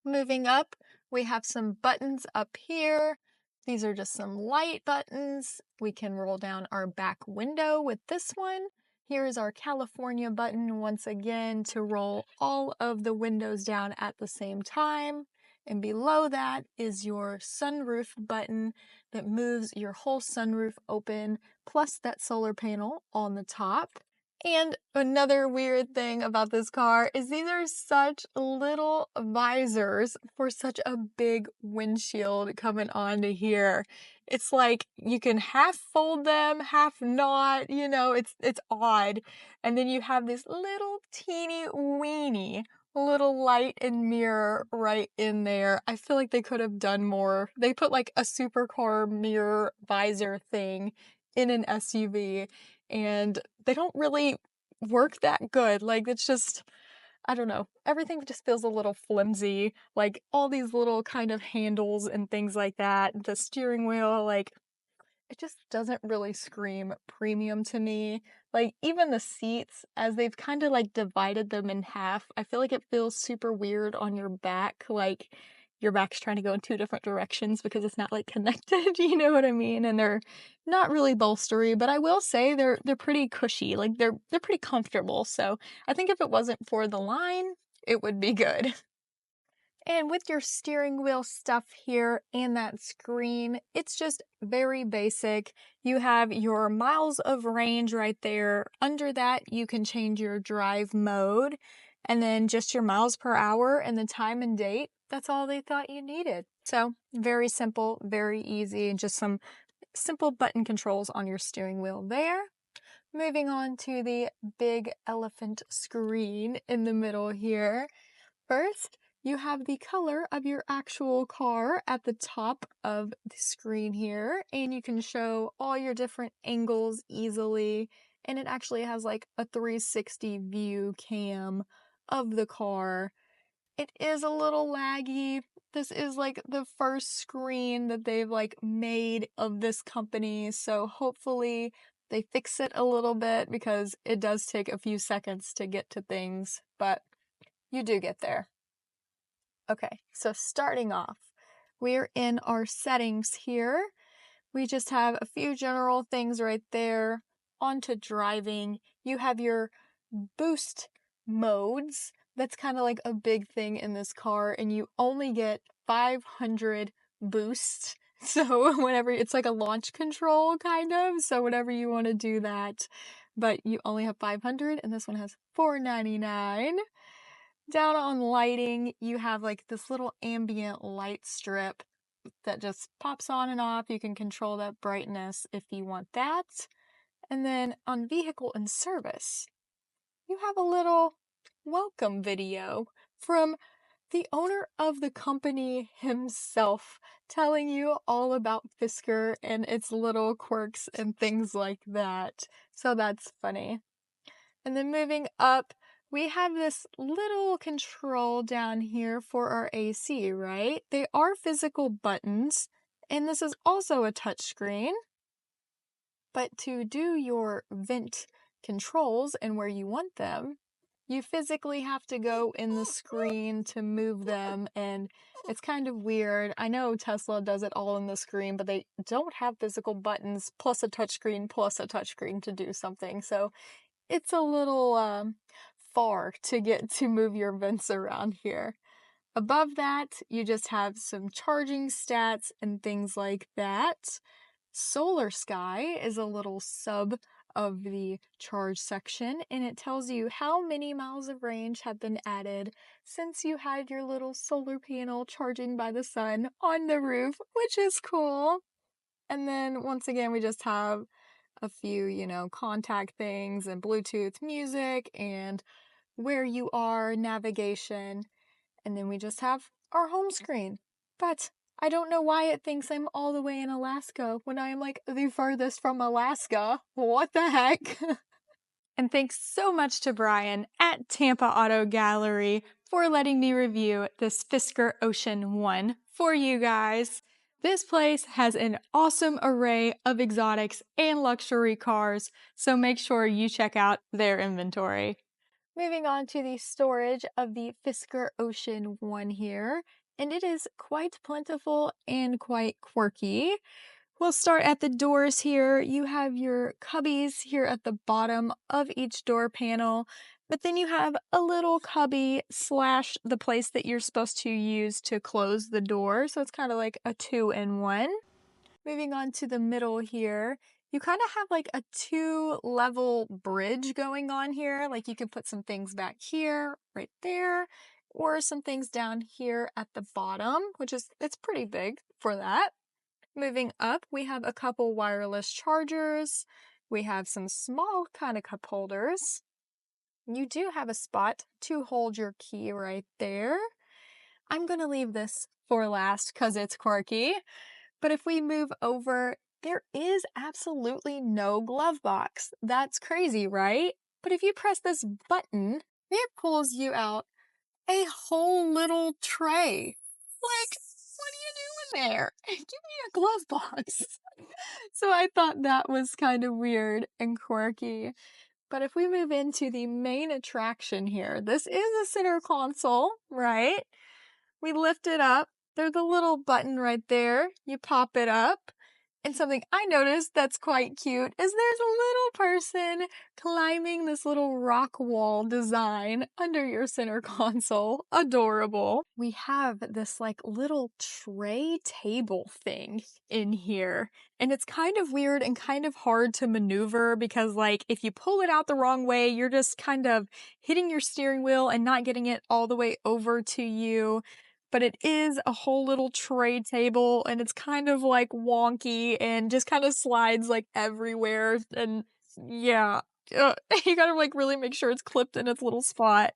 Moving up, we have some buttons up here. These are just some light buttons. We can roll down our back window with this one. Here's our California button once again to roll all of the windows down at the same time. And below that is your sunroof button that moves your whole sunroof open, plus that solar panel on the top. And another weird thing about this car is these are such little visors for such a big windshield coming onto here. It's like you can half fold them, half not, you know, it's odd. And then you have this little teeny weeny little light and mirror right in there. I feel like they could have done more. They put like a supercar mirror visor thing in an SUV, and they don't really work that good. Like, it's just, I don't know. Everything just feels a little flimsy. Like, all these little kind of handles and things like that. The steering wheel, like, it just doesn't really scream premium to me. Like, even the seats, as they've kind of like divided them in half, I feel like it feels super weird on your back. Like, your back's trying to go in two different directions because it's not like connected, you know what I mean? And they're not really bolstery, but I will say they're pretty cushy. Like, they're pretty comfortable. So I think if it wasn't for the line, it would be good. And with your steering wheel stuff here and that screen, it's just very basic. You have your miles of range right there. Under that, you can change your drive mode, and then just your miles per hour and the time and date. That's all they thought you needed. So very simple, very easy, and just some simple button controls on your steering wheel there. Moving on to the big elephant screen in the middle here. First, you have the color of your actual car at the top of the screen here, and you can show all your different angles easily. And it actually has like a 360 view cam of the car. It is a little laggy. This is like the first screen that they've like made of this company, so hopefully they fix it a little bit because it does take a few seconds to get to things, but you do get there. Okay, so starting off, we're in our settings here. We just have a few general things right there. On to driving. You have your boost modes. That's kind of like a big thing in this car, and you only get 500 boost. So whenever it's like a launch control kind of, so whenever you want to do that, but you only have 500, and this one has 499. Down on lighting, you have like this little ambient light strip that just pops on and off. You can control that brightness if you want that. And then on vehicle and service, you have a little welcome video from the owner of the company himself telling you all about Fisker and its little quirks and things like that. So that's funny. And then moving up, we have this little control down here for our AC, right? They are physical buttons, and this is also a touch screen. But to do your vent controls and where you want them, you physically have to go in the screen to move them, and it's kind of weird. I know Tesla does it all in the screen, but they don't have physical buttons plus a touchscreen to do something, so it's a little far to get to move your vents around here. Above that, you just have some charging stats and things like that. Solar Sky is a little sub of the charge section, and it tells you how many miles of range have been added since you had your little solar panel charging by the sun on the roof, which is cool. And then once again, we just have a few, contact things and Bluetooth music and where you are, navigation, and then we just have our home screen. But I don't know why it thinks I'm all the way in Alaska when I am like the furthest from Alaska. What the heck? And thanks so much to Brian at Tampa Auto Gallery for letting me review this Fisker Ocean One for you guys. This place has an awesome array of exotics and luxury cars, so make sure you check out their inventory. Moving on to the storage of the Fisker Ocean One here, and it is quite plentiful and quite quirky. We'll start at the doors here. You have your cubbies here at the bottom of each door panel, but then you have a little cubby slash the place that you're supposed to use to close the door, so it's kind of like a 2-in-1. Moving on to the middle here, you kind of have like a 2-level bridge going on here. Like you can put some things back here, right there, or some things down here at the bottom, it's pretty big for that. Moving up, we have a couple wireless chargers. We have some small kind of cup holders. You do have a spot to hold your key right there. I'm going to leave this for last because it's quirky. But if we move over, there is absolutely no glove box. That's crazy, right? But if you press this button, it pulls you out a whole little tray. Like, what are you doing there? Give me a glove box. So I thought that was kind of weird and quirky. But if we move into the main attraction here, this is a center console, right? We lift it up. There's a little button right there. You pop it up. And something I noticed that's quite cute is there's a little person climbing this little rock wall design under your center console. Adorable. We have this like little tray table thing in here. And it's kind of weird and kind of hard to maneuver because like if you pull it out the wrong way, you're just kind of hitting your steering wheel and not getting it all the way over to you. But it is a whole little tray table and it's kind of like wonky and just kind of slides like everywhere. And yeah, you gotta like really make sure it's clipped in its little spot,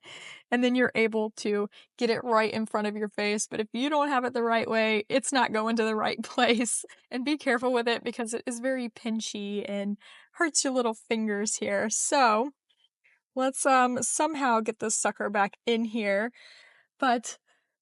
and then you're able to get it right in front of your face. But if you don't have it the right way, it's not going to the right place. And be careful with it because it is very pinchy and hurts your little fingers here. So let's somehow get this sucker back in here. But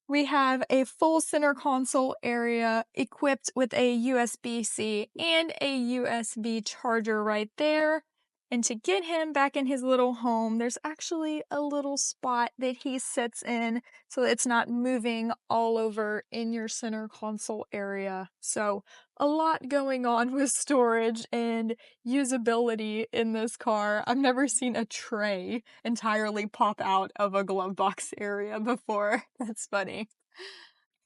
we have a full center console area equipped with a USB-C and a USB charger right there. And to get him back in his little home, there's actually a little spot that he sits in so that it's not moving all over in your center console area. So a lot going on with storage and usability in this car. I've never seen a tray entirely pop out of a glove box area before. That's funny.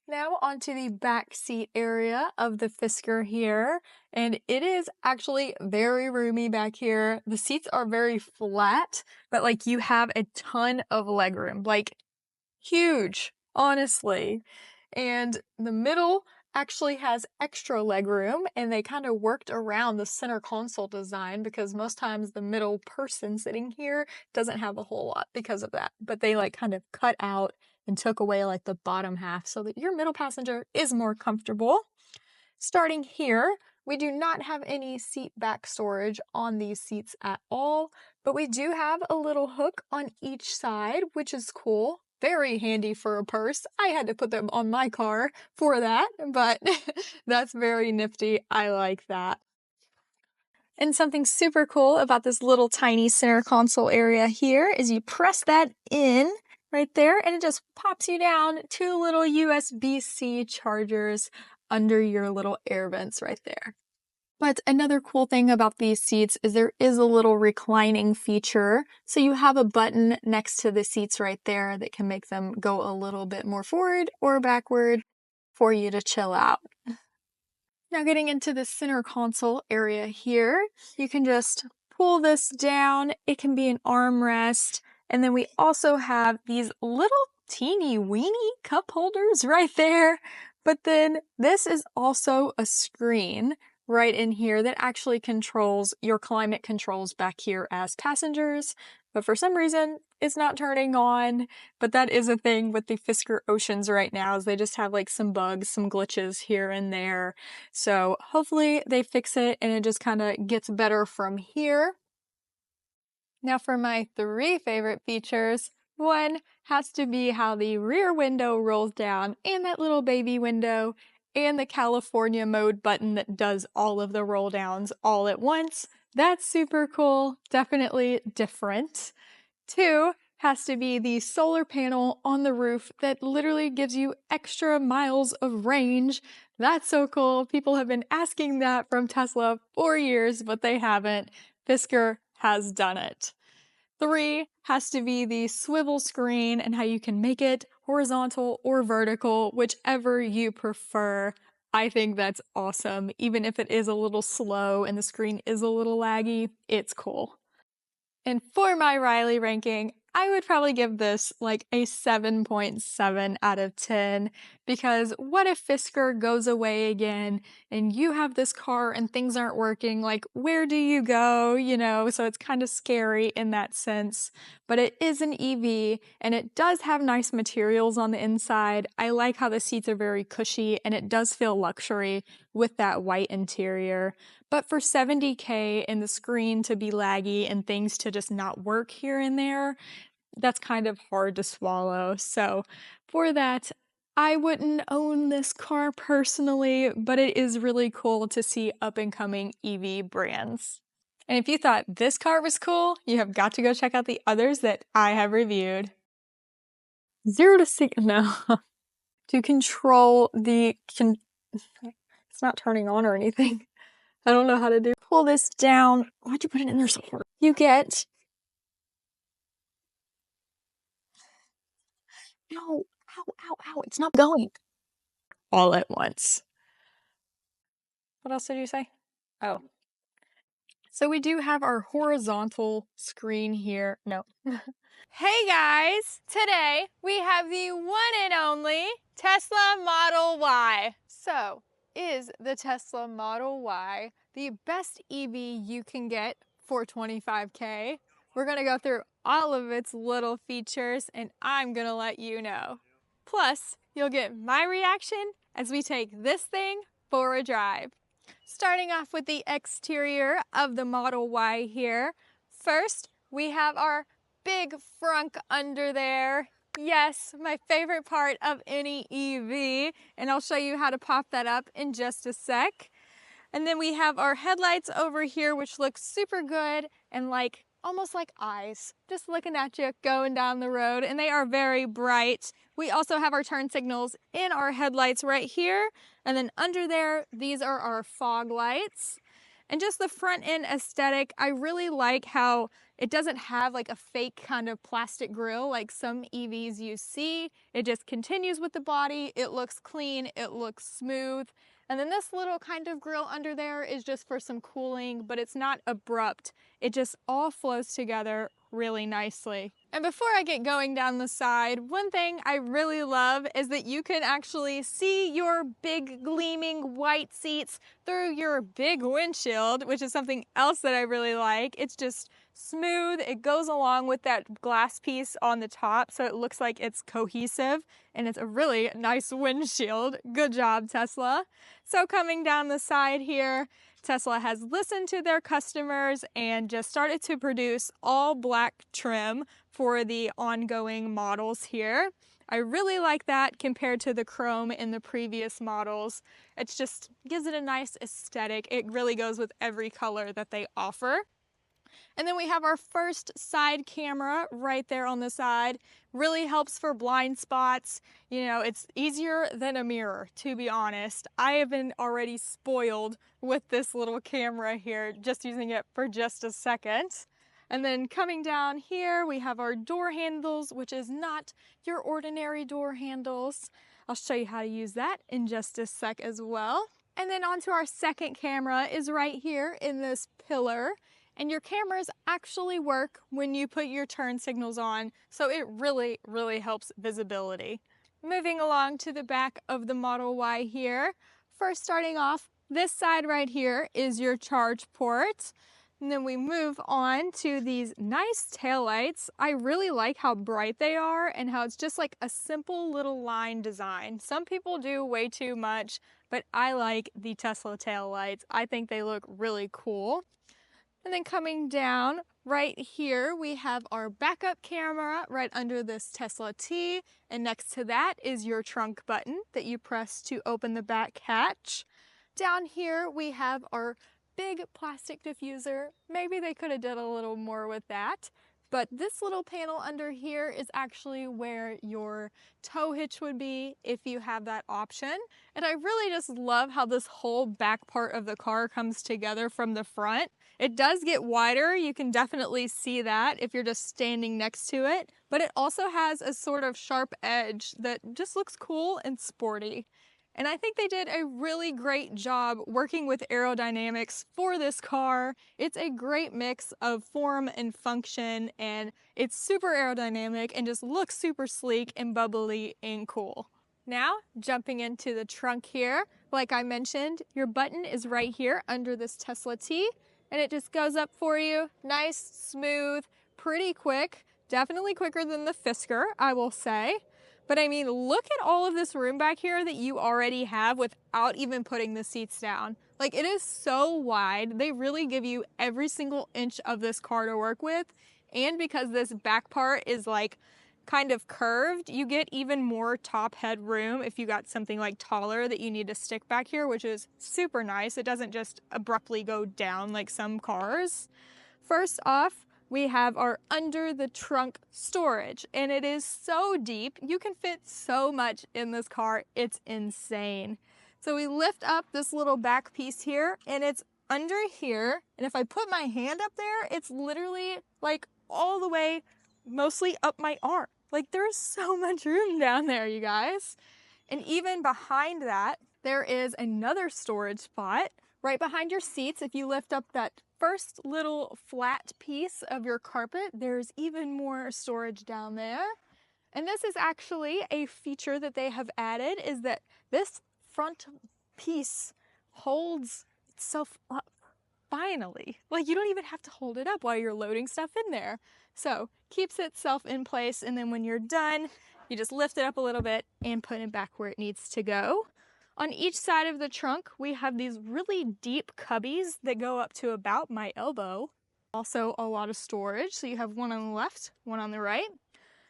Now onto the back seat area of the Fisker here, and it is actually very roomy back here. The seats are very flat, but like you have a ton of legroom, like huge, honestly. And the middle actually has extra legroom, and they kind of worked around the center console design because most times the middle person sitting here doesn't have a whole lot because of that. But they like kind of cut out and took away like the bottom half so that your middle passenger is more comfortable. Starting here, we do not have any seat back storage on these seats at all, but we do have a little hook on each side, which is cool. Very handy for a purse. I had to put them on my car for that, but that's very nifty. I like that. And something super cool about this little tiny center console area here is you press that in right there and it just pops you down 2 little USB-C chargers under your little air vents right there. But another cool thing about these seats is there is a little reclining feature. So you have a button next to the seats right there that can make them go a little bit more forward or backward for you to chill out. Now getting into the center console area here, you can just pull this down. It can be an armrest. And then we also have these little teeny weeny cup holders right there. But then this is also a screen right in here that actually controls your climate controls back here as passengers. But for some reason, it's not turning on. But that is a thing with the Fisker Oceans right now, is they just have like some bugs, some glitches here and there. So hopefully they fix it and it just kind of gets better from here. Now for my 3 favorite features. One has to be how the rear window rolls down and that little baby window and the California mode button that does all of the roll downs all at once. That's super cool, definitely different. 2 has to be the solar panel on the roof that literally gives you extra miles of range. That's so cool. People have been asking that from Tesla for years, but they haven't. Fisker has done it. 3 has to be the swivel screen and how you can make it horizontal or vertical, whichever you prefer. I think that's awesome. Even if it is a little slow and the screen is a little laggy, it's cool. And for my Riley ranking, I would probably give this like a 7.7 out of 10 because what if Fisker goes away again and you have this car and things aren't working? Like, where do you go? You know, so it's kind of scary in that sense. But it is an EV and it does have nice materials on the inside. I like how the seats are very cushy and it does feel luxury with that white interior. But for $70K and the screen to be laggy and things to just not work here and there, that's kind of hard to swallow. So for that, I wouldn't own this car personally, but it is really cool to see up and coming EV brands. And if you thought this car was cool, you have got to go check out the others that I have reviewed. 0 to 6, no. To control the, it's not turning on or anything. I don't know how to do. Pull this down. Why'd you put it in there so hard? You get. Ow, ow, ow, ow. It's not going. All at once. What else did you say? Oh. So we do have our horizontal screen here. No. Hey guys! Today we have the one and only Tesla Model Y. So, is the Tesla Model Y the best EV you can get for $25K. We're gonna go through all of its little features and I'm gonna let you know. Plus, you'll get my reaction as we take this thing for a drive. Starting off with the exterior of the Model Y here. First, we have our big frunk under there. Yes, my favorite part of any EV, and I'll show you how to pop that up in just a sec. And then we have our headlights over here, which look super good and like almost like eyes, just looking at you going down the road, and they are very bright. We also have our turn signals in our headlights right here, and then under there, these are our fog lights. And just the front end aesthetic, I really like how it doesn't have like a fake kind of plastic grille like some EVs you see. It just continues with the body. It looks clean, it looks smooth. And then this little kind of grille under there is just for some cooling, but it's not abrupt. It just all flows together really nicely. And before I get going down the side, one thing I really love is that you can actually see your big gleaming white seats through your big windshield, which is something else that I really like. It's just smooth. It goes along with that glass piece on the top, so it looks like it's cohesive, and it's a really nice windshield. Good job, Tesla. So coming down the side here, Tesla has listened to their customers and just started to produce all black trim for the ongoing models here. I really like that compared to the chrome in the previous models. It just gives it a nice aesthetic. It really goes with every color that they offer. And then we have our first side camera right there on the side. Really helps for blind spots. You know, it's easier than a mirror, to be honest. I have been already spoiled with this little camera here, just using it for just a second. And then coming down here, we have our door handles, which is not your ordinary door handles. I'll show you how to use that in just a sec as well. And then onto our second camera is right here in this pillar. And your cameras actually work when you put your turn signals on, so it really, really helps visibility. Moving along to the back of the Model Y here. First starting off, this side right here is your charge port. And then we move on to these nice taillights. I really like how bright they are and how it's just like a simple little line design. Some people do way too much, but I like the Tesla taillights. I think they look really cool. And then coming down right here, we have our backup camera right under this Tesla T. And next to that is your trunk button that you press to open the back hatch. Down here, we have our big plastic diffuser. Maybe they could have done a little more with that. But this little panel under here is actually where your tow hitch would be if you have that option. And I really just love how this whole back part of the car comes together from the front. It does get wider, you can definitely see that if you're just standing next to it, but it also has a sort of sharp edge that just looks cool and sporty. And I think they did a really great job working with aerodynamics for this car. It's a great mix of form and function, and it's super aerodynamic and just looks super sleek and bubbly and cool. Now, jumping into the trunk here, like I mentioned, your button is right here under this Tesla T, and it just goes up for you. Nice, smooth, pretty quick. Definitely quicker than the Fisker, I will say. But I mean, look at all of this room back here that you already have without even putting the seats down. Like, it is so wide. They really give you every single inch of this car to work with. And because this back part is like kind of curved, you get even more top head room if you got something like taller that you need to stick back here, which is super nice. It doesn't just abruptly go down like some cars. First off, we have our under the trunk storage, and it is so deep. You can fit so much in this car. It's insane. So we lift up this little back piece here, and it's under here. And if I put my hand up there, it's literally like all the way mostly up my arm. Like, there's so much room down there, you guys. And even behind that, there is another storage spot right behind your seats. If you lift up that first little flat piece of your carpet, there's even more storage down there. And this is actually a feature that they have added, is that this front piece holds itself up. finally. Like, you don't even have to hold it up while you're loading stuff in there. So keeps itself in place, and then when you're done, you just lift it up a little bit and put it back where it needs to go. On each side of the trunk, we have these really deep cubbies that go up to about my elbow. Also a lot of storage, so you have one on the left, one on the right.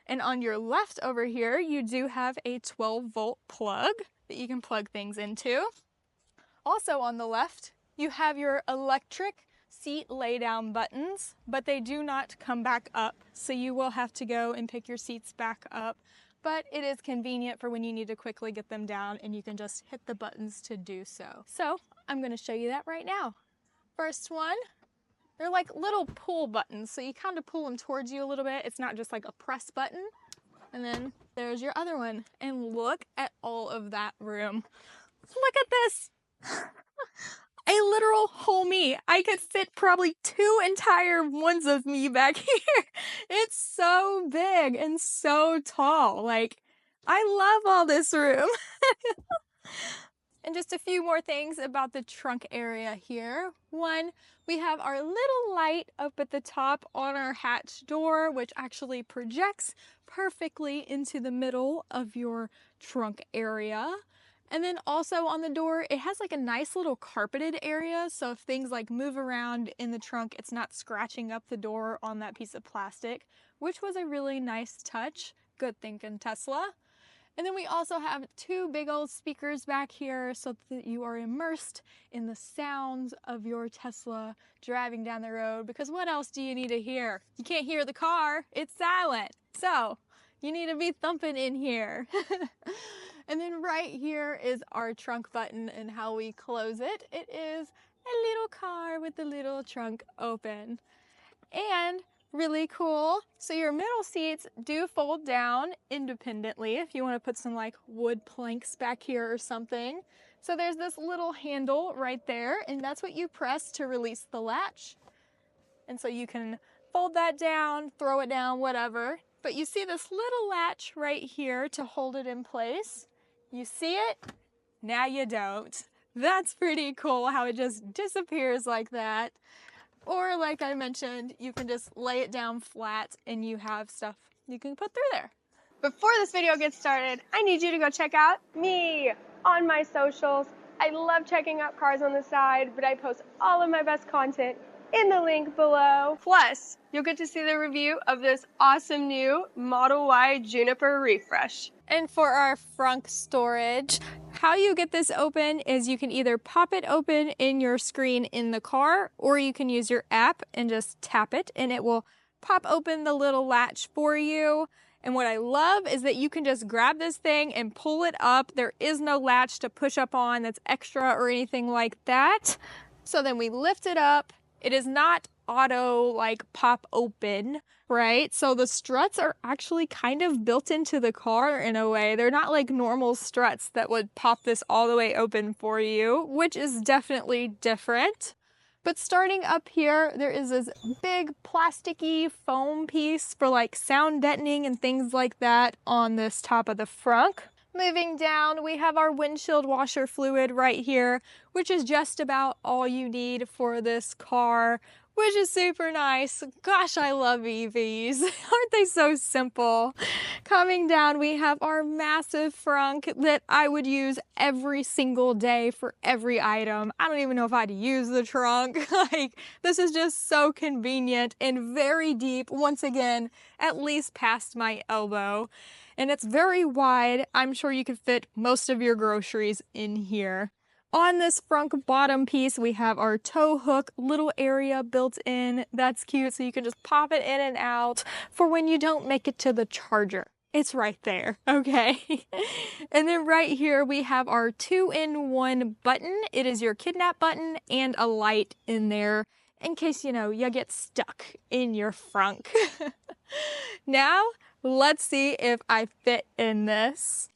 And on your left over here, you do have a 12-volt plug that you can plug things into. Also on the left, you have your electric seat lay-down buttons, but they do not come back up, so you will have to go and pick your seats back up. But it is convenient for when you need to quickly get them down, and you can just hit the buttons to do so. So I'm going to show you that right now. First one, they're like little pull buttons, so you kind of pull them towards you a little bit. It's not just like a press button. And then there's your other one. And look at all of that room. Look at this. A literal whole me. I could fit probably 2 entire ones of me back here. It's so big and so tall. Like, I love all this room. And just a few more things about the trunk area here. One, we have our little light up at the top on our hatch door, which actually projects perfectly into the middle of your trunk area. And then also on the door, it has like a nice little carpeted area. So if things like move around in the trunk, it's not scratching up the door on that piece of plastic, which was a really nice touch. Good thinking, Tesla. And then we also have 2 big old speakers back here so that you are immersed in the sounds of your Tesla driving down the road, because what else do you need to hear? You can't hear the car, it's silent. So you need to be thumping in here. And then right here is our trunk button and how we close it. It is a little car with the little trunk open. And really cool. So your middle seats do fold down independently if you want to put some like wood planks back here or something. So there's this little handle right there, and that's what you press to release the latch. And so you can fold that down, throw it down, whatever. But you see this little latch right here to hold it in place. You see it? Now you don't. That's pretty cool how it just disappears like that. Or like I mentioned, you can just lay it down flat and you have stuff you can put through there. Before this video gets started, I need you to go check out me on my socials. I love checking out cars on the side, but I post all of my best content in the link below. Plus, you'll get to see the review of this awesome new Model Y Juniper refresh. And for our frunk storage, how you get this open is you can either pop it open in your screen in the car, or you can use your app and just tap it and it will pop open the little latch for you. And what I love is that you can just grab this thing and pull it up. There is no latch to push up on that's extra or anything like that. So then we lift it up. It is not auto like pop open, right? So the struts are actually kind of built into the car in a way. They're not like normal struts that would pop this all the way open for you, which is definitely different. But starting up here, there is this big plasticky foam piece for like sound deadening and things like that on this top of the frunk. Moving down, we have our windshield washer fluid right here, which is just about all you need for this car, which is super nice. Gosh, I love EVs. Aren't they so simple? Coming down, we have our massive frunk that I would use every single day for every item. I don't even know if I'd use the trunk. Like, this is just so convenient and very deep. Once again, at least past my elbow. And it's very wide. I'm sure you could fit most of your groceries in here. On this front bottom piece, we have our tow hook little area built in. That's cute, so you can just pop it in and out for when you don't make it to the charger. It's right there, okay? And then right here, we have our 2-in-1 button. It is your kidnap button and a light in there in case, you know, you get stuck in your frunk. Now, let's see if I fit in this.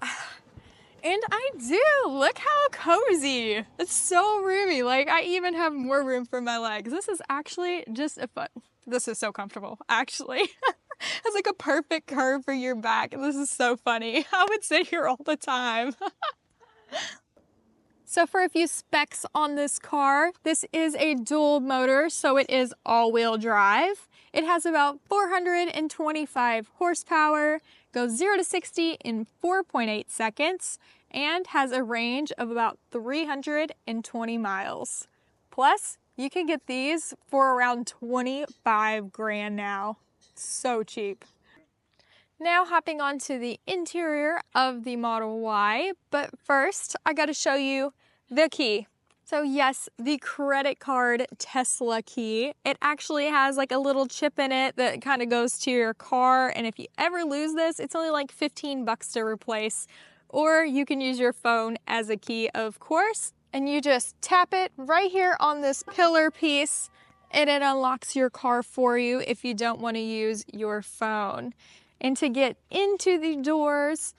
And I do! Look how cozy! It's so roomy. Like, I even have more room for my legs. This is actually just a fun. This is so comfortable, actually. It's like a perfect curve for your back. This is so funny. I would sit here all the time. So for a few specs on this car, this is a dual motor, so it is all-wheel drive. It has about 425 horsepower, goes 0 to 60 in 4.8 seconds, and has a range of about 320 miles. Plus, you can get these for around 25 grand now. So cheap. Now hopping onto the interior of the Model Y, but first I gotta show you the key. So yes, the credit card Tesla key. It actually has like a little chip in it that kind of goes to your car, and if you ever lose this, it's only like 15 bucks to replace. Or you can use your phone as a key, of course, and you just tap it right here on this pillar piece, and it unlocks your car for you if you don't want to use your phone. And to get into the doors,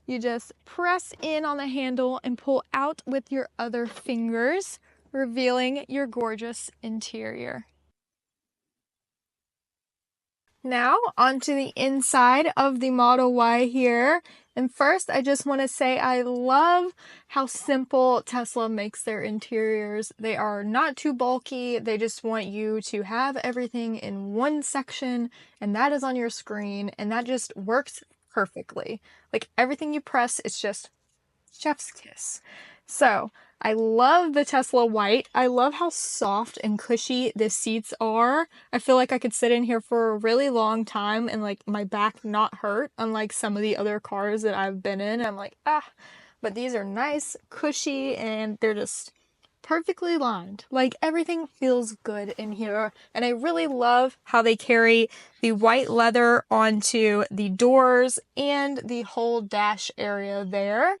you just press in on the handle and pull out with your other fingers, revealing your gorgeous interior. Now onto the inside of the Model Y here. And first, I just want to say I love how simple Tesla makes their interiors. They are not too bulky. They just want you to have everything in one section, and that is on your screen, and that just works perfectly. Like everything you press, it's just chef's kiss. So I love the Tesla white. I love how soft and cushy the seats are. I feel like I could sit in here for a really long time and like my back not hurt, unlike some of the other cars that I've been in. I'm like, but these are nice, cushy, and they're just perfectly lined. Like everything feels good in here. And I really love how they carry the white leather onto the doors and the whole dash area there.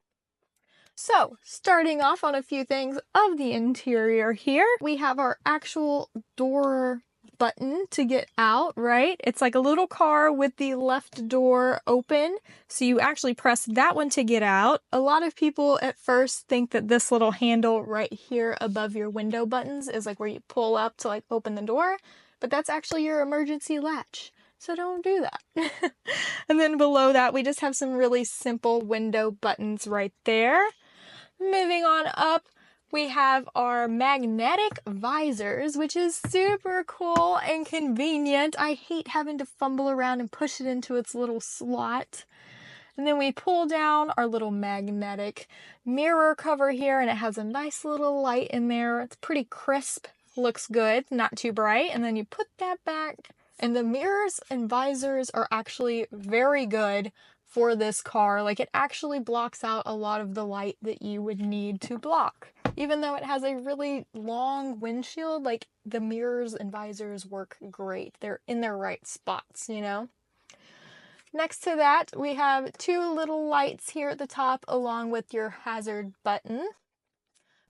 So, starting off on a few things of the interior here, we have our actual door button to get out, right? It's like a little car with the left door open, so you actually press that one to get out. A lot of people at first think that this little handle right here above your window buttons is like where you pull up to like open the door, but that's actually your emergency latch. So don't do that. And then below that, we just have some really simple window buttons right there. Moving on up, we have our magnetic visors, which is super cool and convenient. I hate having to fumble around and push it into its little slot. And then we pull down our little magnetic mirror cover here, and it has a nice little light in there. It's pretty crisp, looks good, not too bright. And then you put that back, and the mirrors and visors are actually very good for this car. Like it actually blocks out a lot of the light that you would need to block. Even though it has a really long windshield, like the mirrors and visors work great. They're in their right spots, you know? Next to that, we have two little lights here at the top along with your hazard button.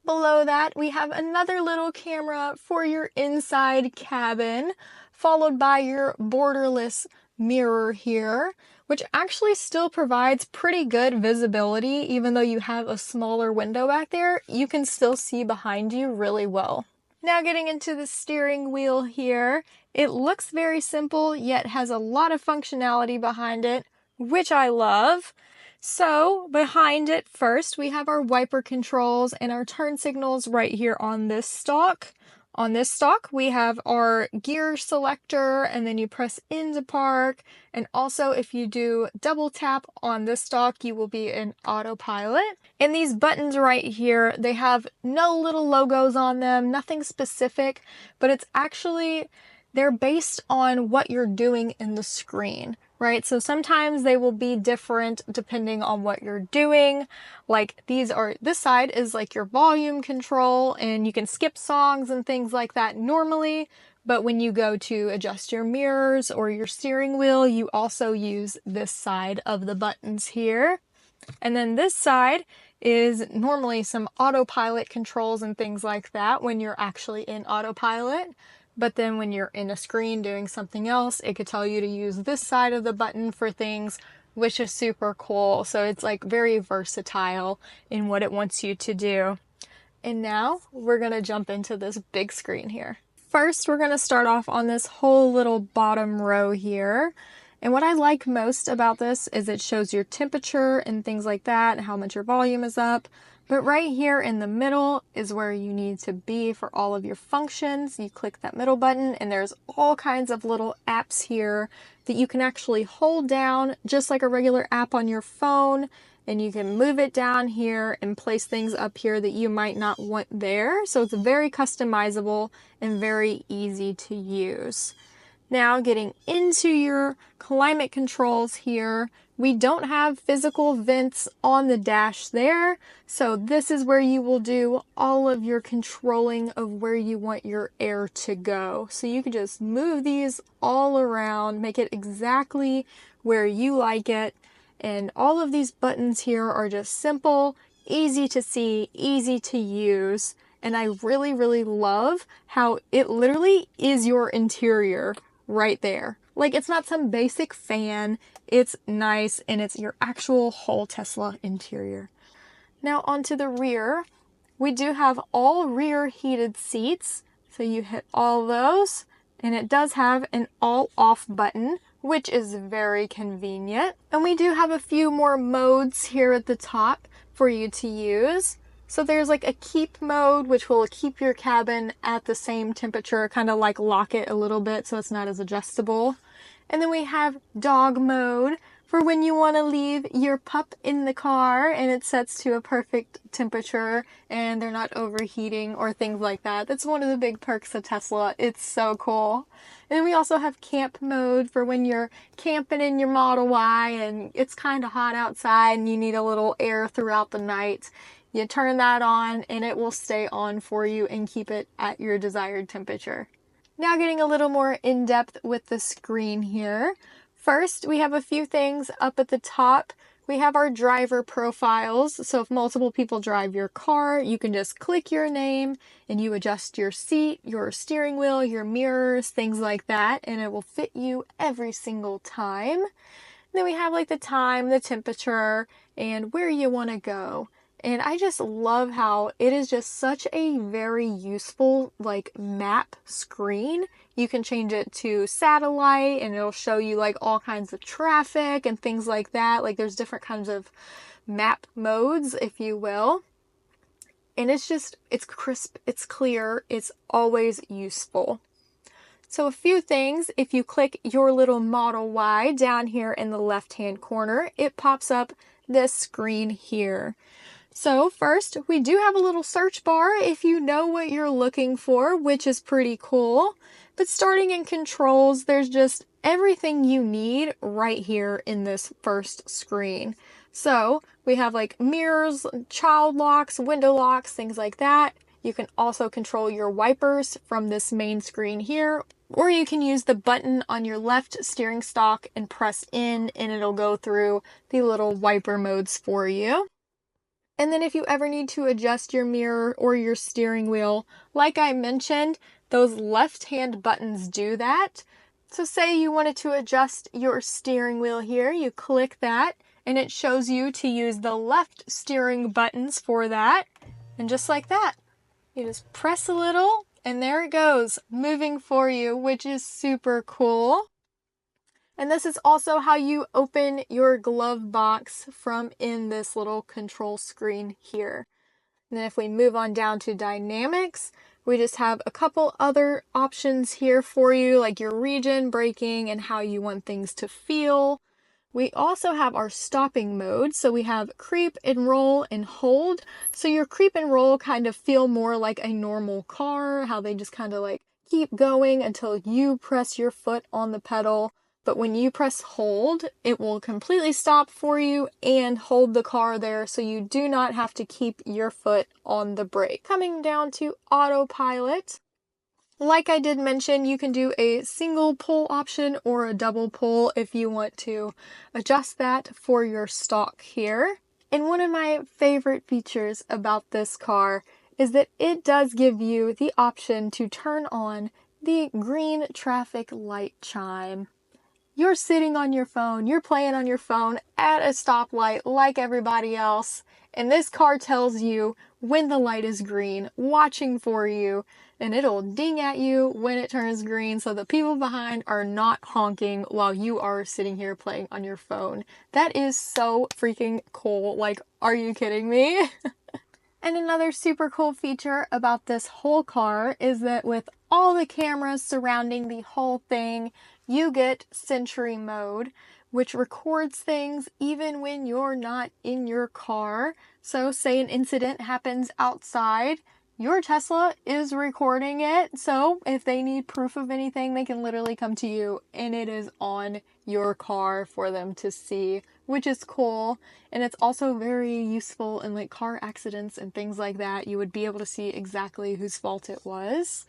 Below that, we have another little camera for your inside cabin, followed by your borderless mirror here, which actually still provides pretty good visibility. Even though you have a smaller window back there, you can still see behind you really well. Now getting into the steering wheel here, it looks very simple, yet has a lot of functionality behind it, which I love. So behind it first, we have our wiper controls and our turn signals right here on this stalk. On this stalk, we have our gear selector, and then you press into park. And also, if you do double tap on this stalk, you will be in autopilot. And these buttons right here, they have no little logos on them, nothing specific, but it's actually, they're based on what you're doing in the screen, right? So sometimes they will be different depending on what you're doing. Like this side is like your volume control, and you can skip songs and things like that normally. But when you go to adjust your mirrors or your steering wheel, you also use this side of the buttons here. And then this side is normally some autopilot controls and things like that when you're actually in autopilot. But then when you're in a screen doing something else, it could tell you to use this side of the button for things, which is super cool. So it's like very versatile in what it wants you to do. And now we're gonna jump into this big screen here. First, we're gonna start off on this whole little bottom row here. And what I like most about this is it shows your temperature and things like that, and how much your volume is up. But right here in the middle is where you need to be for all of your functions. You click that middle button and there's all kinds of little apps here that you can actually hold down just like a regular app on your phone, and you can move it down here and place things up here that you might not want there. So it's very customizable and very easy to use. Now getting into your climate controls here, we don't have physical vents on the dash there, so this is where you will do all of your controlling of where you want your air to go. So you can just move these all around, make it exactly where you like it, and all of these buttons here are just simple, easy to see, easy to use, and I really, really love how it literally is your interior right there. Like, it's not some basic fan, it's nice, and it's your actual whole Tesla interior. Now onto the rear. We do have all rear heated seats, so you hit all those, and it does have an all off button, which is very convenient. And we do have a few more modes here at the top for you to use. So there's like a keep mode, which will keep your cabin at the same temperature, kind of like lock it a little bit so it's not as adjustable. And then we have dog mode for when you want to leave your pup in the car and it sets to a perfect temperature and they're not overheating or things like that. That's one of the big perks of Tesla. It's so cool. And then we also have camp mode for when you're camping in your Model Y and it's kind of hot outside and you need a little air throughout the night. You turn that on and it will stay on for you and keep it at your desired temperature. Now getting a little more in depth with the screen here. First, we have a few things up at the top. We have our driver profiles. So if multiple people drive your car, you can just click your name and you adjust your seat, your steering wheel, your mirrors, things like that, and it will fit you every single time. Then we have like the time, the temperature, and where you want to go. And I just love how it is just such a very useful like map screen. You can change it to satellite and it'll show you like all kinds of traffic and things like that. Like there's different kinds of map modes, if you will. And it's crisp, it's clear, it's always useful. So a few things, if you click your little Model Y down here in the left-hand corner, it pops up this screen here. So first, we do have a little search bar if you know what you're looking for, which is pretty cool. But starting in controls, there's just everything you need right here in this first screen. So we have like mirrors, child locks, window locks, things like that. You can also control your wipers from this main screen here, or you can use the button on your left steering stalk and press in and it'll go through the little wiper modes for you. And then if you ever need to adjust your mirror or your steering wheel, like I mentioned, those left-hand buttons do that. So say you wanted to adjust your steering wheel here, you click that, and it shows you to use the left steering buttons for that. And just like that, you just press a little, and there it goes, moving for you, which is super cool. And this is also how you open your glove box from in this little control screen here. And then if we move on down to dynamics, we just have a couple other options here for you, like your region, braking, and how you want things to feel. We also have our stopping mode. So we have creep and roll and hold. So your creep and roll kind of feel more like a normal car, how they just kind of like keep going until you press your foot on the pedal. But when you press hold, it will completely stop for you and hold the car there so you do not have to keep your foot on the brake. Coming down to autopilot. Like I did mention, you can do a single pull option or a double pull if you want to adjust that for your stock here. And one of my favorite features about this car is that it does give you the option to turn on the green traffic light chime. You're sitting on your phone, you're playing on your phone at a stoplight like everybody else, and this car tells you when the light is green, watching for you, and it'll ding at you when it turns green so the people behind are not honking while you are sitting here playing on your phone. That is so freaking cool. Like, are you kidding me? And another super cool feature about this whole car is that with all the cameras surrounding the whole thing, you get Sentry mode, which records things even when you're not in your car. So say an incident happens outside, your Tesla is recording it. So if they need proof of anything, they can literally come to you and it is on your car for them to see, which is cool. And it's also very useful in like car accidents and things like that. You would be able to see exactly whose fault it was.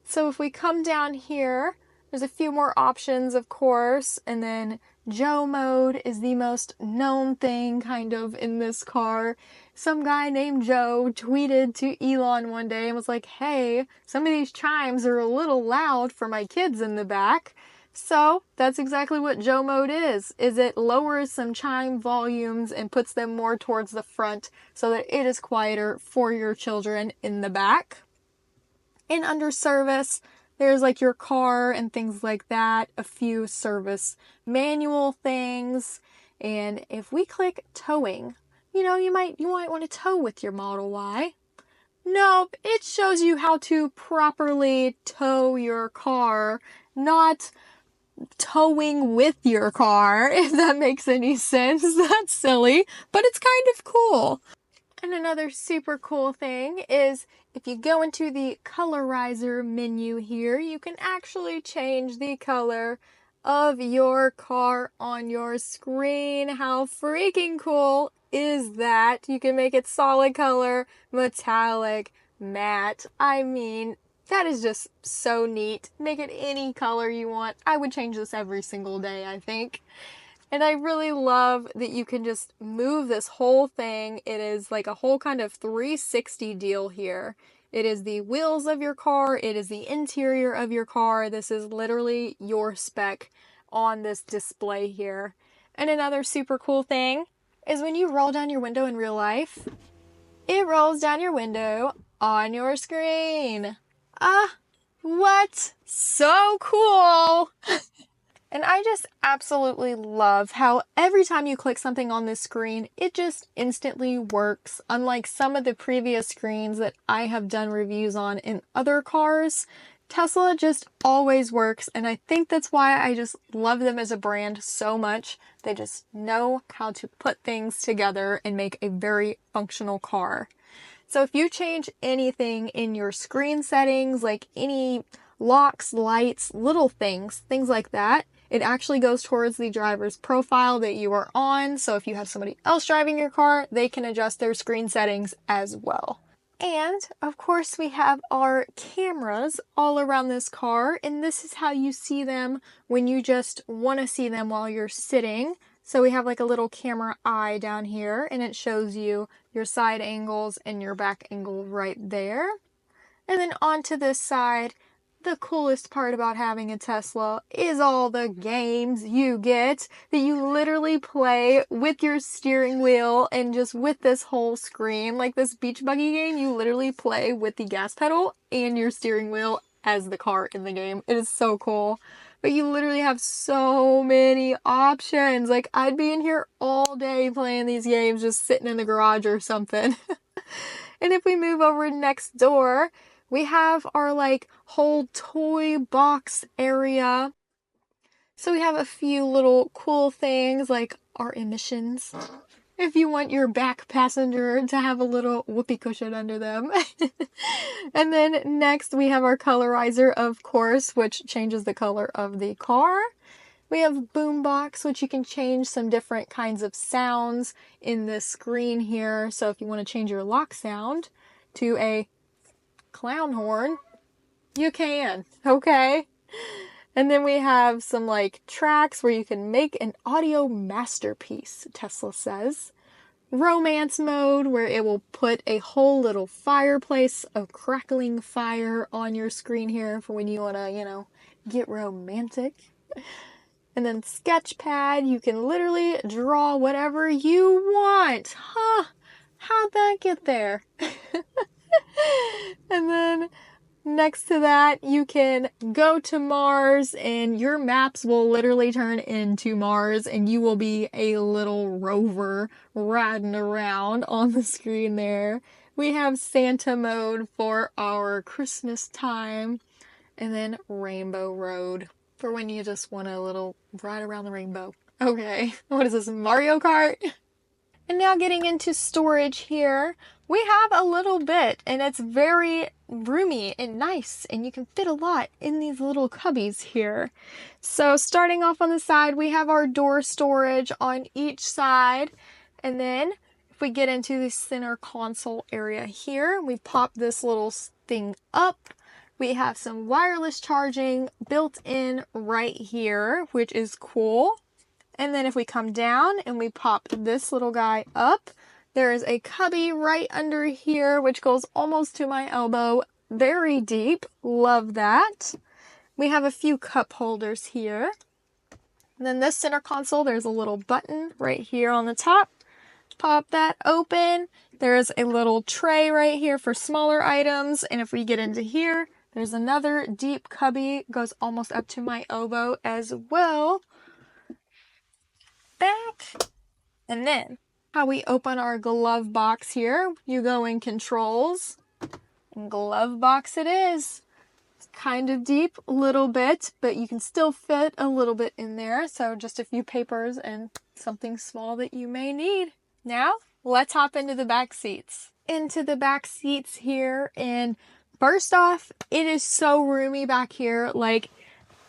So if we come down here, there's a few more options, of course, and then Joe mode is the most known thing kind of in this car. Some guy named Joe tweeted to Elon one day and was like, hey, some of these chimes are a little loud for my kids in the back. So that's exactly what Joe mode is it lowers some chime volumes and puts them more towards the front so that it is quieter for your children in the back. And under service, there's like your car and things like that, a few service manual things. And if we click towing, you might want to tow with your Model Y. Nope, it shows you how to properly tow your car, not towing with your car, if that makes any sense. That's silly, but it's kind of cool. And another super cool thing is if you go into the colorizer menu here, you can actually change the color of your car on your screen. How freaking cool is that? You can make it solid color, metallic, matte. I mean, that is just so neat. Make it any color you want. I would change this every single day, I think. And I really love that you can just move this whole thing. It is like a whole kind of 360 deal here. It is the wheels of your car. It is the interior of your car. This is literally your spec on this display here. And another super cool thing is when you roll down your window in real life, it rolls down your window on your screen. What? So cool! And I just absolutely love how every time you click something on this screen, it just instantly works. Unlike some of the previous screens that I have done reviews on in other cars, Tesla just always works. And I think that's why I just love them as a brand so much. They just know how to put things together and make a very functional car. So if you change anything in your screen settings, like any locks, lights, little things like that, it actually goes towards the driver's profile that you are on. So if you have somebody else driving your car, they can adjust their screen settings as well. And of course we have our cameras all around this car, and this is how you see them when you just want to see them while you're sitting. So we have like a little camera eye down here, and it shows you your side angles and your back angle right there. And then onto this side, the coolest part about having a Tesla is all the games you get that you literally play with your steering wheel and just with this whole screen. Like this beach buggy game, you literally play with the gas pedal and your steering wheel as the car in the game. It is so cool. But you literally have so many options. Like I'd be in here all day playing these games, just sitting in the garage or something. And if we move over next door, we have our like whole toy box area. So we have a few little cool things like our emissions. If you want your back passenger to have a little whoopee cushion under them. And then next we have our colorizer, of course, which changes the color of the car. We have boombox, which you can change some different kinds of sounds in this screen here. So if you want to change your lock sound to a clown horn, you can, okay? And then we have some like tracks where you can make an audio masterpiece, Tesla says. Romance mode, where it will put a whole little fireplace of crackling fire on your screen here for when you want to, get romantic. And then sketch pad, you can literally draw whatever you want. How'd that get there? And then next to that, you can go to Mars and your maps will literally turn into Mars and you will be a little rover riding around on the screen there. We have Santa mode for our Christmas time, and then Rainbow Road for when you just want a little ride around the rainbow. Okay, what is this, Mario Kart? And now getting into storage here, we have a little bit, and it's very roomy and nice, and you can fit a lot in these little cubbies here. So starting off on the side, we have our door storage on each side, and then if we get into the center console area here, we pop this little thing up. We have some wireless charging built in right here, which is cool. And then if we come down and we pop this little guy up, there is a cubby right under here, which goes almost to my elbow. Very deep. Love that. We have a few cup holders here. And then this center console, there's a little button right here on the top. Pop that open. There's a little tray right here for smaller items. And if we get into here, there's another deep cubby. Goes almost up to my elbow as well. Back. And then how we open our glove box here, you go in controls, and glove box it is. It's kind of deep, a little bit, but you can still fit a little bit in there. So just a few papers and something small that you may need. Now let's hop into the back seats. Into the back seats here, and first off, it is so roomy back here. Like,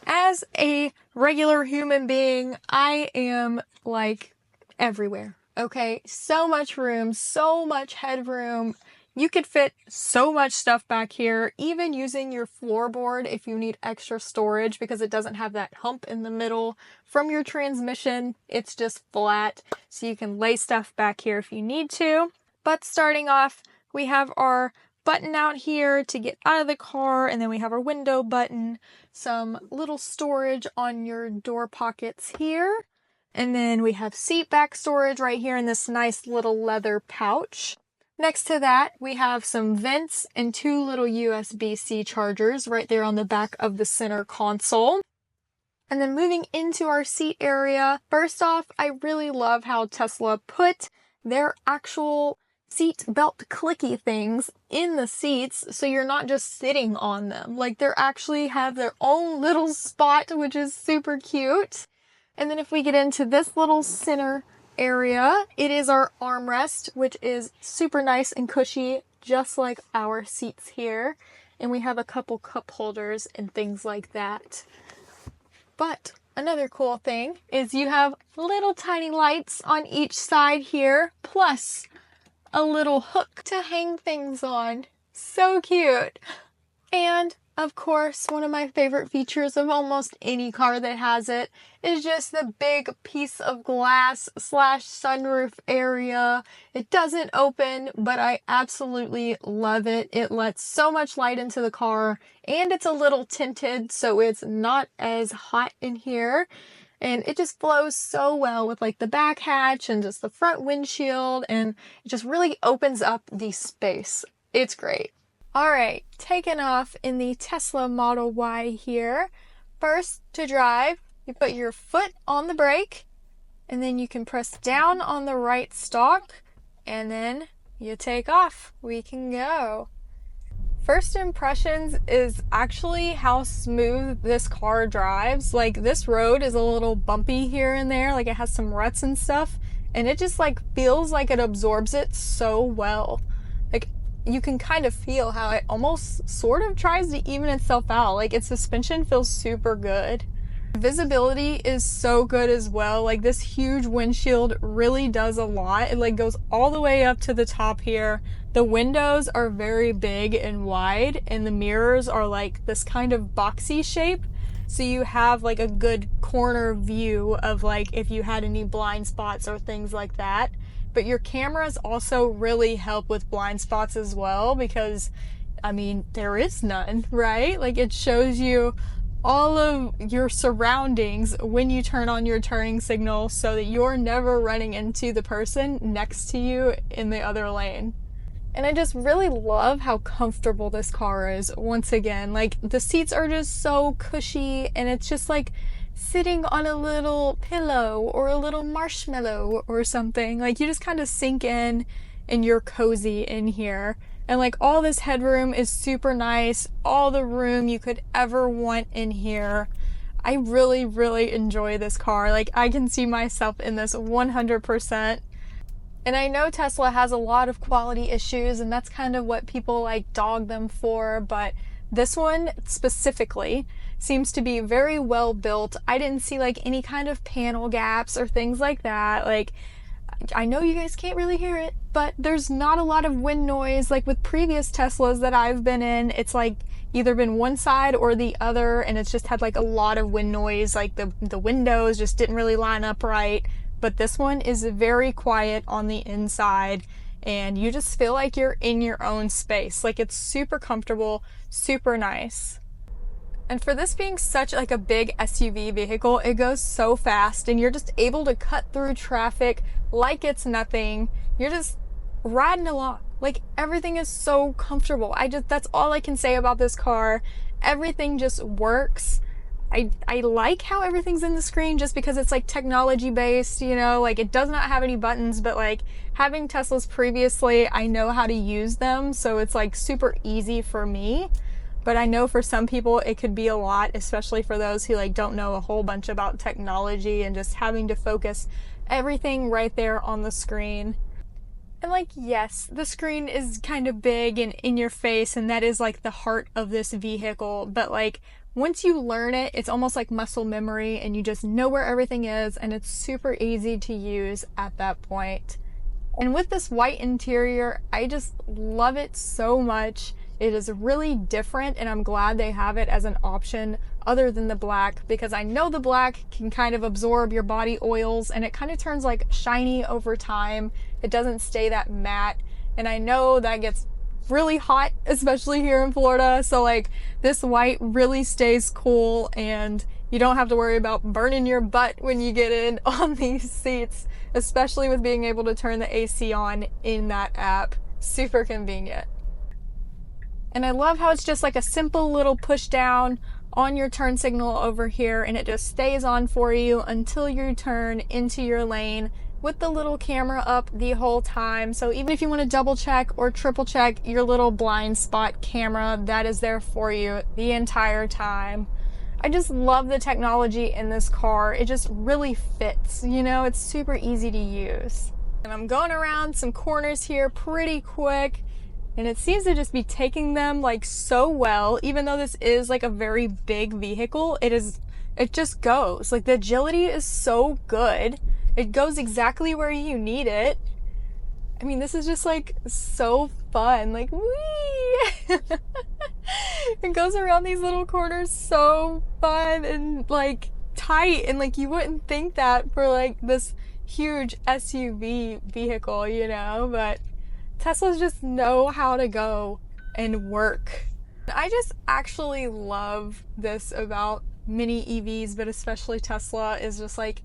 as a regular human being, I am like everywhere. Okay, so much room, so much headroom. You could fit so much stuff back here, even using your floorboard if you need extra storage, because it doesn't have that hump in the middle from your transmission. It's just flat, so you can lay stuff back here if you need to. But starting off, we have our button out here to get out of the car, and then we have our window button, some little storage on your door pockets here, and then we have seat back storage right here in this nice little leather pouch. Next to that, we have some vents and two little USB-C chargers right there on the back of the center console. And then moving into our seat area, first off, I really love how Tesla put their actual seat belt clicky things in the seats, so you're not just sitting on them. Like, they actually have their own little spot, which is super cute. And then if we get into this little center area, it is our armrest, which is super nice and cushy, just like our seats here. And we have a couple cup holders and things like that. But another cool thing is you have little tiny lights on each side here, plus a little hook to hang things on. So cute. And of course, one of my favorite features of almost any car that has it is just the big piece of glass / sunroof area. It doesn't open, but I absolutely love it. It lets so much light into the car, and it's a little tinted, so it's not as hot in here. And it just flows so well with like the back hatch and just the front windshield, and it just really opens up the space. It's great. All right, taking off in the Tesla Model Y here. First, to drive, you put your foot on the brake, and then you can press down on the right stalk, and then you take off. We can go. First impressions is actually how smooth this car drives. Like, this road is a little bumpy here and there, like it has some ruts and stuff, and it just like feels like it absorbs it so well. Like, you can kind of feel how it almost sort of tries to even itself out. Like, its suspension feels super good. Visibility is so good as well. Like, this huge windshield really does a lot. It like goes all the way up to the top here. The windows are very big and wide, and the mirrors are like this kind of boxy shape. So you have like a good corner view of like if you had any blind spots or things like that. But your cameras also really help with blind spots as well, because I mean, there is none, right? Like, it shows you all of your surroundings when you turn on your turning signal, so that you're never running into the person next to you in the other lane. And I just really love how comfortable this car is. Once again, like, the seats are just so cushy, and it's just like sitting on a little pillow or a little marshmallow or something. Like, you just kind of sink in and you're cozy in here. And like all this headroom is super nice, all the room you could ever want in here. I really, really enjoy this car. Like I can see myself in this 100%. And I know Tesla has a lot of quality issues, and that's kind of what people like dog them for, but this one specifically seems to be very well built. I didn't see like any kind of panel gaps or things like that. Like, I know you guys can't really hear it, but there's not a lot of wind noise. Like with previous Teslas that I've been in, it's like either been one side or the other, and it's just had like a lot of wind noise. Like the windows just didn't really line up right. But this one is very quiet on the inside, and you just feel like you're in your own space. Like it's super comfortable, super nice. And for this being such like a big SUV vehicle, it goes so fast and you're just able to cut through traffic like it's nothing. You're just riding along. Like everything is so comfortable. That's all I can say about this car. Everything just works. I like how everything's in the screen just because it's like technology based, you know, like it does not have any buttons, but like having Teslas previously, I know how to use them. So it's like super easy for me. But I know for some people it could be a lot, especially for those who like don't know a whole bunch about technology and just having to focus everything right there on the screen. And like, yes, the screen is kind of big and in your face, and that is like the heart of this vehicle. But like, once you learn it, it's almost like muscle memory and you just know where everything is, and it's super easy to use at that point. And with this white interior, I just love it so much. It is really different, and I'm glad they have it as an option other than the black, because I know the black can kind of absorb your body oils and it kind of turns like shiny over time. It doesn't stay that matte, and I know that gets really hot, especially here in Florida. So like this white really stays cool, and you don't have to worry about burning your butt when you get in on these seats, especially with being able to turn the AC on in that app. Super convenient. And I love how it's just like a simple little push down on your turn signal over here, and it just stays on for you until you turn into your lane with the little camera up the whole time. So even if you want to double check or triple check your little blind spot camera, that is there for you the entire time. I just love the technology in this car. It just really fits, you know, it's super easy to use. And I'm going around some corners here pretty quick, and it seems to just be taking them like so well. Even though this is like a very big vehicle, it just goes. Like the agility is so good. It goes exactly where you need it. I mean, this is just like so fun. Like, whee! It goes around these little corners so fun and like tight, and like you wouldn't think that for like this huge SUV vehicle, you know, but Teslas just know how to go and work. I just actually love this about mini EVs, but especially Tesla, is just like,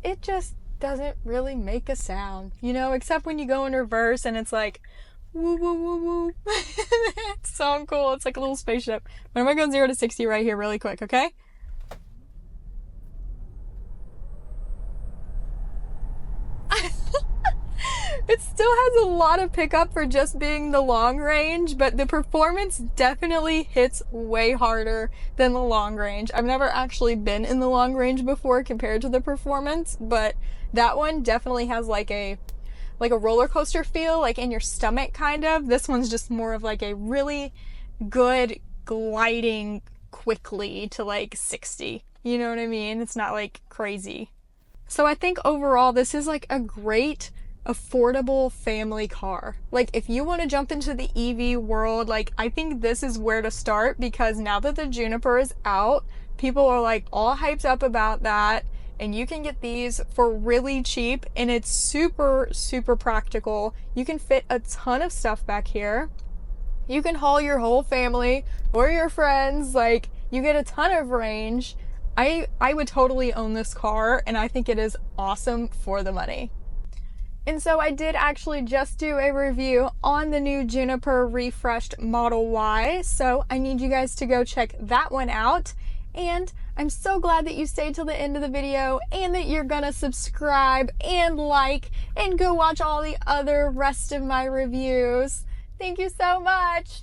it just doesn't really make a sound, you know, except when you go in reverse and it's like, woo, woo, woo, woo. It's so cool. It's like a little spaceship. But I'm gonna go 0 to 60 right here really quick, okay? It still has a lot of pickup for just being the long range, but the performance definitely hits way harder than the long range. I've never actually been in the long range before compared to the performance, but that one definitely has like a roller coaster feel, like in your stomach kind of. This one's just more of like a really good gliding quickly to like 60. You know what I mean? It's not like crazy. So I think overall this is like a great affordable family car. Like if you want to jump into the EV world, like I think this is where to start, because now that the Juniper is out, people are like all hyped up about that, and you can get these for really cheap, and it's super, super practical. You can fit a ton of stuff back here. You can haul your whole family or your friends, like you get a ton of range. I would totally own this car, and I think it is awesome for the money. And so I did actually just do a review on the new Juniper refreshed Model Y, so I need you guys to go check that one out. And I'm so glad that you stayed till the end of the video and that you're gonna subscribe and like and go watch all the other rest of my reviews. Thank you so much.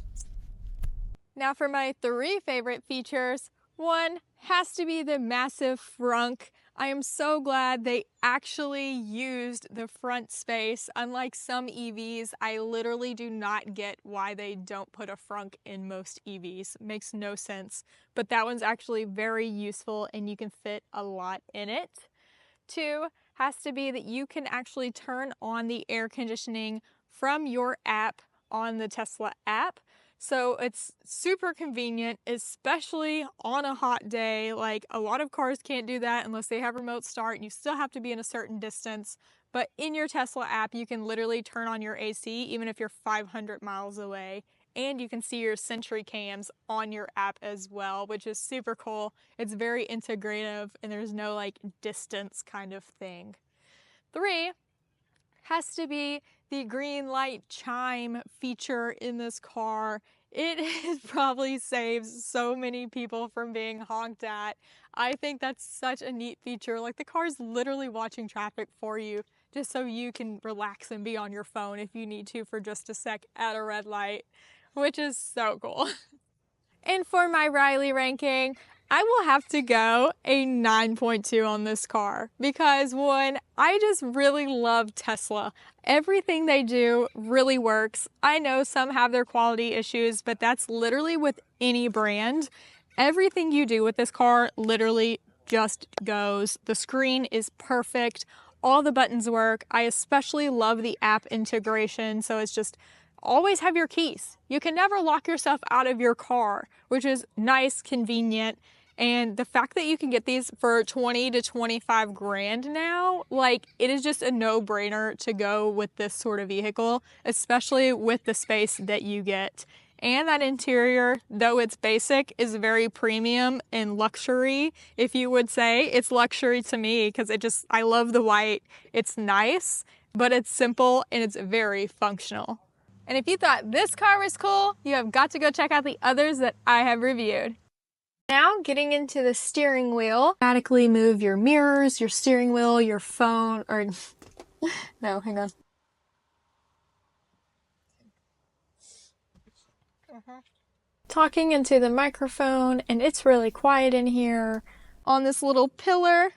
Now for my 3 favorite features. One has to be the massive frunk. I am so glad they actually used the front space. Unlike some EVs, I literally do not get why they don't put a frunk in most EVs. Makes no sense. But that one's actually very useful and you can fit a lot in it. 2 has to be that you can actually turn on the air conditioning from your app on the Tesla app. So it's super convenient, especially on a hot day. Like, a lot of cars can't do that unless they have remote start, and you still have to be in a certain distance. But in your Tesla app, you can literally turn on your AC even if you're 500 miles away. And you can see your Sentry cams on your app as well, which is super cool. It's very integrative and there's no like distance kind of thing. 3 has to be the green light chime feature in this car. It probably saves so many people from being honked at. I think that's such a neat feature. Like, the car's literally watching traffic for you just so you can relax and be on your phone if you need to for just a sec at a red light, which is so cool. And for my Riley ranking, I will have to go a 9.2 on this car because, one, I just really love Tesla. Everything they do really works. I know some have their quality issues, but that's literally with any brand. Everything you do with this car literally just goes. The screen is perfect. All the buttons work. I especially love the app integration, so it's just always have your keys. You can never lock yourself out of your car, which is nice, convenient. And the fact that you can get these for 20 to 25 grand now, like, it is just a no-brainer to go with this sort of vehicle, especially with the space that you get. And that interior, though it's basic, is very premium and luxury, if you would say. It's luxury to me because I love the white. It's nice, but it's simple and it's very functional. And if you thought this car was cool, you have got to go check out the others that I have reviewed. Now, getting into the steering wheel, automatically move your mirrors, your steering wheel, your phone, or no, hang on. Talking into the microphone, and it's really quiet in here. On this little pillar,